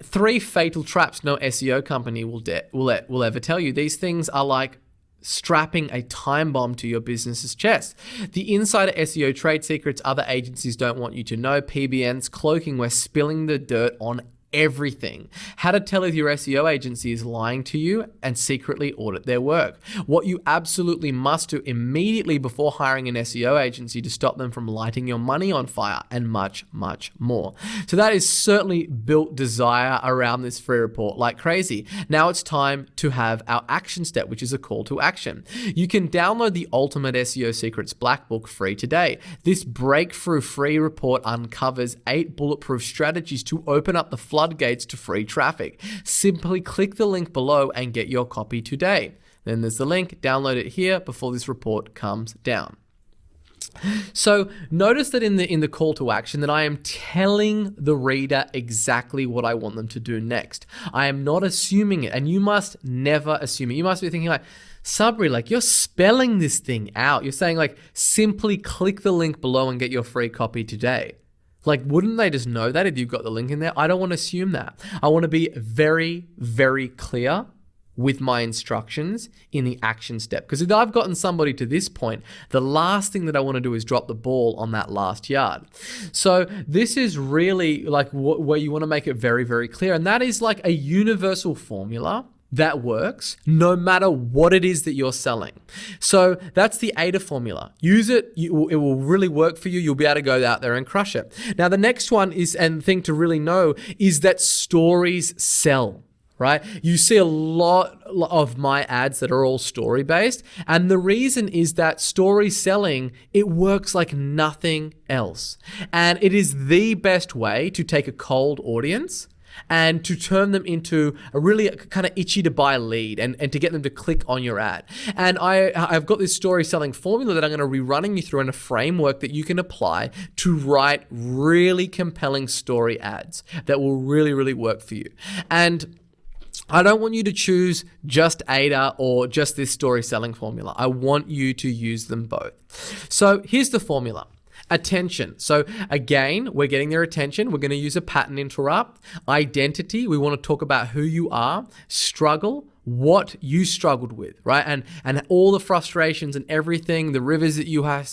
Speaker 1: 3 fatal traps no SEO company will ever tell you. These things are like strapping a time bomb to your business's chest. The insider SEO trade secrets other agencies don't want you to know. PBNs cloaking, we're spilling the dirt on everything. How to tell if your SEO agency is lying to you and secretly audit their work. What you absolutely must do immediately before hiring an SEO agency to stop them from lighting your money on fire, and much, much more. So that is certainly built desire around this free report like crazy. Now it's time to have our action step, which is a call to action. You can download the Ultimate SEO Secrets Black Book free today. This breakthrough free report uncovers 8 bulletproof strategies to open up the floodgates to free traffic. Simply click the link below and get your copy today. Then there's the link, download it here before this report comes down. So notice that in the call to action that I am telling the reader exactly what I want them to do next. I am not assuming it, and you must never assume it. You must be thinking like, Sabri, like you're spelling this thing out. You're saying like, simply click the link below and get your free copy today. Like, wouldn't they just know that if you've got the link in there? I don't want to assume that. I want to be very, very clear with my instructions in the action step. Because if I've gotten somebody to this point, the last thing that I want to do is drop the ball on that last yard. So this is really like where you want to make it very, very clear. And that is like a universal formula that works no matter what it is that you're selling. So that's the ADA formula. Use it. It will really work for you. You'll be able to go out there and crush it. Now, the next one is, and thing to really know is that stories sell. Right? You see a lot of my ads that are all story based. And the reason is that story selling, it works like nothing else. And it is the best way to take a cold audience and to turn them into a really kind of itchy to buy lead and to get them to click on your ad. And I've got this story selling formula that I'm going to be running you through in a framework that you can apply to write really compelling story ads that will really, really work for you. And I don't want you to choose just ADA or just this story selling formula. I want you to use them both. So here's the formula. Attention. So again, we're getting their attention. We're going to use a pattern interrupt. Identity. We want to talk about who you are. Struggle. What you struggled with, right? And all the frustrations and everything, the rivers that you had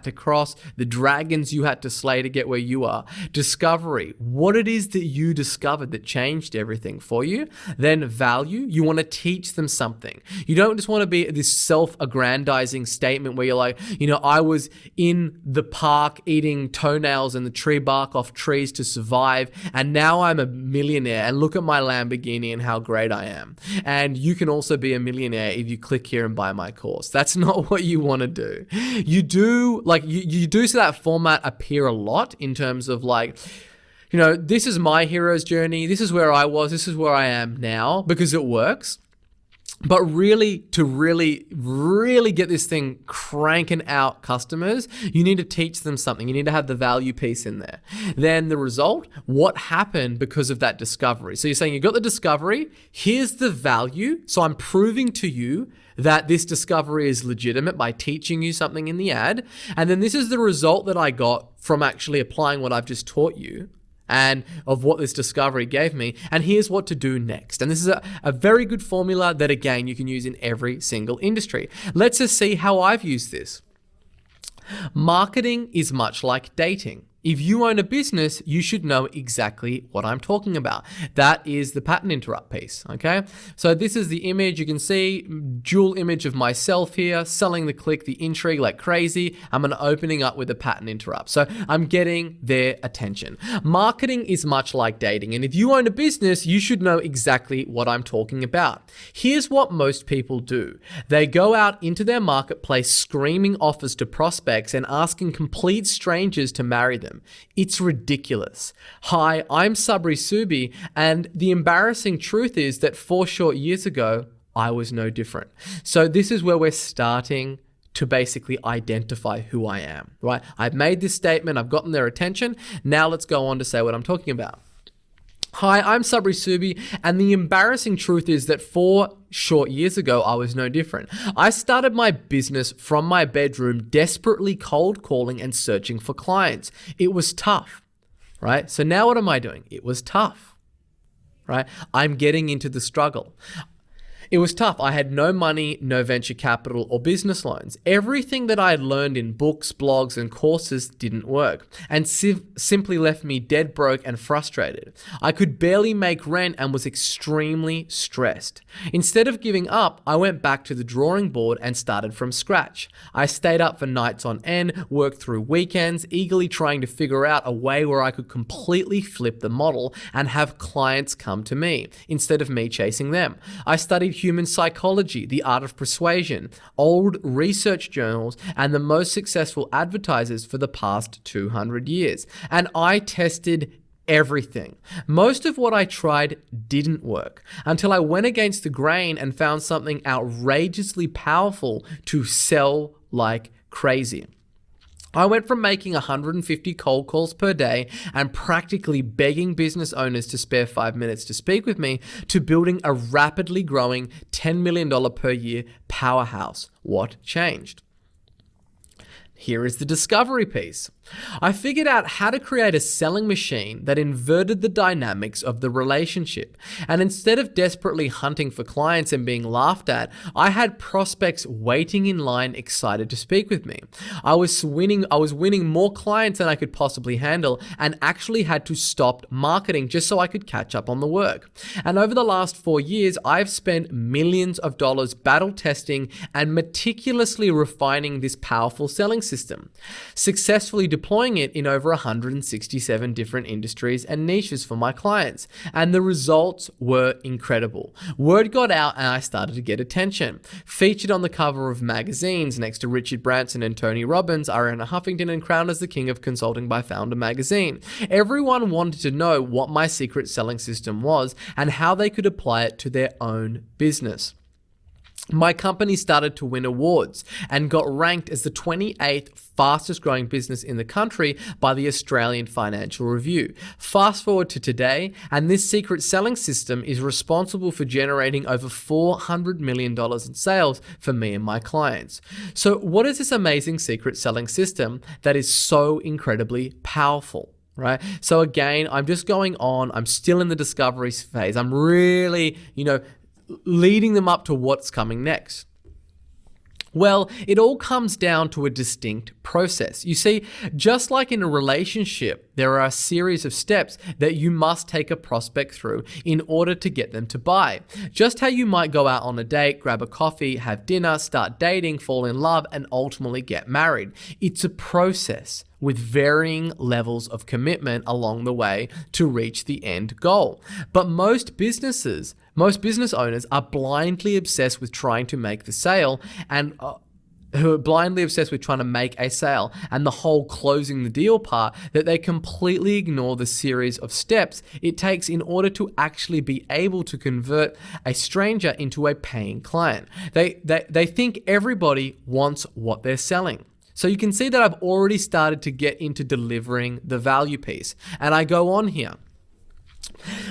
Speaker 1: to cross, the dragons you had to slay to get where you are. Discovery, what it is that you discovered that changed everything for you. Then value, you want to teach them something. You don't just want to be this self-aggrandizing statement where you're like, I was in the park eating toenails and the tree bark off trees to survive, and now I'm a millionaire, and look at my Lamborghini and how great I am. And you can also be a millionaire if you click here and buy my course. That's not what you want to do. You do see that format appear a lot in terms of like, this is my hero's journey. This is where I was. This is where I am now, because it works. But really, to really get this thing cranking out customers, you need to teach them something. You need to have the value piece in there. Then the result, what happened because of that discovery? So you're saying you got the discovery, here's the value. So I'm proving to you that this discovery is legitimate by teaching you something in the ad. And then this is the result that I got from actually applying what I've just taught you, and of what this discovery gave me, and here's what to do next. And this is a very good formula that, again, you can use in every single industry. Let's just see how I've used this. Marketing is much like dating. If you own a business, you should know exactly what I'm talking about. That is the pattern interrupt piece, okay? So this is the image. You can see dual image of myself here, selling the click, the intrigue like crazy. I'm opening up with a pattern interrupt. So I'm getting their attention. Marketing is much like dating. And if you own a business, you should know exactly what I'm talking about. Here's what most people do. They go out into their marketplace screaming offers to prospects and asking complete strangers to marry them. It's ridiculous. Hi, I'm Sabri Subi, and the embarrassing truth is that 4 short years ago, I was no different. So this is where we're starting to basically identify who I am, right? I've made this statement, I've gotten their attention. Now let's go on to say what I'm talking about. Hi, I'm Sabri Subi, and the embarrassing truth is that 4 short years ago, I was no different. I started my business from my bedroom, desperately cold calling and searching for clients. It was tough, right? So now what am I doing? It was tough, right? I'm getting into the struggle. It was tough. I had no money, no venture capital or business loans. Everything that I had learned in books, blogs, and courses didn't work and simply left me dead broke and frustrated. I could barely make rent and was extremely stressed. Instead of giving up, I went back to the drawing board and started from scratch. I stayed up for nights on end, worked through weekends, eagerly trying to figure out a way where I could completely flip the model and have clients come to me instead of me chasing them. I studied human psychology, the art of persuasion, old research journals, and the most successful advertisers for the past 200 years. And I tested everything. Most of what I tried didn't work until I went against the grain and found something outrageously powerful to sell like crazy. I went from making 150 cold calls per day and practically begging business owners to spare 5 minutes to speak with me to building a rapidly growing $10 million per year powerhouse. What changed? Here is the discovery piece. I figured out how to create a selling machine that inverted the dynamics of the relationship. And instead of desperately hunting for clients and being laughed at, I had prospects waiting in line excited to speak with me. I was winning more clients than I could possibly handle and actually had to stop marketing just so I could catch up on the work. And over the last 4 years, I've spent millions of dollars battle testing and meticulously refining this powerful selling system, successfully deploying it in over 167 different industries and niches for my clients. And the results were incredible. Word got out and I started to get attention. Featured on the cover of magazines next to Richard Branson and Tony Robbins, Arianna Huffington, and crowned as the king of consulting by Founder magazine. Everyone wanted to know what my secret selling system was and how they could apply it to their own business. My company started to win awards and got ranked as the 28th fastest growing business in the country by the Australian Financial Review. Fast forward to today, and this secret selling system is responsible for generating over $400 million in sales for me and my clients. So what is this amazing secret selling system that is so incredibly powerful? Right? So again, I'm just going on. I'm still in the discovery phase. I'm really, leading them up to what's coming next. Well, it all comes down to a distinct process. You see, just like in a relationship, there are a series of steps that you must take a prospect through in order to get them to buy. Just how you might go out on a date, grab a coffee, have dinner, start dating, fall in love, and ultimately get married. It's a process with varying levels of commitment along the way to reach the end goal. But most business owners are blindly obsessed with trying to make the sale and who are blindly obsessed with trying to make a sale and the whole closing the deal part that they completely ignore the series of steps it takes in order to actually be able to convert a stranger into a paying client. They think everybody wants what they're selling. So you can see that I've already started to get into delivering the value piece. And I go on here.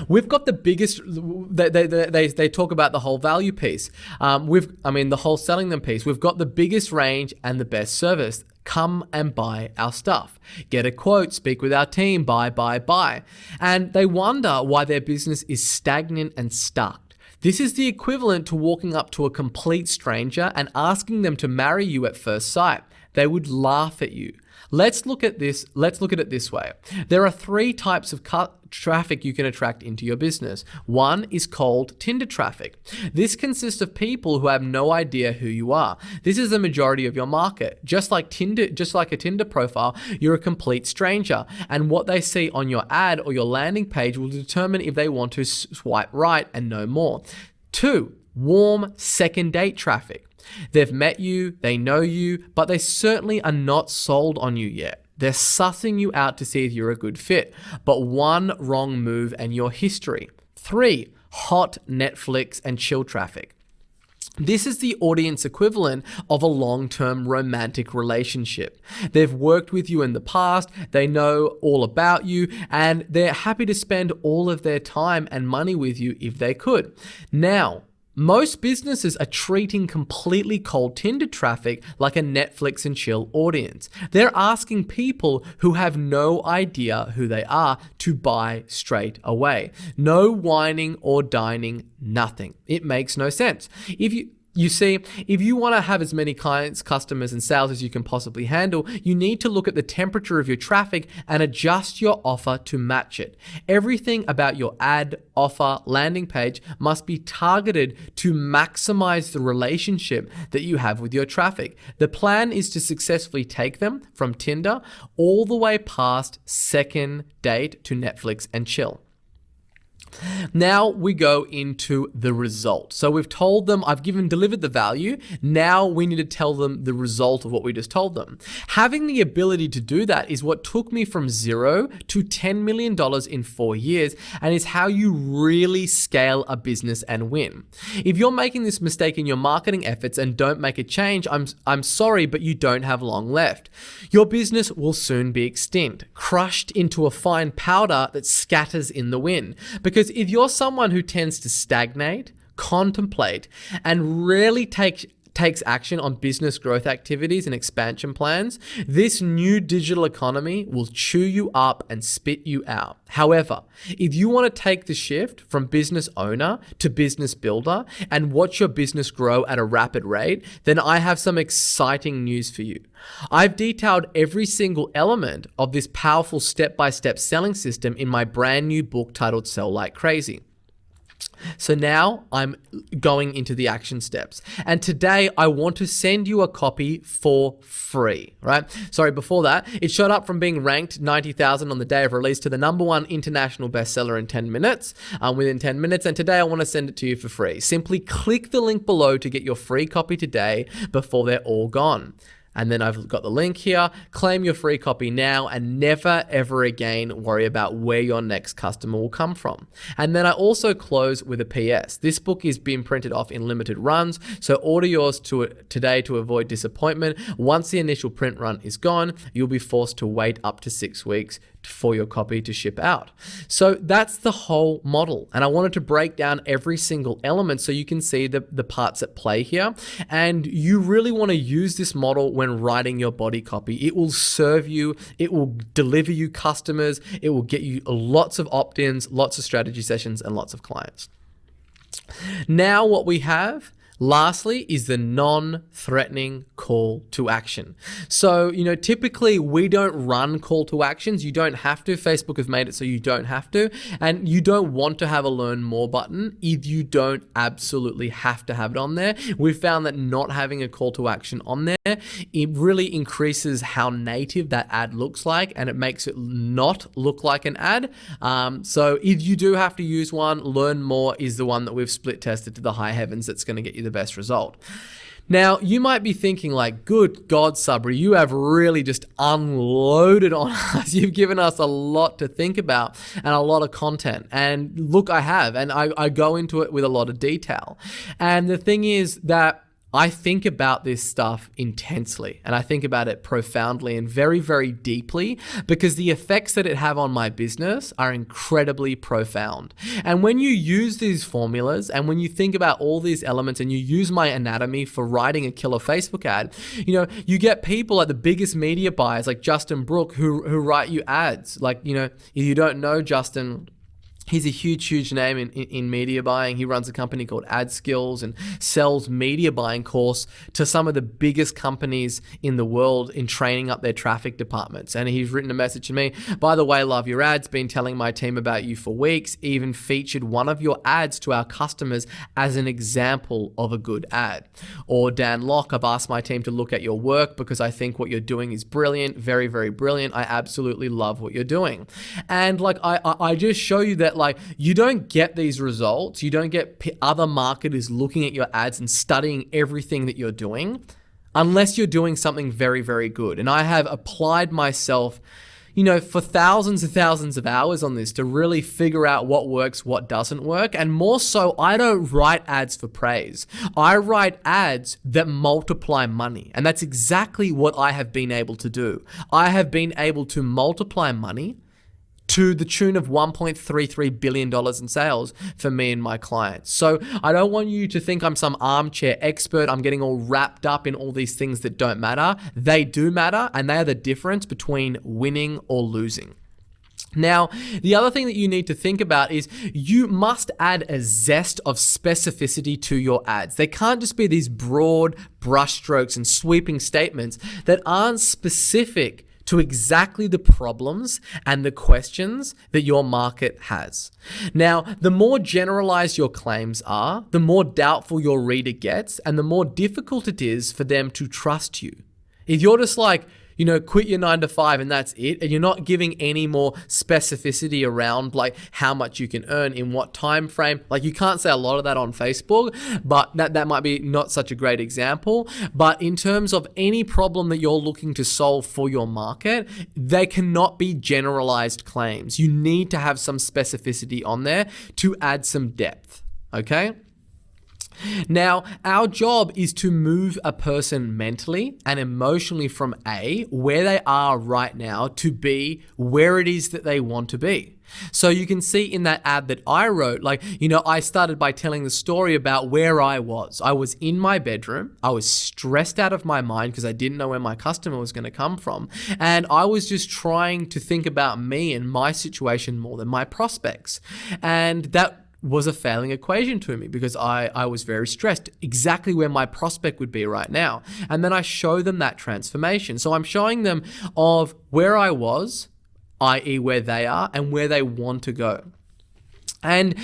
Speaker 1: We've got the biggest, they talk about the whole value piece. The whole selling them piece. We've got the biggest range and the best service. Come and buy our stuff. Get a quote, speak with our team, buy. And they wonder why their business is stagnant and stuck. This is the equivalent to walking up to a complete stranger and asking them to marry you at first sight. They would laugh at you. Let's look at it this way. There are 3 types of traffic you can attract into your business. One is called Tinder traffic. This consists of people who have no idea who you are. This is the majority of your market. Just like a Tinder profile, you're a complete stranger. And what they see on your ad or your landing page will determine if they want to swipe right and know more. 2, warm second date traffic. They've met you, they know you, but they certainly are not sold on you yet. They're sussing you out to see if you're a good fit, but one wrong move and you're history. 3, hot Netflix and chill traffic. This is the audience equivalent of a long-term romantic relationship. They've worked with you in the past, they know all about you, and they're happy to spend all of their time and money with you if they could. Now, most businesses are treating completely cold Tinder traffic like a Netflix and chill audience. They're asking people who have no idea who they are to buy straight away. No whining or dining, nothing. It makes no sense. If you want to have as many clients, customers, and sales as you can possibly handle, you need to look at the temperature of your traffic and adjust your offer to match it. Everything about your ad, offer, landing page must be targeted to maximize the relationship that you have with your traffic. The plan is to successfully take them from Tinder all the way past second date to Netflix and chill. Now we go into the result. So we've told them, delivered the value. Now we need to tell them the result of what we just told them. Having the ability to do that is what took me from $0 to $10 million in 4 years, and is how you really scale a business and win. If you're making this mistake in your marketing efforts and don't make a change, I'm sorry, but you don't have long left. Your business will soon be extinct, crushed into a fine powder that scatters in the wind. Because if you're someone who tends to stagnate, contemplate, and rarely takes action on business growth activities and expansion plans, this new digital economy will chew you up and spit you out. However, if you want to take the shift from business owner to business builder and watch your business grow at a rapid rate, then I have some exciting news for you. I've detailed every single element of this powerful step-by-step selling system in my brand new book titled Sell Like Crazy. So now I'm going into the action steps. And today I want to send you a copy for free, right? Sorry, before that, it shot up from being ranked 90,000 on the day of release to the #1 international bestseller in 10 minutes, within 10 minutes. And today I want to send it to you for free. Simply click the link below to get your free copy today before they're all gone. And then I've got the link here. Claim your free copy now and never ever again worry about where your next customer will come from. And then I also close with a PS. This book is being printed off in limited runs, so order yours today to avoid disappointment. Once the initial print run is gone, you'll be forced to wait up to 6 weeks for your copy to ship out. So that's the whole model. And I wanted to break down every single element so you can see the parts at play here. And you really want to use this model when writing your body copy. It will serve you, it will deliver you customers, it will get you lots of opt-ins, lots of strategy sessions, and lots of clients. Now what we have, lastly, is the non-threatening call to action. So, typically we don't run call to actions. You don't have to. Facebook have made it so you don't have to. And you don't want to have a learn more button if you don't absolutely have to have it on there. We've found that not having a call to action on there, it really increases how native that ad looks like, and it makes it not look like an ad. So if you do have to use one, learn more is the one that we've split tested to the high heavens that's going to get you the best result. Now, you might be thinking like, good God, Sabri, you have really just unloaded on us. You've given us a lot to think about and a lot of content. And look, I have, and I go into it with a lot of detail. And the thing is that I think about this stuff intensely, and I think about it profoundly and very, very deeply, because the effects that it have on my business are incredibly profound. And when you use these formulas and when you think about all these elements and you use my anatomy for writing a killer Facebook ad, you get people like the biggest media buyers like Justin Brook who write you ads. Like, if you don't know Justin, he's a huge name in media buying. He runs a company called Ad Skills and sells media buying course to some of the biggest companies in the world in training up their traffic departments. And he's written a message to me, by the way, love your ads, been telling my team about you for weeks, even featured one of your ads to our customers as an example of a good ad. Or Dan Locke, I've asked my team to look at your work because I think what you're doing is brilliant, very, very brilliant. I absolutely love what you're doing. And like, I just show you that like you don't get these results, you don't get other marketers looking at your ads and studying everything that you're doing unless you're doing something very, very good. And I have applied myself, for thousands and thousands of hours on this to really figure out what works, what doesn't work. And more so, I don't write ads for praise. I write ads that multiply money. And that's exactly what I have been able to do. I have been able to multiply money to the tune of $1.33 billion in sales for me and my clients. So I don't want you to think I'm some armchair expert. I'm getting all wrapped up in all these things that don't matter. They do matter, and they are the difference between winning or losing. Now, the other thing that you need to think about is you must add a zest of specificity to your ads. They can't just be these broad brushstrokes and sweeping statements that aren't specific to exactly the problems and the questions that your market has. Now, the more generalized your claims are, the more doubtful your reader gets, and the more difficult it is for them to trust you. If you're just like, quit your 9 to 5 and that's it. And you're not giving any more specificity around like how much you can earn in what time frame. Like you can't say a lot of that on Facebook, but that might be not such a great example. But in terms of any problem that you're looking to solve for your market, they cannot be generalized claims. You need to have some specificity on there to add some depth, okay? Now, our job is to move a person mentally and emotionally from A, where they are right now, to B, where it is that they want to be. So you can see in that ad that I wrote, I started by telling the story about where I was. I was in my bedroom. I was stressed out of my mind because I didn't know where my customer was going to come from. And I was just trying to think about me and my situation more than my prospects. And that was a failing equation to me because I was very stressed, exactly where my prospect would be right now. And then I show them that transformation. So I'm showing them of where I was, i.e. where they are, and where they want to go. And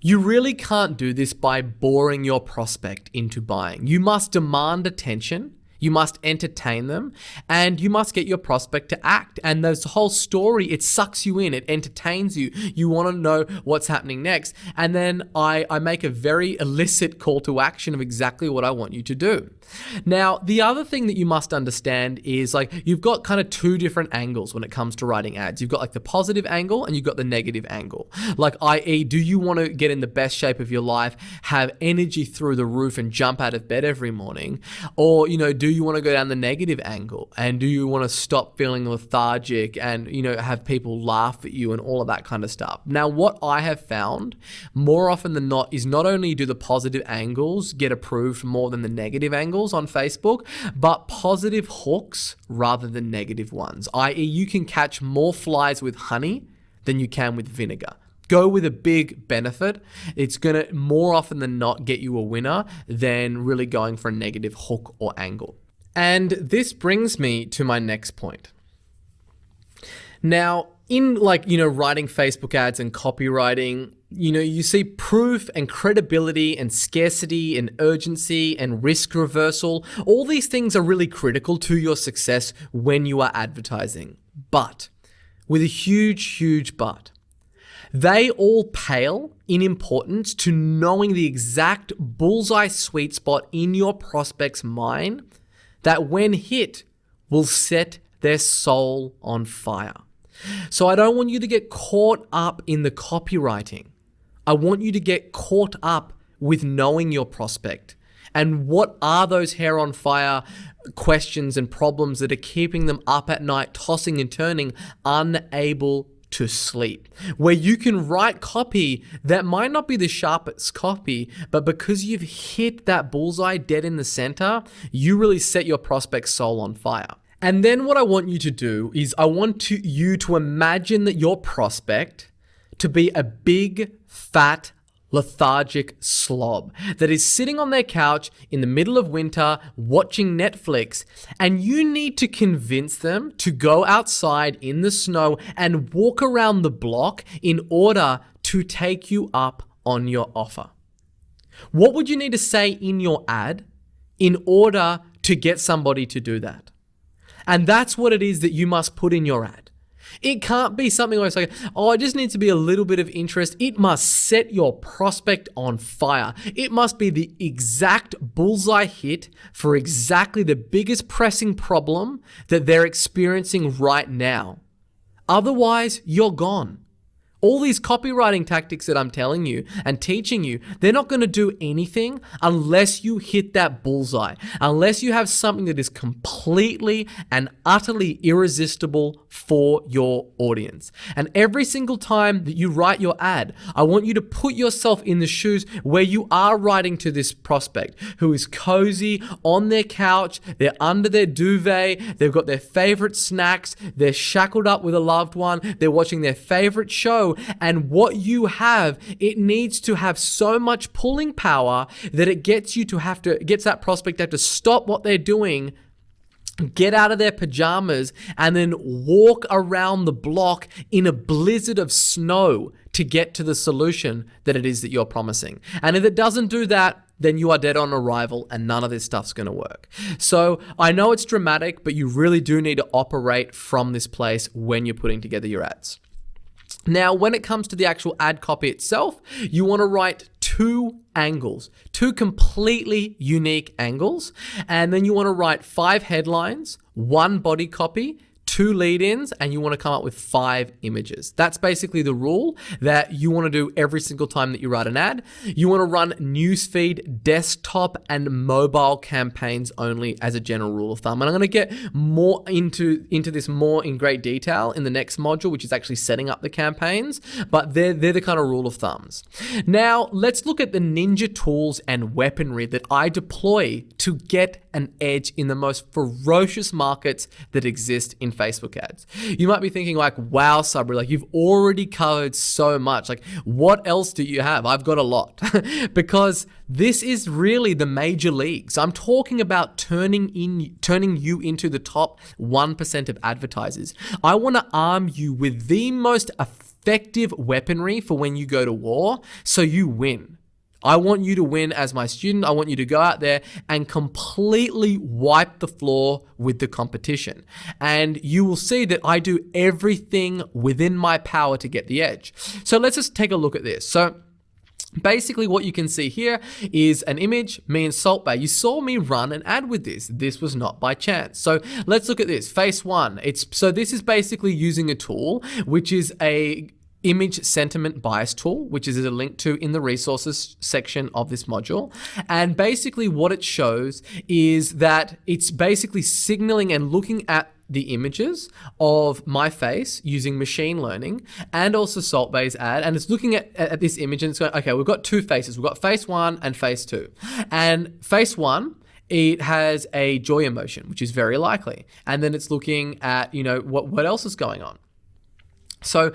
Speaker 1: you really can't do this by boring your prospect into buying. You must demand attention. You must entertain them, and you must get your prospect to act. And this whole story, it sucks you in, it entertains you. You want to know what's happening next. And then I make a very illicit call to action of exactly what I want you to do. Now, the other thing that you must understand is you've got kind of two different angles when it comes to writing ads. You've got the positive angle and you've got the negative angle. I.e., do you want to get in the best shape of your life, have energy through the roof and jump out of bed every morning? Or, do you want to go down the negative angle? And do you want to stop feeling lethargic and, have people laugh at you and all of that kind of stuff? Now, what I have found more often than not is not only do the positive angles get approved more than the negative angles on Facebook, but positive hooks rather than negative ones, i.e. you can catch more flies with honey than you can with vinegar. Go with a big benefit. It's going to more often than not get you a winner than really going for a negative hook or angle. And this brings me to my next point. Now, in writing Facebook ads and copywriting, you see proof and credibility and scarcity and urgency and risk reversal. All these things are really critical to your success when you are advertising. But, with a huge, huge but, they all pale in importance to knowing the exact bullseye sweet spot in your prospect's mind that when hit will set their soul on fire. So I don't want you to get caught up in the copywriting. I want you to get caught up with knowing your prospect and what are those hair on fire questions and problems that are keeping them up at night, tossing and turning, unable to sleep. Where you can write copy that might not be the sharpest copy, but because you've hit that bullseye dead in the center, you really set your prospect's soul on fire. And then what I want you to do is I want you to imagine that your prospect to be a big, fat, lethargic slob that is sitting on their couch in the middle of winter watching Netflix, and you need to convince them to go outside in the snow and walk around the block in order to take you up on your offer. What would you need to say in your ad in order to get somebody to do that? And that's what it is that you must put in your ad. It can't be something where it's it just needs to be a little bit of interest. It must set your prospect on fire. It must be the exact bullseye hit for exactly the biggest pressing problem that they're experiencing right now. Otherwise, you're gone. All these copywriting tactics that I'm telling you and teaching you, they're not going to do anything unless you hit that bullseye, unless you have something that is completely and utterly irresistible for your audience. And every single time that you write your ad, I want you to put yourself in the shoes where you are writing to this prospect who is cozy on their couch, they're under their duvet, they've got their favorite snacks, they're shackled up with a loved one, they're watching their favorite show. And what you have, it needs to have so much pulling power that it gets that prospect to have to stop what they're doing, get out of their pajamas, and then walk around the block in a blizzard of snow to get to the solution that it is that you're promising. And if it doesn't do that, then you are dead on arrival and none of this stuff's going to work. So I know it's dramatic, but you really do need to operate from this place when you're putting together your ads. Now, when it comes to the actual ad copy itself, you want to write two angles, two completely unique angles, and then you want to write 5 headlines, 1 body copy, 2 lead-ins, and you want to come up with 5 images. That's basically the rule that you want to do every single time that you write an ad. You want to run newsfeed, desktop, and mobile campaigns only as a general rule of thumb. And I'm going to get more into this more in great detail in the next module, which is actually setting up the campaigns, but they're the kind of rule of thumbs. Now, let's look at the ninja tools and weaponry that I deploy to get an edge in the most ferocious markets that exist in Facebook ads. You might be thinking like, wow, Sabri, like you've already covered so much. Like what else do you have? I've got a lot because this is really the major leagues. I'm talking about turning you into the top 1% of advertisers. I want to arm you with the most effective weaponry for when you go to war so you win. I want you to win as my student. I want you to go out there and completely wipe the floor with the competition. And you will see that I do everything within my power to get the edge. So let's just take a look at this. So basically what you can see here is an image, me and Salt Bae. You saw me run an ad with this. This was not by chance. So let's look at this. Face 1. So this is basically using a tool, which is a image sentiment bias tool, which is a link to in the resources section of this module. And basically what it shows is that it's basically signaling and looking at the images of my face using machine learning and also Salt Bae's ad. And it's looking at this image and it's going, okay, we've got 2 faces. We've got face 1 and face 2. And face 1, it has a joy emotion, which is very likely. And then it's looking at, what else is going on. So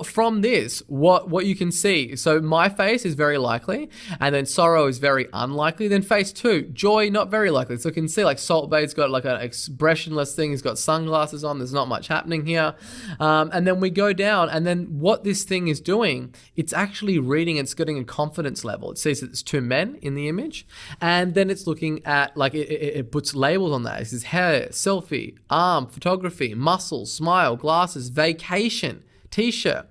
Speaker 1: from this, what you can see, so my face is very likely, and then sorrow is very unlikely. Then face 2, joy, not very likely. So you can see like Salt Bae's got like an expressionless thing. He's got sunglasses on. There's not much happening here. And then we go down, and then what this thing is doing, it's actually reading, it's getting a confidence level. It sees that there's 2 men in the image, and then it's looking at like it puts labels on that. It says hair, selfie, arm, photography, muscles, smile, glasses, vacation, t-shirt.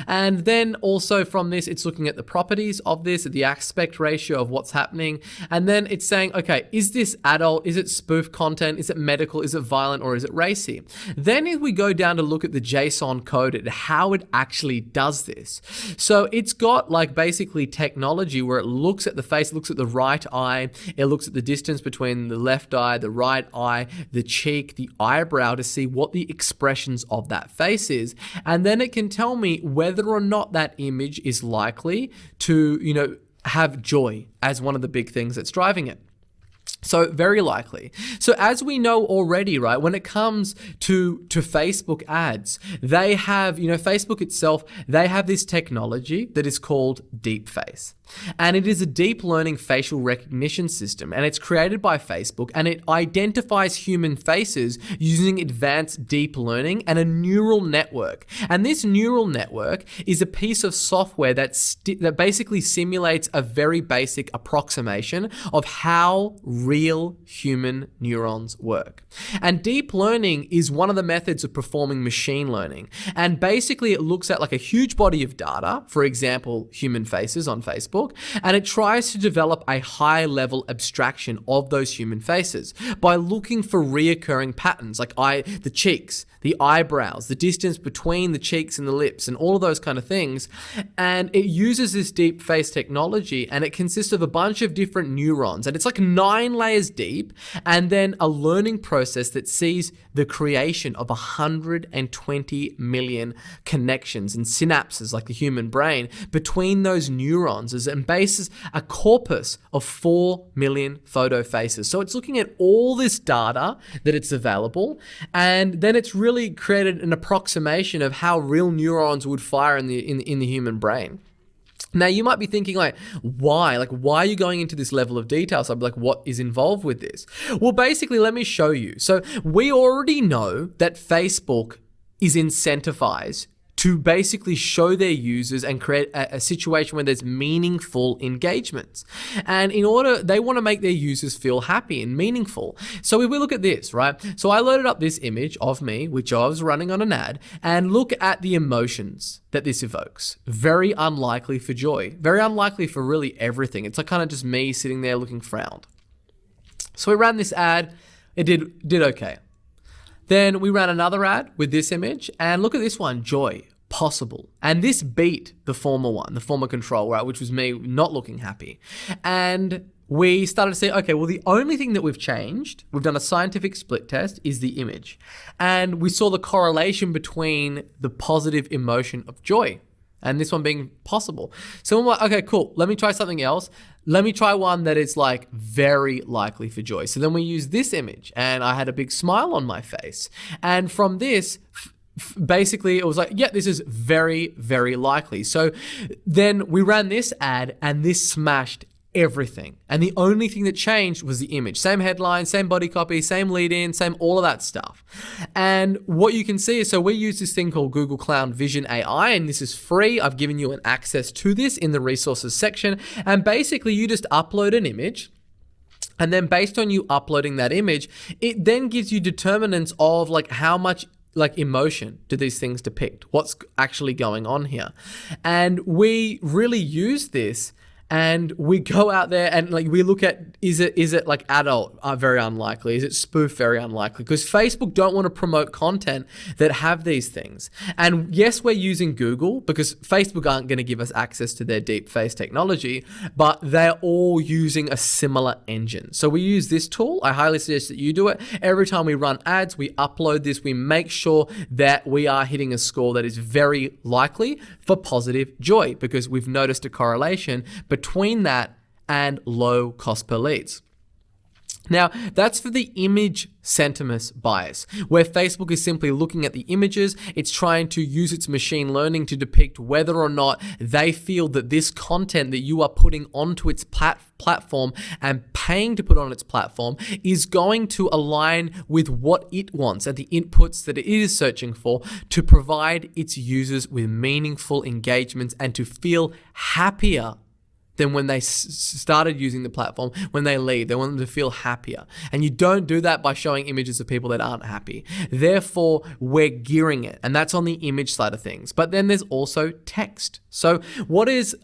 Speaker 1: And then also from this, it's looking at the properties of this, the aspect ratio of what's happening. And then it's saying, okay, is this adult? Is it spoof content? Is it medical? Is it violent? Or is it racy? Then if we go down to look at the JSON code and how it actually does this. So it's got like basically technology where it looks at the face, looks at the right eye, it looks at the distance between the left eye, the right eye, the cheek, the eyebrow to see what the expressions of that face is. And then it can tell me whether or not that image is likely to, have joy as one of the big things that's driving it. So very likely. So as we know already, right, when it comes to Facebook ads, they have, Facebook itself, they have this technology that is called deepface. And it is a deep learning facial recognition system, and it's created by Facebook, and it identifies human faces using advanced deep learning and a neural network. And this neural network is a piece of software that basically simulates a very basic approximation of how real human neurons work. And deep learning is one of the methods of performing machine learning. And basically it looks at like a huge body of data, for example, human faces on Facebook, and it tries to develop a high level abstraction of those human faces by looking for reoccurring patterns like the cheeks, the eyebrows, the distance between the cheeks and the lips, and all of those kind of things. And it uses this deep face technology, and it consists of a bunch of different neurons, and it's like 9 layers deep, and then a learning process that sees the creation of 120 million connections and synapses like the human brain between those neurons and bases a corpus of 4 million photo faces. So it's looking at all this data that it's available, and then it's really created an approximation of how real neurons would fire in the human brain. Now you might be thinking like, why? Like, why are you going into this level of detail? So I'd be like, what is involved with this? Well, basically, let me show you. So we already know that Facebook is incentivized to basically show their users and create a situation where there's meaningful engagements. And they want to make their users feel happy and meaningful. So if we look at this, right? So I loaded up this image of me, which I was running on an ad, and look at the emotions that this evokes. Very unlikely for joy. Very unlikely for really everything. It's like kind of just me sitting there looking frowned. So we ran this ad. It did okay. Then we ran another ad with this image, and look at this one, joy, possible. And this beat the former one, the former control, right, which was me not looking happy. And we started to say, okay, well, the only thing that we've changed, we've done a scientific split test, is the image. And we saw the correlation between the positive emotion of joy and this one being possible. So I'm like, okay, cool. Let me try something else. Let me try one that is like very likely for joy. So then we use this image, and I had a big smile on my face. And from this, basically it was like, yeah, this is very, very likely. So then we ran this ad, and this smashed everything. And the only thing that changed was the image. Same headline, same body copy, same lead in, same all of that stuff. And what you can see is, so we use this thing called Google Cloud Vision AI, and this is free. I've given you an access to this in the resources section. And basically you just upload an image, and then based on you uploading that image, it then gives you determinants of like how much like emotion do these things depict? What's actually going on here? And we really use this. And we go out there and like we look at, is it like adult? Very unlikely. Is it spoof? Very unlikely. Because Facebook don't want to promote content that have these things. And yes, we're using Google because Facebook aren't going to give us access to their deep face technology, but they're all using a similar engine. So we use this tool. I highly suggest that you do it. Every time we run ads, we upload this. We make sure that we are hitting a score that is very likely for positive joy, because we've noticed a correlation between that and low cost per leads. Now, that's for the image sentiment bias, where Facebook is simply looking at the images. It's trying to use its machine learning to depict whether or not they feel that this content that you are putting onto its platform and paying to put on its platform is going to align with what it wants and the inputs that it is searching for to provide its users with meaningful engagements and to feel happier than when they started using the platform. When they leave, they want them to feel happier. And you don't do that by showing images of people that aren't happy. Therefore, we're gearing it. And that's on the image side of things. But then there's also text. So what is,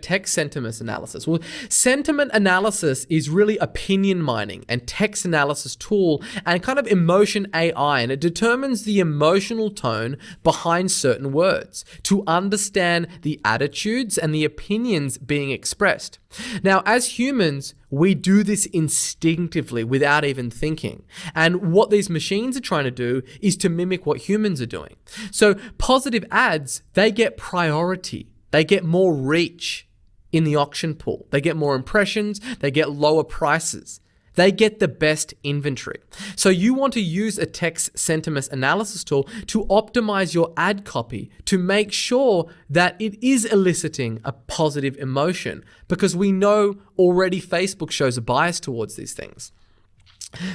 Speaker 1: text sentiment analysis? Well, sentiment analysis is really opinion mining and text analysis tool and kind of emotion AI. And it determines the emotional tone behind certain words to understand the attitudes and the opinions being expressed. Now, as humans, we do this instinctively without even thinking. And what these machines are trying to do is to mimic what humans are doing. So positive ads, they get priority. They get more reach in the auction pool. They get more impressions. They get lower prices. They get the best inventory. So you want to use a text sentiment analysis tool to optimize your ad copy to make sure that it is eliciting a positive emotion, because we know already Facebook shows a bias towards these things.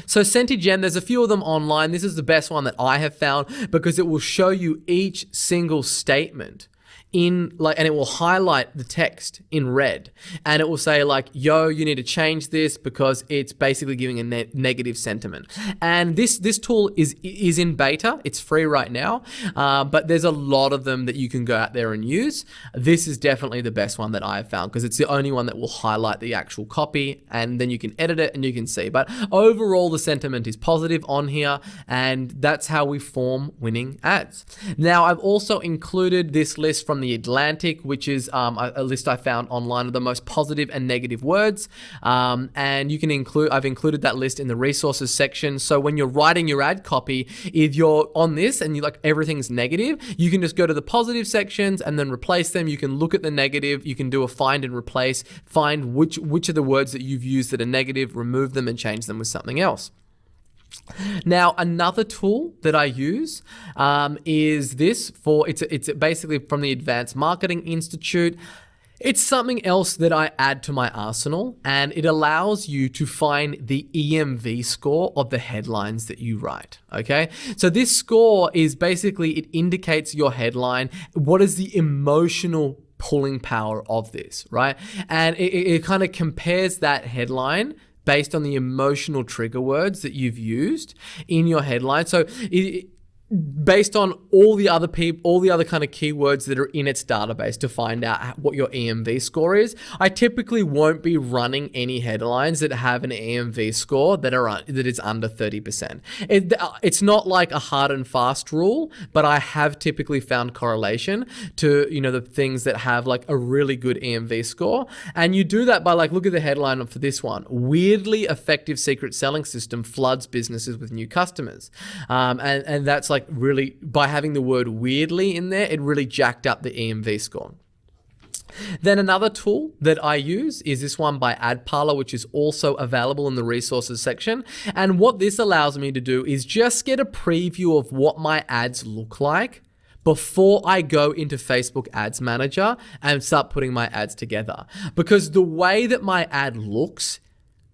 Speaker 1: So Sentigen, there's a few of them online. This is the best one that I have found because it will show you each single statement and it will highlight the text in red, and it will say like, yo, you need to change this because it's basically giving a negative sentiment. And this tool is in beta. It's free right now, but there's a lot of them that you can go out there and use. This is definitely the best one that I have found because it's the only one that will highlight the actual copy, and then you can edit it and you can see. But overall, the sentiment is positive on here, and that's how we form winning ads. Now, I've also included this list from the Atlantic, which is a list I found online of the most positive and negative words. And you can I've included that list in the resources section. So when you're writing your ad copy, if you're on this and you like everything's negative, you can just go to the positive sections and then replace them. You can look at the negative. You can do a find and replace, find which of the words that you've used that are negative, remove them and change them with something else. Now, another tool that I use is this it's basically from the Advanced Marketing Institute. It's something else that I add to my arsenal, and it allows you to find the EMV score of the headlines that you write, okay? So this score is basically, it indicates your headline. What is the emotional pulling power of this, right? And it kind of compares that headline based on the emotional trigger words that you've used in your headline. So based on all the other kind of keywords that are in its database to find out what your EMV score is. I typically won't be running any headlines that have an EMV score that is under 30%. It's not like a hard and fast rule, but I have typically found correlation to, the things that have like a really good EMV score. And you do that by look at the headline for this one. Weirdly effective secret selling system floods businesses with new customers. And that's really, by having the word weirdly in there, it really jacked up the EMV score. Then another tool that I use is this one by AdParlor, which is also available in the resources section. And what this allows me to do is just get a preview of what my ads look like before I go into Facebook Ads Manager and start putting my ads together. Because the way that my ad looks,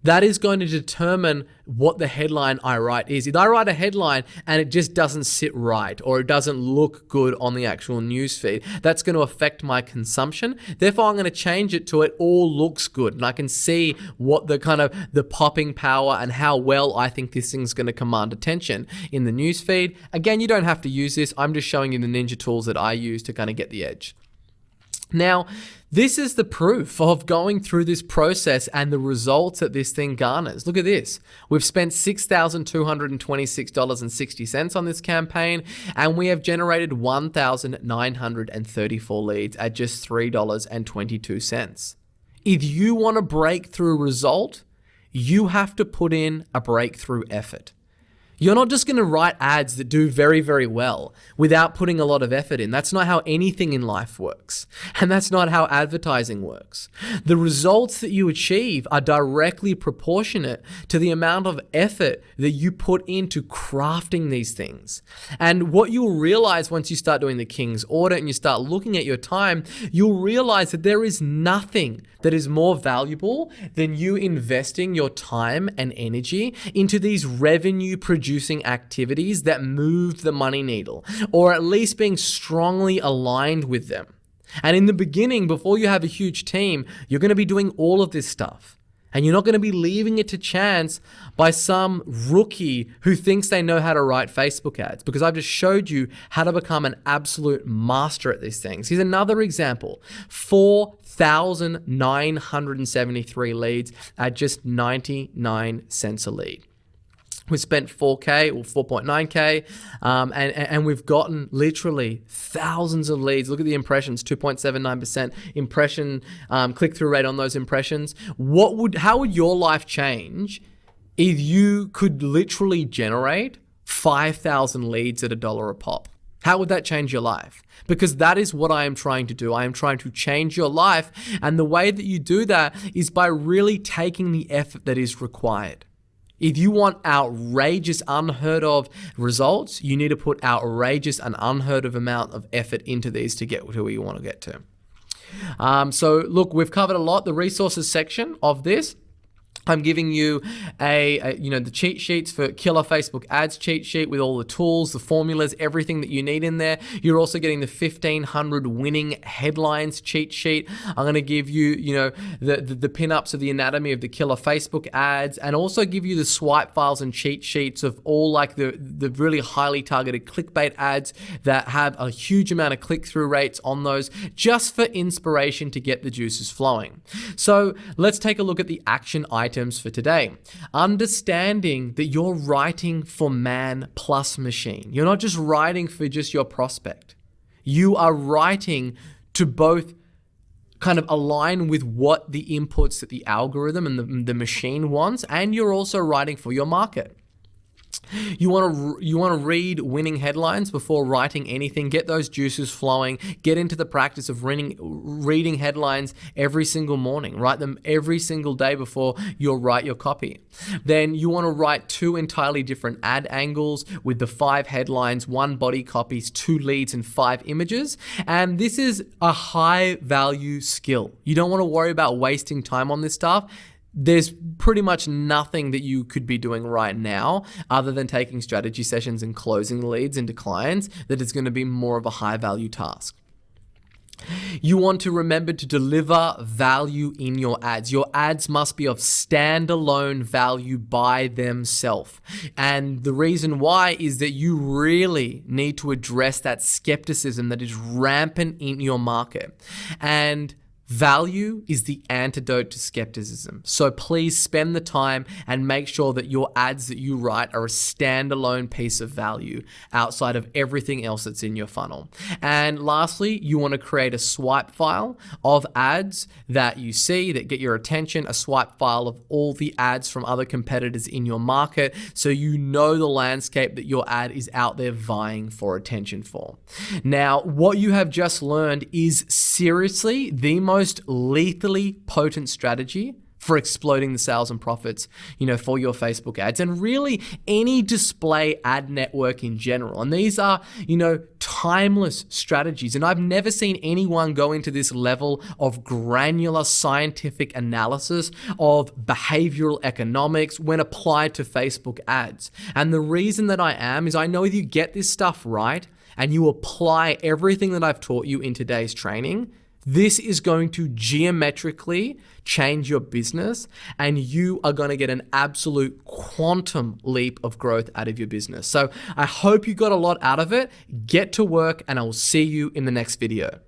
Speaker 1: that is going to determine what the headline I write is. If I write a headline and it just doesn't sit right, or it doesn't look good on the actual newsfeed, that's going to affect my consumption. Therefore, I'm going to change it to it all looks good. And I can see what the popping power and how well I think this thing's going to command attention in the newsfeed. Again, you don't have to use this. I'm just showing you the ninja tools that I use to kind of get the edge. Now, this is the proof of going through this process and the results that this thing garners. Look at this. We've spent $6,226.60 on this campaign, and we have generated 1,934 leads at just $3.22. If you want a breakthrough result, you have to put in a breakthrough effort. You're not just going to write ads that do very, very well without putting a lot of effort in. That's not how anything in life works. And that's not how advertising works. The results that you achieve are directly proportionate to the amount of effort that you put into crafting these things. And what you'll realize once you start doing the King's Audit and you start looking at your time, you'll realize that there is nothing that is more valuable than you investing your time and energy into these revenue producing activities that move the money needle, or at least being strongly aligned with them. And in the beginning, before you have a huge team, you're going to be doing all of this stuff. And you're not going to be leaving it to chance by some rookie who thinks they know how to write Facebook ads, because I've just showed you how to become an absolute master at these things. Here's another example. 4,973 leads at just 99 cents a lead. We spent 4K or 4.9K, and we've gotten literally thousands of leads. Look at the impressions, 2.79% impression click-through rate on those impressions. How would your life change if you could literally generate 5,000 leads at $1 a pop? How would that change your life? Because that is what I am trying to do. I am trying to change your life, and the way that you do that is by really taking the effort that is required. If you want outrageous, unheard of results, you need to put outrageous and unheard of amount of effort into these to get to where you want to get to. So look, we've covered a lot. The resources section of this, I'm giving you the cheat sheets for Killer Facebook Ads cheat sheet with all the tools, the formulas, everything that you need in there. You're also getting the 1,500 winning headlines cheat sheet. I'm going to give you, the pinups of the anatomy of the Killer Facebook Ads, and also give you the swipe files and cheat sheets of all the really highly targeted clickbait ads that have a huge amount of click-through rates on those, just for inspiration to get the juices flowing. So let's take a look at the action items for today. Understanding that you're writing for man plus machine. You're not just writing for just your prospect. You are writing to both kind of align with what the inputs that the algorithm and the machine wants, and you're also writing for your market. You want to read winning headlines before writing anything. Get those juices flowing. Get into the practice of reading headlines every single morning. Write them every single day before you'll write your copy. Then you want to write 2 entirely different ad angles with the 5 headlines, 1 body copies, 2 leads, and 5 images. And this is a high value skill. You don't want to worry about wasting time on this stuff. There's pretty much nothing that you could be doing right now other than taking strategy sessions and closing leads into clients that is going to be more of a high value task. You want to remember to deliver value in your ads. Your ads must be of standalone value by themselves. And the reason why is that you really need to address that skepticism that is rampant in your market. And value is the antidote to skepticism. So please spend the time and make sure that your ads that you write are a standalone piece of value outside of everything else that's in your funnel. And lastly, you want to create a swipe file of ads that you see that get your attention, a swipe file of all the ads from other competitors in your market so you know the landscape that your ad is out there vying for attention for. Now, what you have just learned is seriously the most lethally potent strategy for exploding the sales and profits, for your Facebook ads and really any display ad network in general. And these are, timeless strategies. And I've never seen anyone go into this level of granular scientific analysis of behavioral economics when applied to Facebook ads. And the reason that I am is I know if you get this stuff right and you apply everything that I've taught you in today's training, this is going to geometrically change your business and you are going to get an absolute quantum leap of growth out of your business. So I hope you got a lot out of it. Get to work and I will see you in the next video.